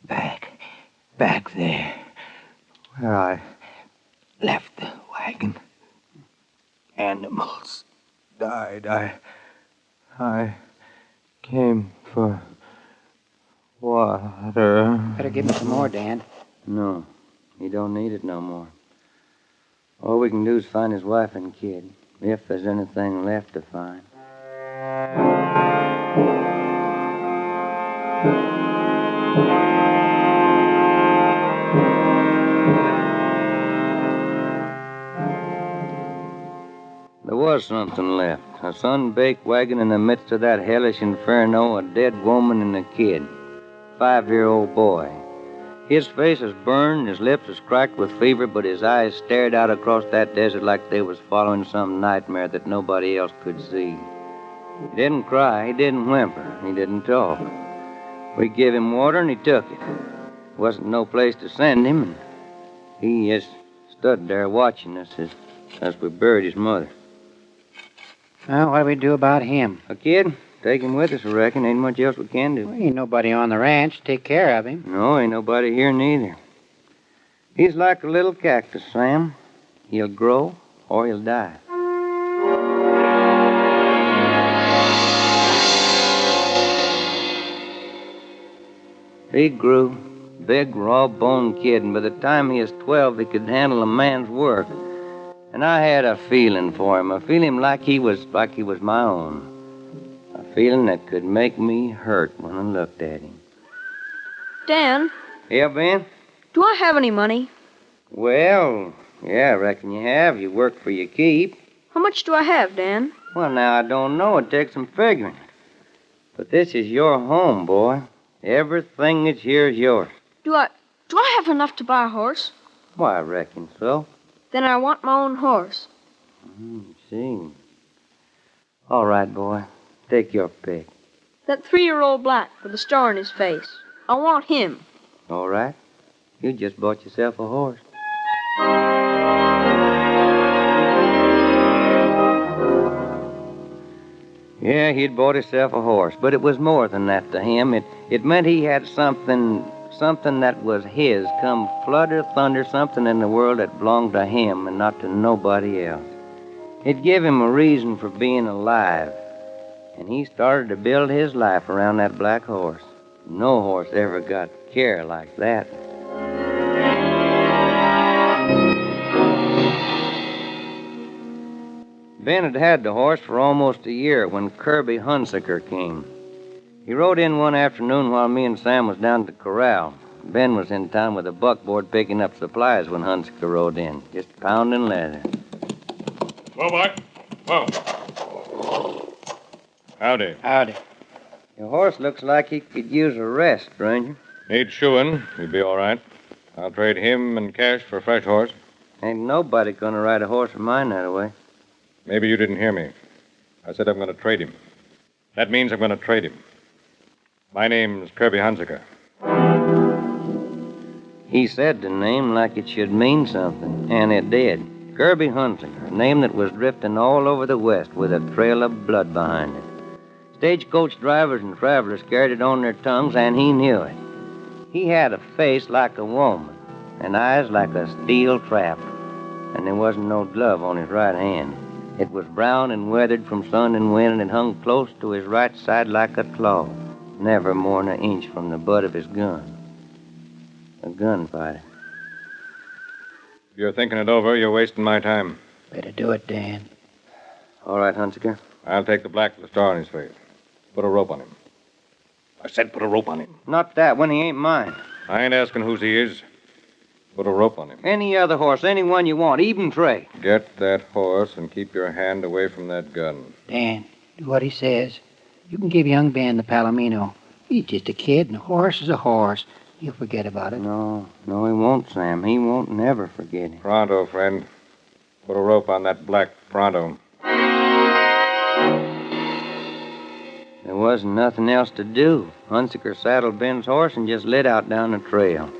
Back there. Where I left the wagon. Animals died. I came for water.
Better give him some more, Dan.
No, he don't need it no more. All we can do is find his wife and kid, if there's anything left to find. There was something left. A sun-baked wagon in the midst of that hellish inferno, a dead woman and a kid. 5-year-old boy. His face was burned, his lips was cracked with fever, but his eyes stared out across that desert like they was following some nightmare that nobody else could see. He didn't cry, he didn't whimper, he didn't talk. We gave him water and he took it. Wasn't no place to send him, and he just stood there watching us as we buried his mother.
Well, what do we do about him?
A kid? Take him with us, I reckon. Ain't much else we can do.
Well, ain't nobody on the ranch to take care of him.
No, ain't nobody here neither. He's like a little cactus, Sam. He'll grow or he'll die. He grew. Big, raw-boned kid, and by the time he was 12, he could handle a man's work. And I had a feeling for him, a feeling like he was my own. A feeling that could make me hurt when I looked at him.
Dan?
Yeah, Ben?
Do I have any money?
Well, yeah, I reckon you have. You work for your keep.
How much do I have, Dan?
Well, now, I don't know. It takes some figuring. But this is your home, boy. Everything that's here is yours.
Do I have enough to buy a horse?
Why, I reckon so.
Then I want my own horse.
See. All right, boy. Take your pick.
That 3-year-old black with a star on his face. I want him.
All right. You just bought yourself a horse. Yeah, he'd bought himself a horse, but it was more than that to him. It meant he had something that was his, come flood or thunder, something in the world that belonged to him and not to nobody else. It gave him a reason for being alive, and he started to build his life around that black horse. No horse ever got care like that. Ben had had the horse for almost a year when Kirby Hunsaker came. He rode in one afternoon while me and Sam was down at the corral. Ben was in town with a buckboard picking up supplies when Hunsaker rode in, just pounding leather.
Whoa, boy. Whoa. Howdy.
Howdy.
Your horse looks like he could use a rest, stranger.
Need shoeing. He'd be all right. I'll trade him and cash for a fresh horse.
Ain't nobody gonna ride a horse of mine that way.
Maybe you didn't hear me. I said I'm going to trade him. That means I'm going to trade him. My name's Kirby Hunsaker.
He said the name like it should mean something, and it did. Kirby Hunsaker, a name that was drifting all over the West with a trail of blood behind it. Stagecoach drivers and travelers carried it on their tongues, and he knew it. He had a face like a woman, and eyes like a steel trap, and there wasn't no glove on his right hand. It was brown and weathered from sun and wind, and it hung close to his right side like a claw, never more than an inch from the butt of his gun. A gunfighter.
If you're thinking it over, you're wasting my time.
Better do it, Dan.
All right, Hunsaker.
I'll take the black with the star on his face. Put a rope on him. I said put a rope on him.
Not that one. He ain't mine.
I ain't asking whose he is. Put a rope on him.
Any other horse, any one you want, even Trey.
Get that horse and keep your hand away from that gun.
Dan, do what he says. You can give young Ben the Palomino. He's just a kid, and a horse is a horse. He'll forget about it.
No, he won't, Sam. He won't never forget it.
Pronto, friend. Put a rope on that black pronto.
There wasn't nothing else to do. Hunsaker saddled Ben's horse and just lit out down the trail.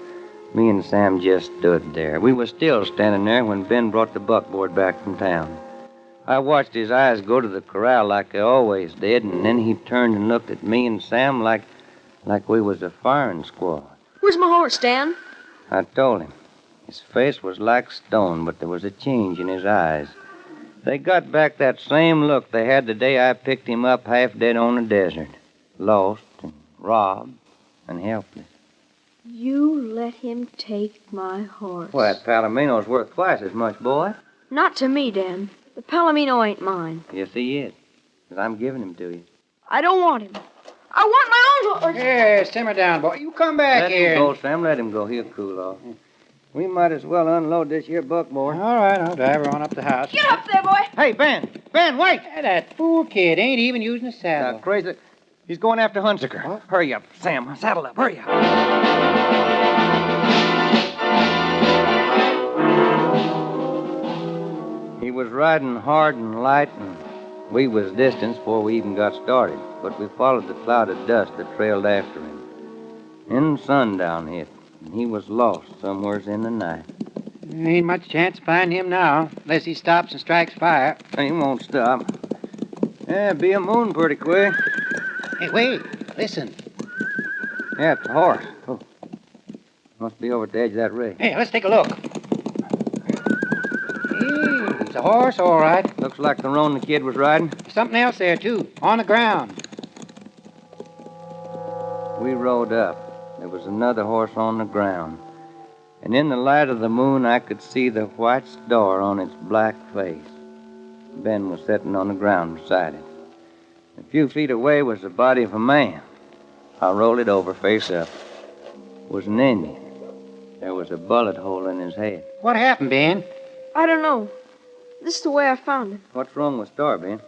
Me and Sam just stood there. We was still standing there when Ben brought the buckboard back from town. I watched his eyes go to the corral like they always did, and then he turned and looked at me and Sam like we was a firing squad.
Where's my horse, Dan?
I told him. His face was like stone, but there was a change in his eyes. They got back that same look they had the day I picked him up half dead on the desert. Lost and robbed and helpless.
You let him take my horse.
Well, that Palomino's worth twice as much, boy.
Not to me, Dan. The Palomino ain't mine.
Yes, he is. 'Cause I'm giving him to you.
I don't want him. I want my own horse.
Here, simmer down, boy. You come back
Let
here.
him go, Sam. Let him go. He'll cool off. We might as well unload this here buckboard.
All right, I'll drive her on up the house.
Get up there, boy.
Hey, Ben! Ben, wait!
That fool kid ain't even using a saddle.
Crazy. He's going after Hunsaker. What? Hurry up, Sam. Saddle up. Hurry up. He was riding hard and light, and we was distant before we even got started. But we followed the cloud of dust that trailed after him. Then sundown hit, and he was lost somewheres in the night.
There ain't much chance of finding him now, unless he stops and strikes fire.
He won't stop. Yeah, be a moon pretty quick.
Hey, wait. Listen.
Yeah, it's a horse. Oh. Must be over at the edge of that ridge.
Hey, let's take a look. Hey, it's a horse, all right.
Looks like the roan the kid was riding.
Something else there, too, on the ground.
We rode up. There was another horse on the ground. And in the light of the moon, I could see the white star on its black face. Ben was sitting on the ground beside it. A few feet away was the body of a man. I rolled it over face up. It was an Indian. There was a bullet hole in his head.
What happened, Ben?
I don't know. This is the way I found him.
What's wrong with Star, Ben?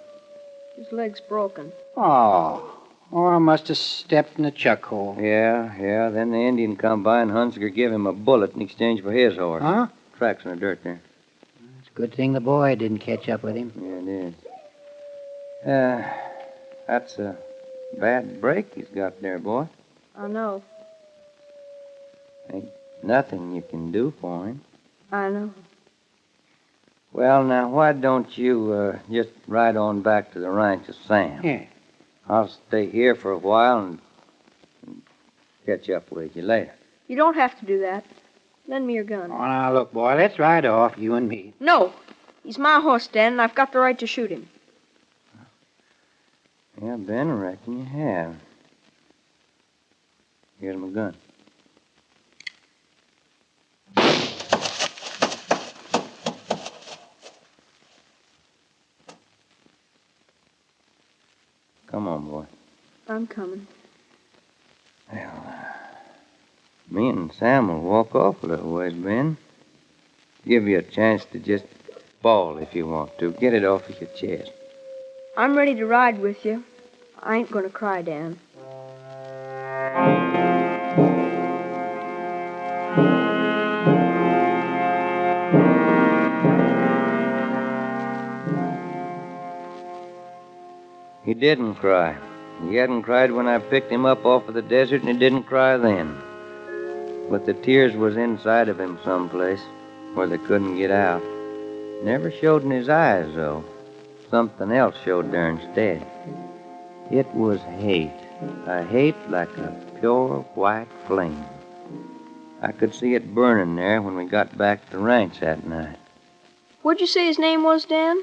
His leg's broken.
Oh, I must have stepped in the chuck hole.
Yeah. Then the Indian come by and Hunsaker gave him a bullet in exchange for his horse.
Huh?
Tracks in the dirt there.
It's a good thing the boy didn't catch up with him.
Yeah, it is. That's a bad break he's got there, boy.
I know.
Ain't nothing you can do for him.
I know.
Well, now, why don't you just ride on back to the ranch of Sam?
Yeah.
I'll stay here for a while and catch up with you later.
You don't have to do that. Lend me your gun.
Oh, now, look, boy, let's ride off, you and me.
No. He's my horse, Dan, and I've got the right to shoot him.
Yeah, Ben, I reckon you have. Here's my gun. Come on, boy.
I'm coming.
Well, me and Sam will walk off a little ways, Ben. Give you a chance to just bawl if you want to. Get it off of your chest.
I'm ready to ride with you. I ain't gonna cry, Dan.
He didn't cry. He hadn't cried when I picked him up off of the desert, and he didn't cry then. But the tears was inside of him someplace where they couldn't get out. Never showed in his eyes, though. Something else showed there instead. It was hate. A hate like a pure white flame. I could see it burning there when we got back to the ranch that night.
What'd you say his name was, Dan?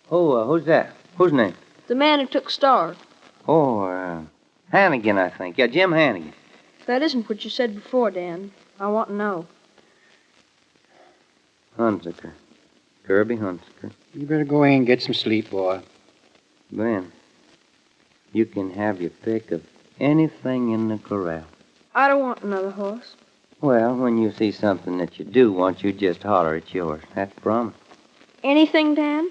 Oh, who's that? Whose name?
The man who took Star.
Oh, Hannigan, I think. Yeah, Jim Hannigan.
If that isn't what you said before, Dan, I want to know.
Hunsaker. Kirby Hunsaker.
You better go in and get some sleep, boy.
Ben, you can have your pick of anything in the corral.
I don't want another horse.
Well, when you see something that you do want, you just holler it's yours. That's a promise.
Anything, Dan?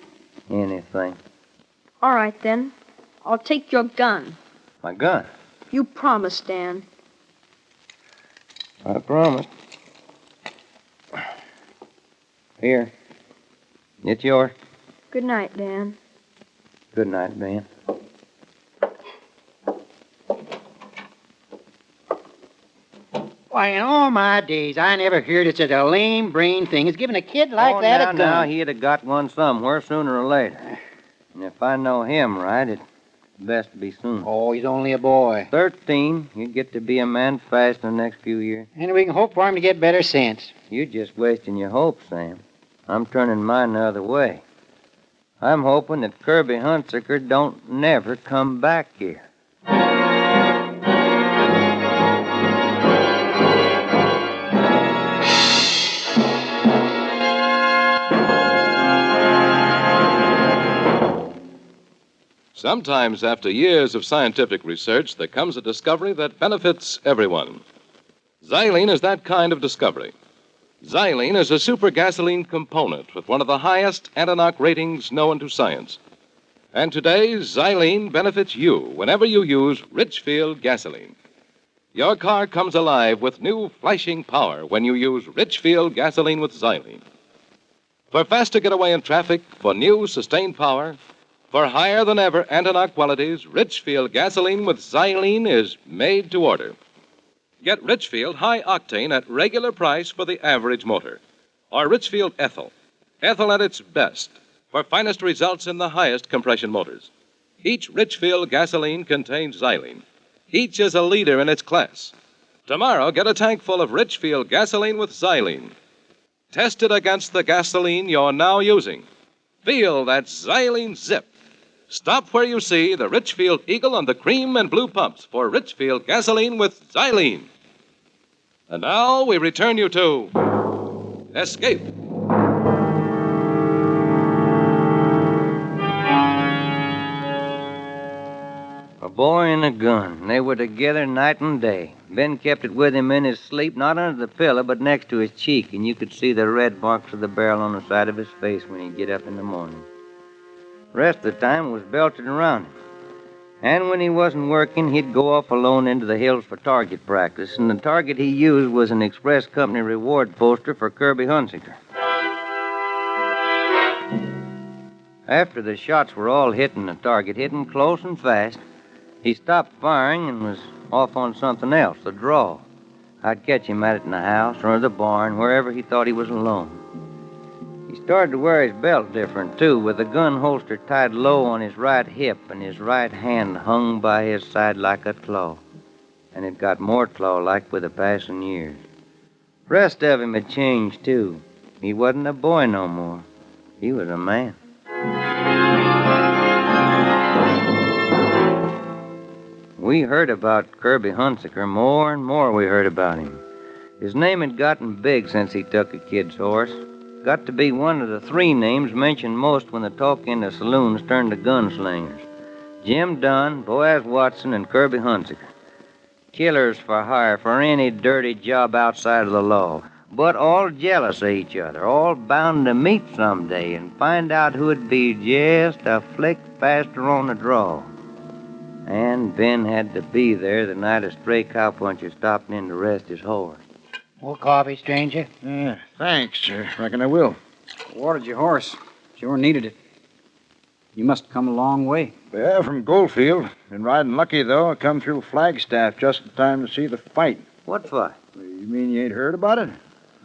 Anything.
All right, then. I'll take your gun.
My gun?
You promised, Dan.
I promise. Here. It's yours.
Good night, Dan.
Good night, Ben.
Why, in all my days, I never heard it's such a lame brain thing as giving a kid like that a gun.
Now, he'd have got one somewhere sooner or later. And if I know him right, it's best to be soon.
Oh, he's only a boy.
13, he'd get to be a man fast in the next few years.
And we can hope for him to get better sense.
You're just wasting your hopes, Sam. I'm turning mine the other way. I'm hoping that Kirby Hunsaker don't never come back here.
Sometimes, after years of scientific research, there comes a discovery that benefits everyone. Xylene is that kind of discovery. Xylene is a super gasoline component with one of the highest anti-knock ratings known to science. And today, Xylene benefits you whenever you use Richfield gasoline. Your car comes alive with new flashing power when you use Richfield gasoline with Xylene. For faster getaway in traffic, for new sustained power, for higher than ever anti-knock qualities, Richfield gasoline with Xylene is made to order. Get Richfield high octane at regular price for the average motor. Or Richfield ethyl. Ethyl at its best for finest results in the highest compression motors. Each Richfield gasoline contains Xylene. Each is a leader in its class. Tomorrow, get a tank full of Richfield gasoline with Xylene. Test it against the gasoline you're now using. Feel that Xylene zip. Stop where you see the Richfield Eagle on the cream and blue pumps for Richfield gasoline with Xylene. And now we return you to Escape.
A boy and a gun. They were together night and day. Ben kept it with him in his sleep, not under the pillow, but next to his cheek, and you could see the red marks of the barrel on the side of his face when he'd get up in the morning. The rest of the time it was belted around him. And when he wasn't working, he'd go off alone into the hills for target practice, and the target he used was an Express Company reward poster for Kirby Hunsaker. After the shots were all hitting the target, hitting close and fast, he stopped firing and was off on something else, the draw. I'd catch him at it in the house or the barn, wherever he thought he was alone. He started to wear his belt different, too, with the gun holster tied low on his right hip and his right hand hung by his side like a claw. And it got more claw-like with the passing years. The rest of him had changed, too. He wasn't a boy no more. He was a man. We heard about Kirby Hunsaker. More and more we heard about him. His name had gotten big since he took a kid's horse. Got to be one of the three names mentioned most when the talk in the saloons turned to gunslingers. Jim Dunn, Boaz Watson, and Kirby Hunsaker. Killers for hire for any dirty job outside of the law. But all jealous of each other, all bound to meet someday and find out who'd be just a flick faster on the draw. And Ben had to be there the night a stray cowpuncher stopped in to rest his horse.
More coffee, stranger?
Yeah, thanks, sir. Reckon I will.
Watered your horse. Sure needed it. You must have come a long way.
Yeah, from Goldfield. Been riding lucky, though. I come through Flagstaff just in time to see the fight.
What fight?
You mean you ain't heard about it?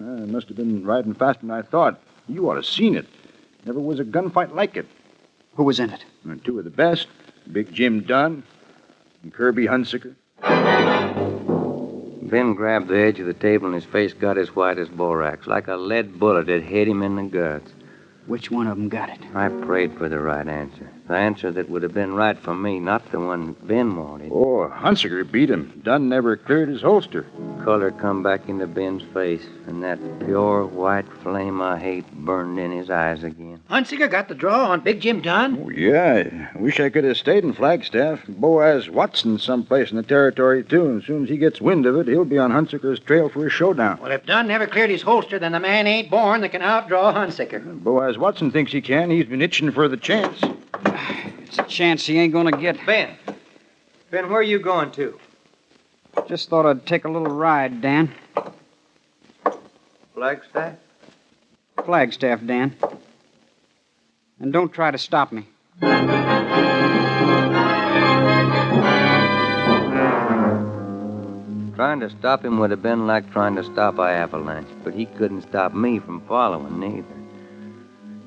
I must have been riding faster than I thought. You ought to seen it. Never was a gunfight like it.
Who was in it?
And two of the best. Big Jim Dunn and Kirby Hunsaker.
Ben grabbed the edge of the table and his face got as white as borax, like a lead bullet had hit him in the guts.
Which one of them got it?
I prayed for the right answer. The answer that would have been right for me, not the one Ben wanted.
Oh, Hunsaker beat him. Dunn never cleared his holster.
Color come back into Ben's face, and that pure white flame of hate burned in his eyes again.
Hunsiker got the draw on Big Jim Dunn.
Oh, yeah. I wish I could have stayed in Flagstaff. Boaz Watson's someplace in the territory, too, and as soon as he gets wind of it, he'll be on Hunsaker's trail for a showdown.
Well, if Dunn never cleared his holster, then the man ain't born that can outdraw Hunsiker.
Boaz Watson thinks he can. He's been itching for the chance.
It's a chance he ain't gonna get.
Ben, where are you going to?
Just thought I'd take a little ride, Dan.
Flagstaff?
Flagstaff, Dan. And don't try to stop me.
Trying to stop him would have been like trying to stop an avalanche, but he couldn't stop me from following neither.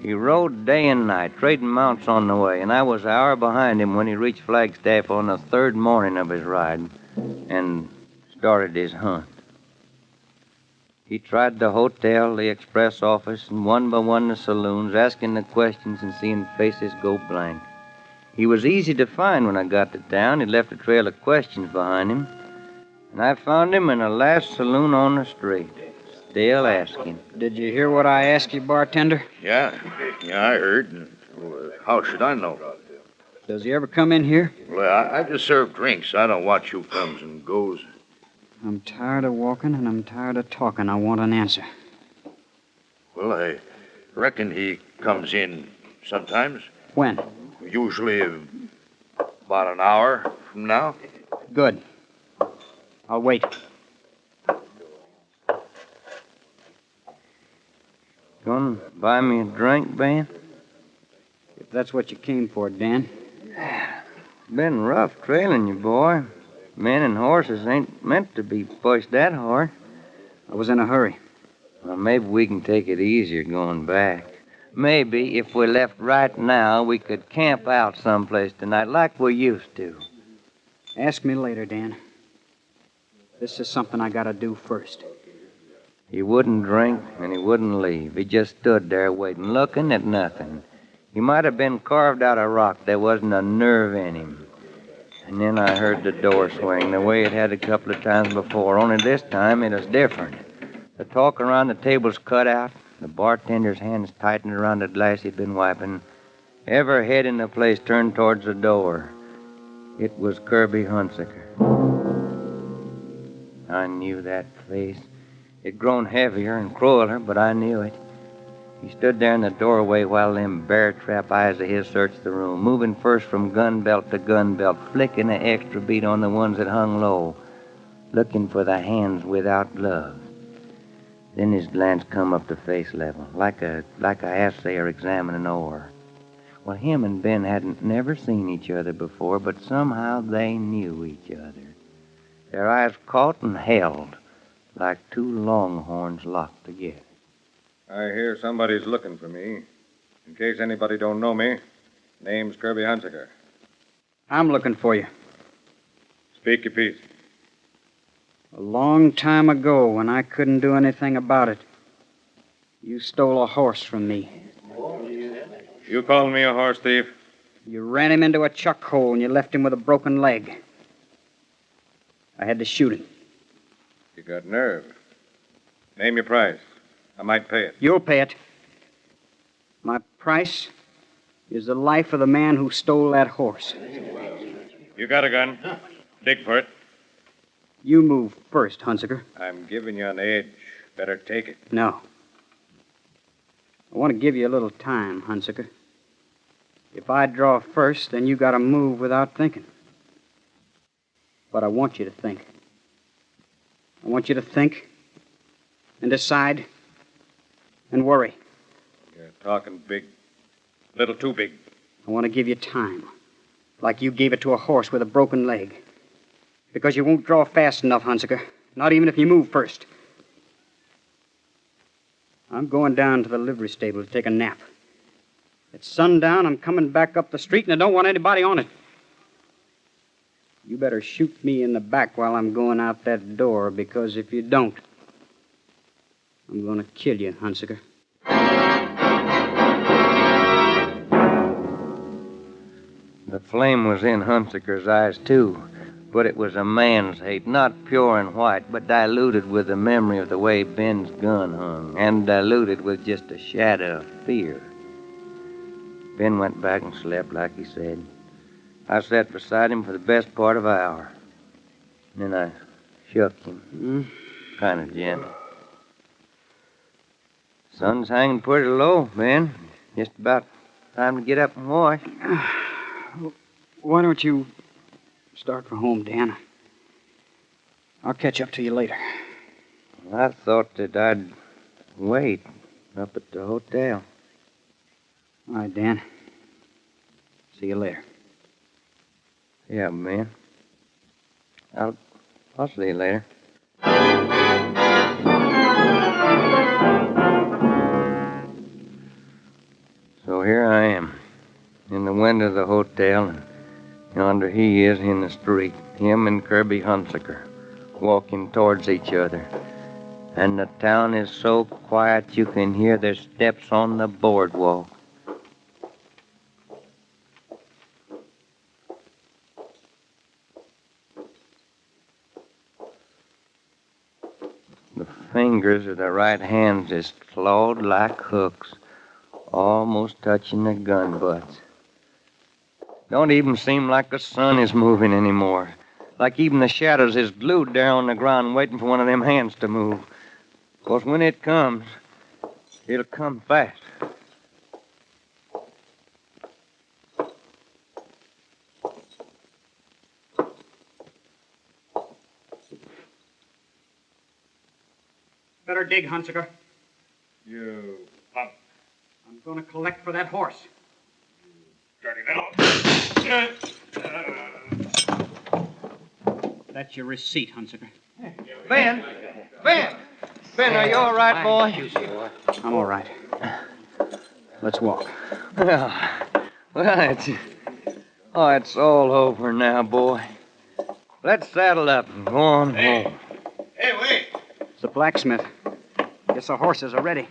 He rode day and night, trading mounts on the way, and I was an hour behind him when he reached Flagstaff on the third morning of his ride and started his hunt. He tried the hotel, the express office, and one by one the saloons, asking the questions and seeing faces go blank. He was easy to find when I got to town. He left a trail of questions behind him, and I found him in the last saloon on the street. Still asking.
Did you hear what I asked you, bartender?
Yeah, I heard. Well, how should I know?
Does he ever come in here?
Well, I just serve drinks. I don't watch who comes and goes.
I'm tired of walking and I'm tired of talking. I want an answer.
Well, I reckon he comes in sometimes.
When?
Usually about an hour from now.
Good. I'll wait.
Gonna buy me a drink, Ben?
If that's what you came for, Dan.
Been rough trailing you, boy. Men and horses ain't meant to be pushed that hard.
I was in a hurry.
Well, maybe we can take it easier going back. Maybe if we left right now, we could camp out someplace tonight like we used to.
Ask me later, Dan. This is something I gotta do first.
He wouldn't drink, and he wouldn't leave. He just stood there waiting, looking at nothing. He might have been carved out of rock. There wasn't a nerve in him. And then I heard the door swing the way it had a couple of times before, only this time it was different. The talk around the table's cut out. The bartender's hands tightened around the glass he'd been wiping. Every head in the place turned towards the door. It was Kirby Hunsaker. I knew that face. It'd grown heavier and crueler, but I knew it. He stood there in the doorway while them bear-trap eyes of his searched the room, moving first from gun belt to gun belt, flicking an extra beat on the ones that hung low, looking for the hands without gloves. Then his glance come up to face level, like a assayer examining ore. Well, him and Ben hadn't never seen each other before, but somehow they knew each other. Their eyes caught and held, like two longhorns locked together.
I hear somebody's looking for me. In case anybody don't know me, name's Kirby Hunsaker.
I'm looking for you.
Speak your piece.
A long time ago, when I couldn't do anything about it, you stole a horse from me.
You calling me a horse thief?
You ran him into a chuck hole and you left him with a broken leg. I had to shoot him.
You got nerve. Name your price. I might pay it.
You'll pay it. My price is the life of the man who stole that horse.
You got a gun. Dig for it.
You move first, Hunsaker.
I'm giving you an edge. Better take it.
No. I want to give you a little time, Hunsaker. If I draw first, then you got to move without thinking. But I want you to think. I want you to think and decide and worry.
You're talking big. A little too big.
I want to give you time, like you gave it to a horse with a broken leg. Because you won't draw fast enough, Hunsaker. Not even if you move first. I'm going down to the livery stable to take a nap. At sundown, I'm coming back up the street, and I don't want anybody on it. You better shoot me in the back while I'm going out that door, because if you don't, I'm going to kill you, Hunsaker.
The flame was in Hunsaker's eyes, too. But it was a man's hate, not pure and white, but diluted with the memory of the way Ben's gun hung, and diluted with just a shadow of fear. Ben went back and slept like he said. I sat beside him for the best part of an hour. Then I shook him, kind of gentle. Sun's hanging pretty low, Ben. Just about time to get up and wash.
Why don't you start for home, Dan? I'll catch up to you later.
I thought that I'd wait up at the hotel.
All right, Dan. See you later.
Yeah, man. I'll see you later. So here I am, in the window of the hotel, and yonder he is in the street, him and Kirby Hunsaker, walking towards each other. And the town is so quiet you can hear their steps on the boardwalk. The fingers of the right hands is clawed like hooks, almost touching the gun butts. Don't even seem like the sun is moving anymore. Like even the shadows is glued there on the ground waiting for one of them hands to move. 'Cause when it comes, it'll come fast.
Better dig, Hunsaker.
You punk.
I'm going to collect for that horse.
Dirty little.
That's your receipt, Hunsaker.
Ben! Ben! Ben, are you all right, boy?
I'm all right. Let's walk.
Well, it's all over now, boy. Let's saddle up and go on home.
Hey, wait.
It's the blacksmith. Guess the horses are ready.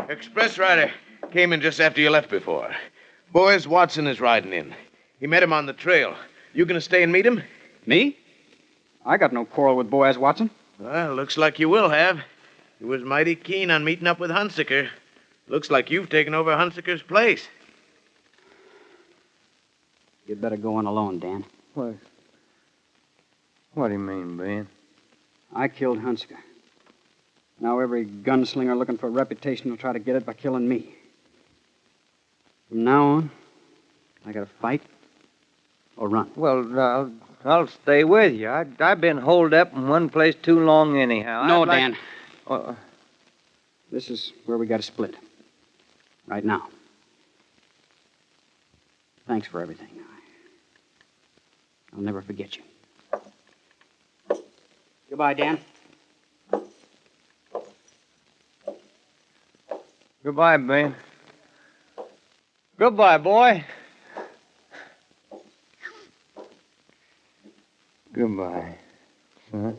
Express rider came in just after you left before. Boaz Watson is riding in. He met him on the trail. You gonna stay and meet him?
Me? I got no quarrel with Boaz Watson.
Well, looks like you will have. He was mighty keen on meeting up with Hunsaker. Looks like you've taken over Hunsaker's place.
You'd better go on alone, Dan.
What do you mean, Ben?
I killed Hunsaker. Now every gunslinger looking for a reputation will try to get it by killing me. From now on, I gotta fight or run.
Well, I'll stay with you. I've been holed up in one place too long anyhow.
No, Dan. This is where we gotta split. Right now. Thanks for everything. I'll never forget you. Goodbye, Dan.
Goodbye, Ben. Goodbye, boy. Goodbye, son.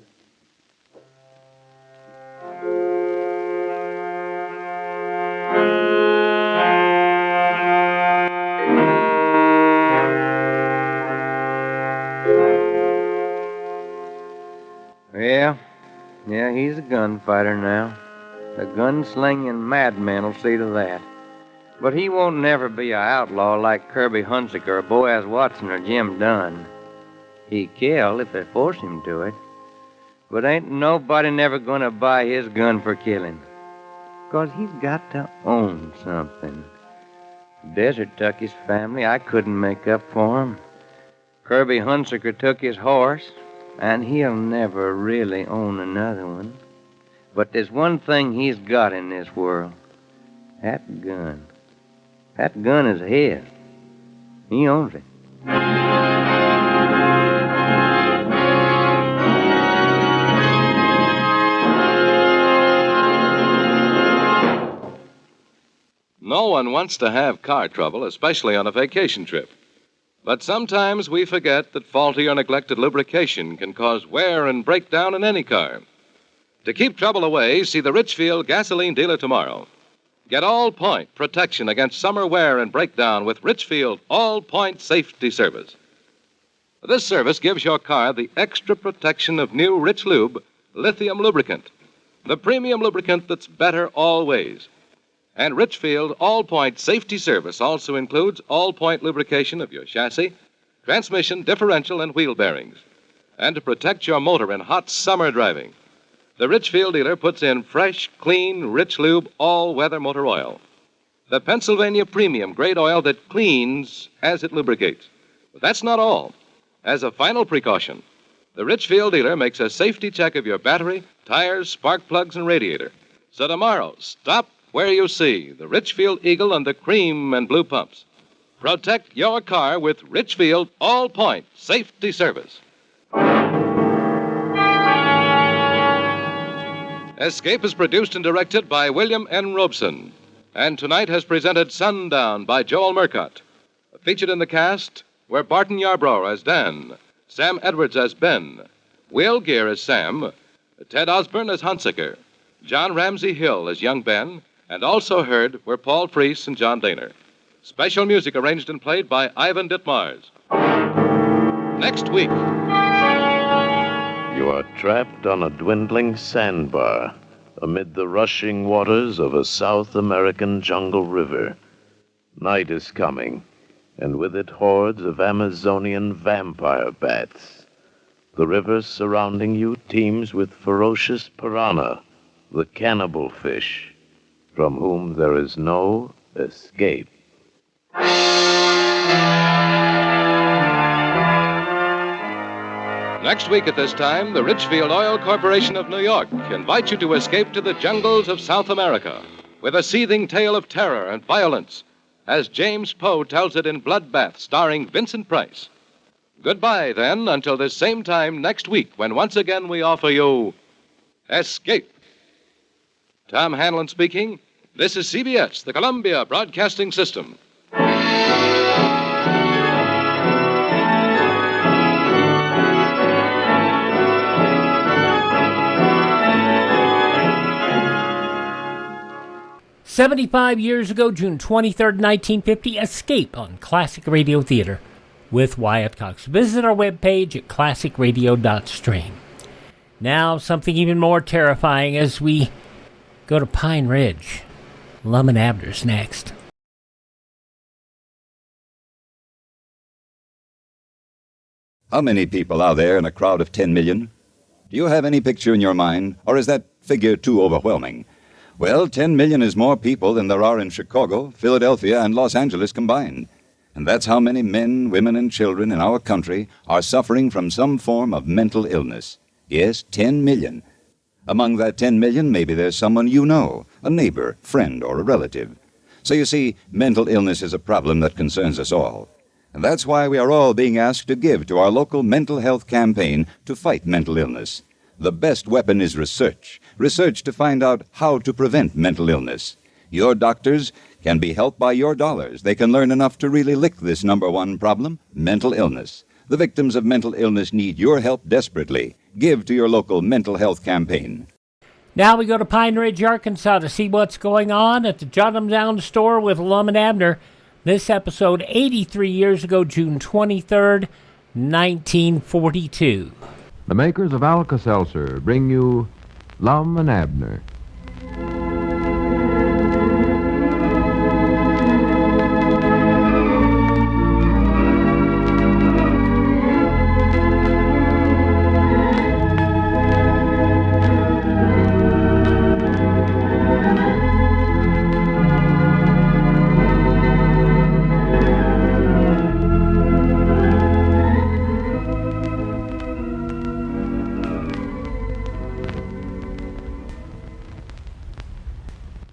Yeah, he's a gunfighter now. The gunslinging madman will see to that. But he won't never be an outlaw like Kirby Hunsaker or Boaz Watson or Jim Dunn. He kill if they force him to it. But ain't nobody never gonna buy his gun for killing. 'Cause he's got to own something. Desert took his family. I couldn't make up for him. Kirby Hunsaker took his horse, and he'll never really own another one. But there's one thing he's got in this world. That gun. That gun is his. He owns it.
No one wants to have car trouble, especially on a vacation trip. But sometimes we forget that faulty or neglected lubrication can cause wear and breakdown in any car. To keep trouble away, see the Richfield gasoline dealer tomorrow. Get all-point protection against summer wear and breakdown with Richfield All-Point Safety Service. This service gives your car the extra protection of new Rich Lube lithium lubricant, the premium lubricant that's better always. And Richfield All-Point Safety Service also includes all-point lubrication of your chassis, transmission, differential, and wheel bearings. And to protect your motor in hot summer driving, the Richfield dealer puts in fresh, clean, Rich Lube all-weather motor oil. The Pennsylvania premium grade oil that cleans as it lubricates. But that's not all. As a final precaution, the Richfield dealer makes a safety check of your battery, tires, spark plugs, and radiator. So tomorrow, stop where you see the Richfield Eagle and the cream and blue pumps. Protect your car with Richfield All-Point Safety Service. Escape is produced and directed by William N. Robeson, and tonight has presented Sundown by Joel Murcott. Featured in the cast were Barton Yarborough as Dan, Sam Edwards as Ben, Will Gear as Sam, Ted Osborne as Hunsaker, John Ramsey Hill as young Ben, and also heard were Paul Freese and John Daner. Special music arranged and played by Ivan Ditmars. Next week.
You are trapped on a dwindling sandbar amid the rushing waters of a South American jungle river. Night is coming, and with it hordes of Amazonian vampire bats. The river surrounding you teems with ferocious piranha, the cannibal fish, from whom there is no escape.
Next week at this time, the Richfield Oil Corporation of New York invites you to escape to the jungles of South America with a seething tale of terror and violence, as James Poe tells it in Bloodbath, starring Vincent Price. Goodbye, then, until this same time next week, when once again we offer you Escape. Tom Hanlon speaking. This is CBS, the Columbia Broadcasting System.
"75 years ago, June 23rd, 1950, Escape on Classic Radio Theater with Wyatt Cox. Visit our webpage at classicradio.stream. Now, something even more terrifying as we go to Pine Ridge. Lum and Abner's next.
How many people are there in a crowd of 10 million? Do you have any picture in your mind, or is that figure too overwhelming? Well, 10 million is more people than there are in Chicago, Philadelphia, and Los Angeles combined. And that's how many men, women, and children in our country are suffering from some form of mental illness. Yes, 10 million. Among that 10 million, maybe there's someone you know, a neighbor, friend, or a relative. So you see, mental illness is a problem that concerns us all. And that's why we are all being asked to give to our local mental health campaign to fight mental illness. The best weapon is research. Research to find out how to prevent mental illness. Your doctors can be helped by your dollars. They can learn enough to really lick this number one problem, mental illness. The victims of mental illness need your help desperately. Give to your local mental health campaign.
Now we go to Pine Ridge, Arkansas to see what's going on at the Johnathan store with Lum and Abner. This episode 83 years ago, June 23rd, 1942.
The makers of Alka-Seltzer bring you Lum and Abner.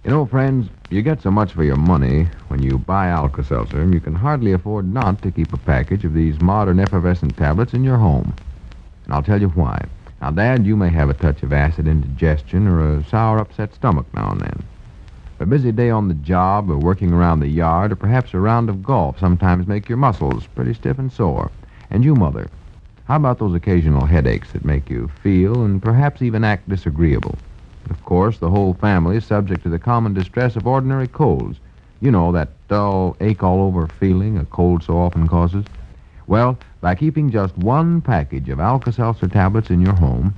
You know, friends, you get so much for your money when you buy Alka-Seltzer, you can hardly afford not to keep a package of these modern effervescent tablets in your home. And I'll tell you why. Now, Dad, you may have a touch of acid indigestion or a sour, upset stomach now and then. A busy day on the job or working around the yard or perhaps a round of golf sometimes make your muscles pretty stiff and sore. And you, Mother, how about those occasional headaches that make you feel and perhaps even act disagreeable? Of course, the whole family is subject to the common distress of ordinary colds. You know, that dull, ache-all-over feeling a cold so often causes. Well, by keeping just one package of Alka-Seltzer tablets in your home,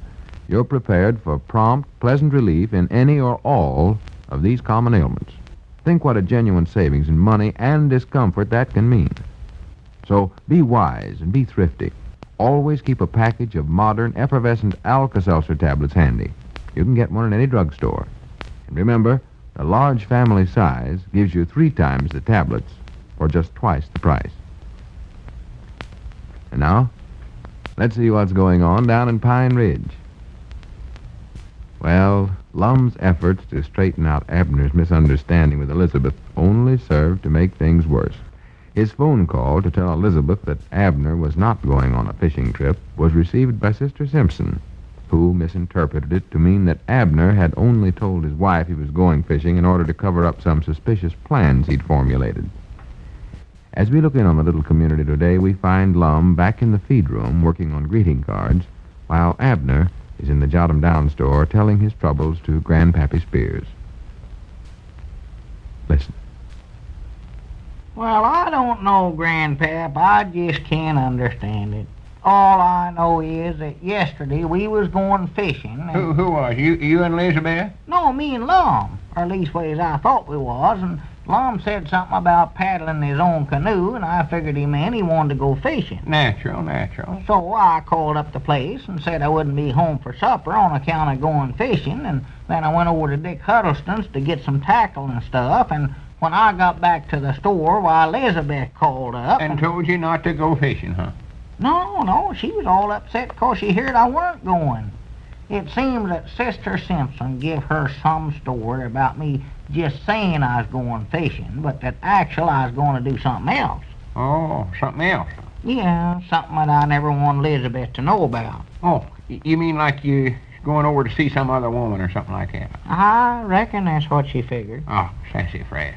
you're prepared for prompt, pleasant relief in any or all of these common ailments. Think what a genuine savings in money and discomfort that can mean. So be wise and be thrifty. Always keep a package of modern, effervescent Alka-Seltzer tablets handy. You can get one in any drugstore. And remember, the large family size gives you 3 times the tablets for just twice the price. And now, let's see what's going on down in Pine Ridge. Well, Lum's efforts to straighten out Abner's misunderstanding with Elizabeth only served to make things worse. His phone call to tell Elizabeth that Abner was not going on a fishing trip was received by Sister Simpson, who misinterpreted it to mean that Abner had only told his wife he was going fishing in order to cover up some suspicious plans he'd formulated. As we look in on the little community today, we find Lum back in the feed room working on greeting cards, while Abner is in the Jot 'em Down store telling his troubles to Grandpappy Spears. Listen.
Well, I don't know, Grandpap. I just can't understand it. All I know is that yesterday we was going fishing. And
Who was? You and Elizabeth?
No, me and Lum. Or leastways I thought we was. And Lum said something about paddling his own canoe, and I figured he meant he wanted to go fishing.
Natural.
So I called up the place and said I wouldn't be home for supper on account of going fishing, and then I went over to Dick Huddleston's to get some tackle and stuff, and when I got back to the store, why, Elizabeth called up
and told you not to go fishing, huh?
No, she was all upset because she heard I weren't going. It seems that Sister Simpson give her some story about me just saying I was going fishing, but that actually I was going to do something else.
Oh, something else?
Yeah, something that I never want Elizabeth to know about.
Oh, you mean like you going over to see some other woman or something like that?
I reckon that's what she figured.
Oh, sassafras.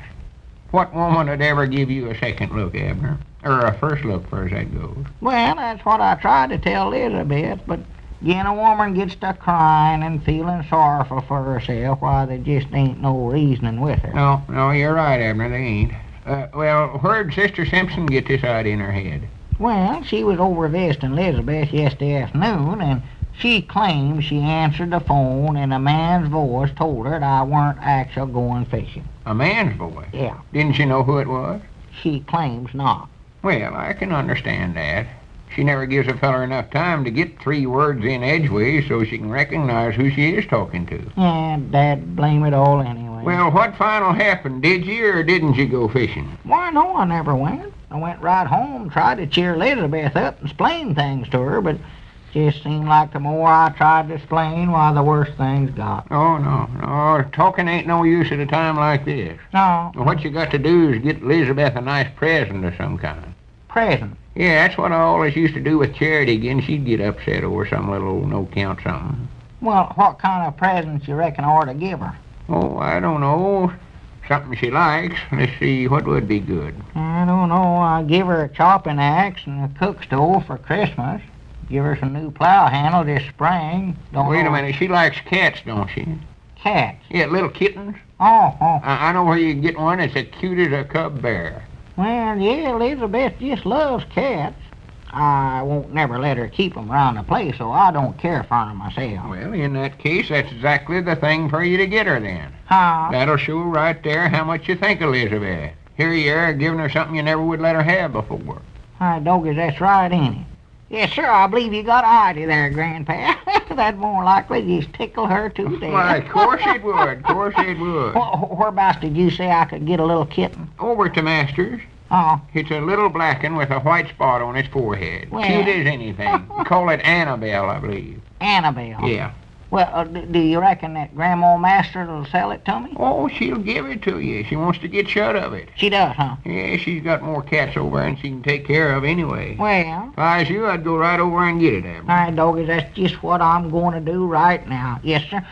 What woman would ever give you a second look, Abner? Or a first look, far as that goes?
Well, that's what I tried to tell Elizabeth, but when a woman gets to crying and feeling sorrowful for herself, why, there just ain't no reasoning with her.
No, you're right, Abner, they ain't. Well, where'd Sister Simpson get this idea in her head?
Well, she was over visiting Elizabeth yesterday afternoon, and she claims she answered the phone and a man's voice told her that I weren't actually going fishing.
A man's voice?
Yeah.
Didn't she know who it was?
She claims not.
Well, I can understand that. She never gives a feller enough time to get 3 words in edgeways so she can recognize who she is talking to.
Yeah, Dad, blame it all anyway.
Well, what final happened? Did you or didn't you go fishing?
Why, no, I never went. I went right home, tried to cheer Elizabeth up and explain things to her, but just seemed like the more I tried to explain, why, the worse things got.
Oh, no. Talking ain't no use at a time like this.
No.
What you got to do is get Elizabeth a nice present of some kind.
Present?
Yeah, that's what I always used to do with Charity again. She'd get upset over some little no-count something.
Well, what kind of presents you reckon I ought to give her?
Oh, I don't know. Something she likes. Let's see, what would be good?
I don't know. I'd give her a chopping axe and a cook stove for Christmas. Give her some new plow handle this spring.
Wait a minute. She likes cats, don't she?
Cats?
Yeah, little kittens.
Oh.
I know where you can get one that's as cute as a cub bear.
Well, yeah, Elizabeth just loves cats. I won't never let her keep 'em around the place, so I don't care for 'em myself.
Well, in that case, that's exactly the thing for you to get her then.
Huh?
That'll show right there how much you think of Elizabeth. Here you are, giving her something you never would let her have before.
Hi, doggies, that's right, ain't it? Yes, sir, I believe you got an idea there, Grandpa. That'd more likely just tickle her to death.
Why, of course it would.
Whereabouts did you say I could get a little kitten?
Over to Master's.
Oh.
It's a little black one with a white spot on its forehead.
Well.
Cute as anything. Call it Annabelle, I believe.
Annabelle?
Yeah.
Well, do you reckon that Grandma Masters will sell it to me?
Oh, she'll give it to you. She wants to get shut of it.
She does, huh?
Yeah, she's got more cats over there than she can take care of anyway.
Well.
If I was you, I'd go right over and get it, Abner.
All right, doggies, that's just what I'm going to do right now. Yes, sir.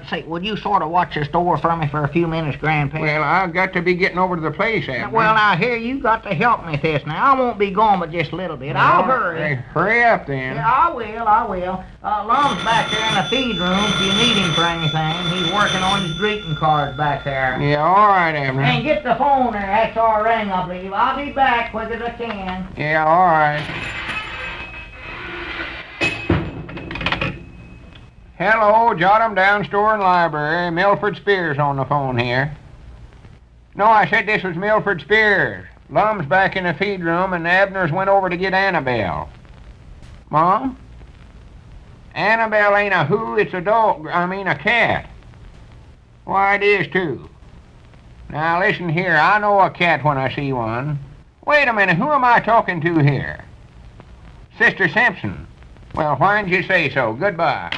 Say, would you sort of watch the store for me for a few minutes, Grandpa?
Well, I've got to be getting over to the place, Abner.
Well, now, here, you got to help me with this now. I won't be gone but just a little bit. I'll hurry.
Hey, hurry up, then.
Yeah, I will. Lum's back there in the feed room if you need him for anything. He's working on his greeting cards back there.
Yeah, all right, Abner.
And get the phone there. That's our ring, I believe. I'll be back quick as I can.
Yeah, all right. Hello, Johnathan Store and Library. Milford Spears on the phone here. No, I said this was Milford Spears. Lum's back in the feed room, and Abner's went over to get Annabelle. Mom? Annabelle ain't a who, it's a dog. A cat. Why, it is, too. Now, listen here. I know a cat when I see one. Wait a minute. Who am I talking to here? Sister Simpson. Well, why'd you say so? Goodbye.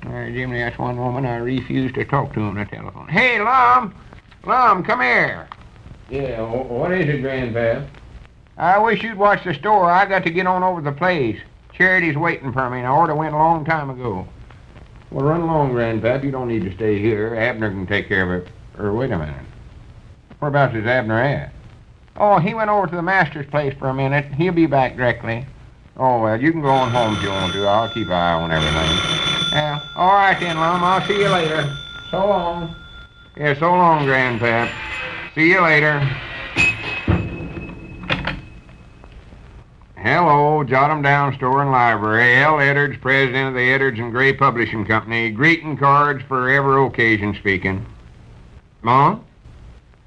Jimmy, that's one woman I refuse to talk to on the telephone. Hey, Lum! Lum, come here. Yeah, what is it, Grandpa? I wish you'd watch the store. I got to get on over the place. Charity's waiting for me, and I order went a long time ago. Well, run along, Grandpap. You don't need to stay here. Abner can take care of it. Or wait a minute. Whereabouts is Abner at? Oh, he went over to the master's place for a minute. He'll be back directly. Oh, well, you can go on home if you want to. I'll keep an eye on everything. Yeah, all right then, Lum. I'll see you later. So long. Yeah, so long, Grandpap. See you later. Hello, Johnathan Store and Library. L. Edwards, president of the Edwards and Gray Publishing Company. Greeting cards for every occasion speaking. Mom?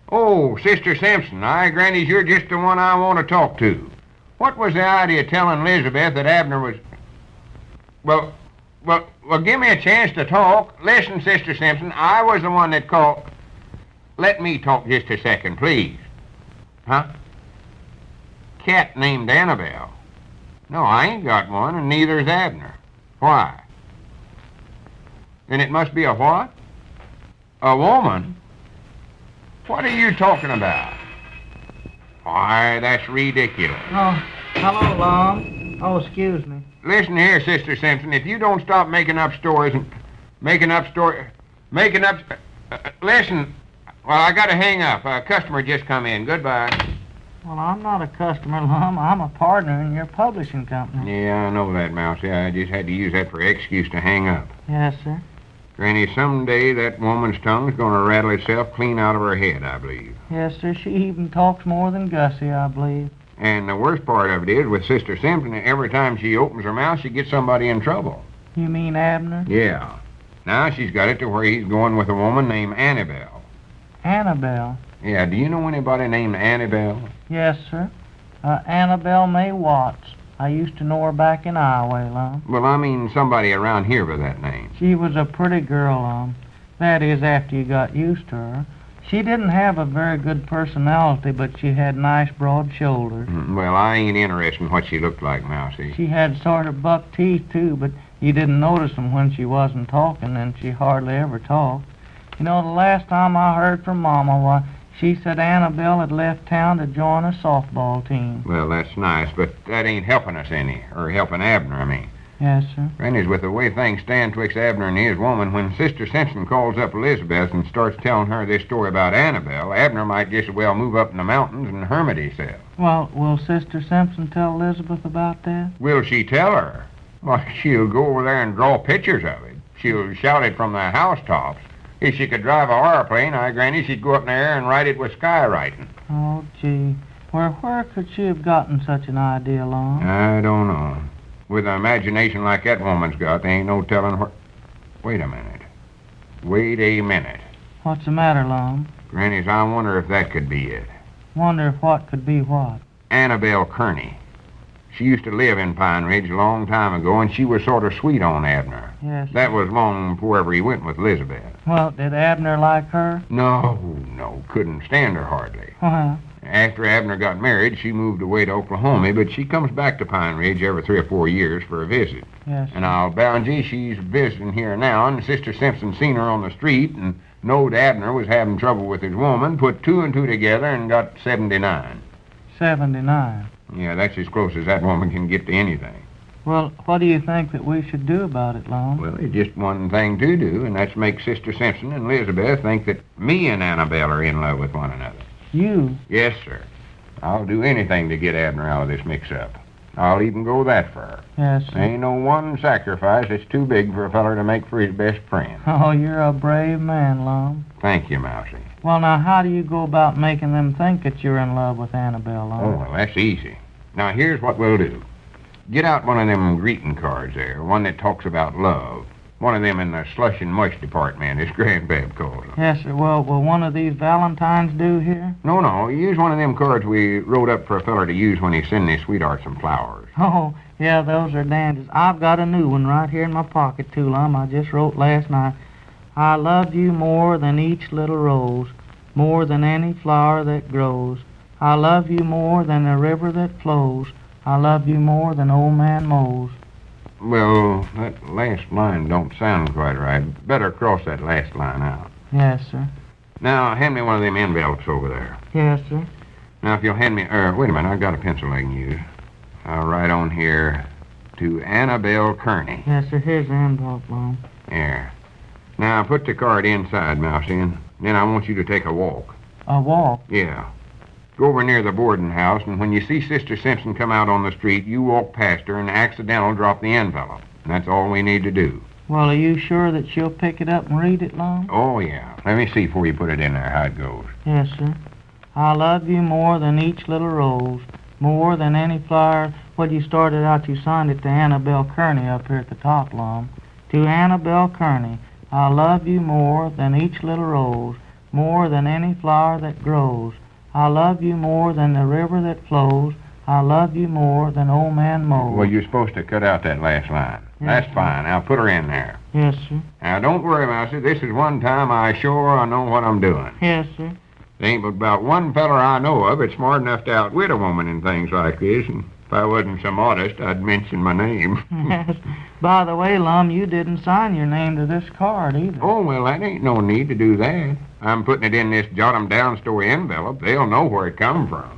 Oh, Sister Simpson. Granny's, you're just the one I want to talk to. What was the idea of telling Elizabeth that Abner was... Well, give me a chance to talk. Listen, Sister Simpson, I was the one that called... Let me talk just a second, please. Huh? Cat named Annabelle. No, I ain't got one, and neither's Abner. Why? Then it must be a what? A woman? What are you talking about? Why, that's ridiculous.
Oh, hello, Lum. Oh, excuse me.
Listen here, Sister Simpson, if you don't stop making up stories and... Listen, well, I gotta hang up. A customer just come in. Goodbye.
Well, I'm not a customer, Lum. I'm a partner in your publishing company.
Yeah, I know that, Mousy. I just had to use that for excuse to hang up.
Yes, sir.
Granny, someday that woman's tongue's gonna rattle itself clean out of her head, I believe.
Yes, sir. She even talks more than Gussie, I believe.
And the worst part of it is, with Sister Simpson, every time she opens her mouth, she gets somebody in trouble.
You mean Abner?
Yeah. Now she's got it to where he's going with a woman named Annabelle.
Annabelle?
Yeah, do you know anybody named Annabelle?
Yes, sir. Annabelle May Watts. I used to know her back in Iowa, Lum.
Well, I mean somebody around here by that name.
She was a pretty girl, Lum. That is, after you got used to her. She didn't have a very good personality, but she had nice broad shoulders.
Well, I ain't interested in what she looked like, Mousy.
She had sort of buck teeth, too, but you didn't notice them when she wasn't talking, and she hardly ever talked. You know, the last time I heard from Mama, why, she said Annabelle had left town to join a softball team.
Well, that's nice, but that ain't helping us any, or helping Abner, I mean.
Yes, sir.
Granny's, with the way things stand twixt Abner and his woman, when Sister Simpson calls up Elizabeth and starts telling her this story about Annabelle, Abner might just as well move up in the mountains and hermit himself.
Well, will Sister Simpson tell Elizabeth about that?
Will she tell her? Well, she'll go over there and draw pictures of it. She'll shout it from the housetops. If she could drive a airplane, Granny, she'd go up in the air and write it with skywriting.
Oh, gee. Where could she have gotten such an idea, Lum?
I don't know. With an imagination like that woman's got, there ain't no telling where... Wait a minute. Wait a minute.
What's the matter, Lum?
Granny's, I wonder if that could be it.
Wonder if what could be what?
Annabelle Kearney. She used to live in Pine Ridge a long time ago, and she was sort of sweet on Abner.
Yes.
That was long before ever he went with Elizabeth.
Well, did Abner like her?
No, couldn't stand her hardly.
Uh-huh.
After Abner got married, she moved away to Oklahoma, but she comes back to Pine Ridge every 3 or 4 years for a visit.
Yes.
And I'll bound you she's visiting here now, and Sister Simpson seen her on the street and knowed Abner was having trouble with his woman, put 2 and 2 together and got 79.
79?
Yeah, that's as close as that woman can get to anything.
Well, what do you think that we should do about it, Lum?
Well, it's just one thing to do, and that's make Sister Simpson and Elizabeth think that me and Annabelle are in love with one another.
You?
Yes, sir. I'll do anything to get Abner out of this mix-up. I'll even go that far.
Yes, sir.
Ain't no one sacrifice that's too big for a feller to make for his best friend.
Oh, you're a brave man, Lum.
Thank you, Mousie.
Well, now, how do you go about making them think that you're in love with Annabelle, Lum?
Oh, well, that's easy. Now, here's what we'll do. Get out one of them greeting cards there, one that talks about love. One of them in the slush and mush department, as Grandpap calls them.
Yes, sir. Well, will one of these Valentines do here?
No. Use one of them cards we wrote up for a feller to use when he's sending his sweetheart some flowers.
Oh, yeah, those are dandies. I've got a new one right here in my pocket, too, Lum. I just wrote last night. I love you more than each little rose, more than any flower that grows. I love you more than the river that flows. I love you more than old man Mose.
Well, that last line don't sound quite right. Better cross that last line out.
Yes, sir.
Now, hand me one of them envelopes over there.
Yes, sir.
Now, if you'll hand me... wait a minute, I've got a pencil I can use. I'll write on here, to Annabelle Kearney.
Yes, sir. Here's the envelope, Lum.
There. Now, put the card inside, Mousie, and then I want you to take a walk.
A walk?
Yeah. Go over near the boarding house, and when you see Sister Simpson come out on the street, you walk past her and accidental drop the envelope. And that's all we need to do.
Well, are you sure that she'll pick it up and read it, Lum?
Oh, yeah. Let me see before you put it in there how it goes.
Yes, sir. I love you more than each little rose, more than any flower. Well, you started out, you signed it to Annabelle Kearney up here at the top, Lum. To Annabelle Kearney, I love you more than each little rose, more than any flower that grows. I love you more than the river that flows. I love you more than old man Mose.
Well, you're supposed to cut out that last line.
Yes,
That's
sir.
fine. Now, put her in there.
Yes, sir.
Now, don't worry, Mousie. This is one time I know what I'm doing.
Yes, sir.
There ain't but about one feller I know of that's smart enough to outwit a woman in things like this, and if I wasn't so modest, I'd mention my name.
Yes. By the way, Lum, you didn't sign your name to this card either.
Oh, well, that ain't no need to do that. I'm putting it in this jot 'em down story envelope. They'll know where it come from.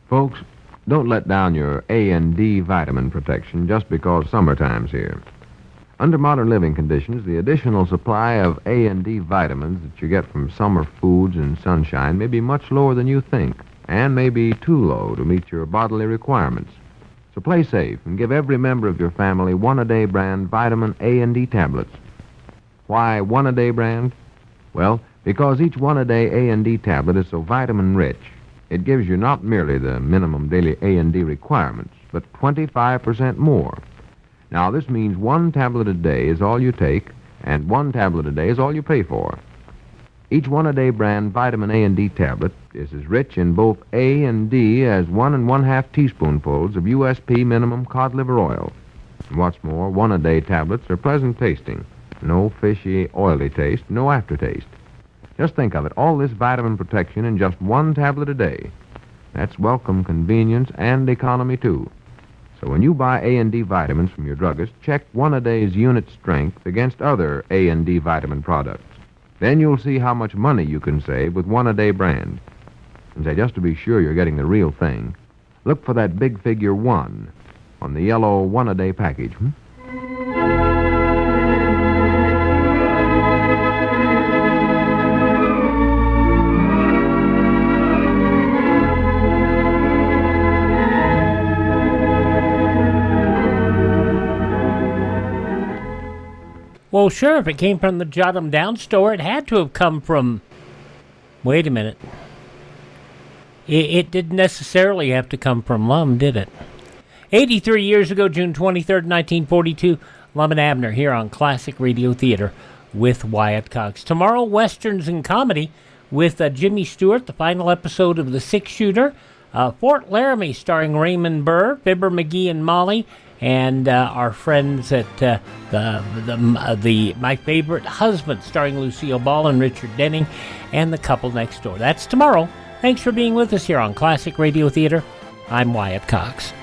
Folks, don't let down your A&D vitamin protection just because summertime's here. Under modern living conditions, the additional supply of A&D vitamins that you get from summer foods and sunshine may be much lower than you think, and may be too low to meet your bodily requirements. So play safe and give every member of your family one-a-day brand vitamin A&D tablets. Why one-a-day brand? Well, because each one-a-day A&D tablet is so vitamin-rich, it gives you not merely the minimum daily A&D requirements, but 25% more. Now, this means one tablet a day is all you take, and one tablet a day is all you pay for. Each one-a-day brand vitamin A&D tablet is as rich in both A and D as 1 1/2 teaspoonfuls of USP minimum cod liver oil. And what's more, one-a-day tablets are pleasant tasting. No fishy, oily taste, no aftertaste. Just think of it, all this vitamin protection in just one tablet a day. That's welcome convenience and economy, too. So when you buy A&D vitamins from your druggist, check one-a-day's unit strength against other A&D vitamin products. Then you'll see how much money you can save with one-a-day brand. And say, just to be sure you're getting the real thing, look for that big figure 1 on the yellow one-a-day package.
Well, sure, if it came from the Jot 'em Down store, it had to have come from... Wait a minute. It didn't necessarily have to come from Lum, did it? 83 years ago, June 23rd, 1942, Lum and Abner here on Classic Radio Theater with Wyatt Cox. Tomorrow, Westerns and Comedy with Jimmy Stewart, the final episode of The Six Shooter. Fort Laramie starring Raymond Burr, Fibber McGee and Molly, and our friends at the My Favorite Husband, starring Lucille Ball and Richard Denning, and The Couple Next Door. That's tomorrow. Thanks for being with us here on Classic Radio Theater. I'm Wyatt Cox.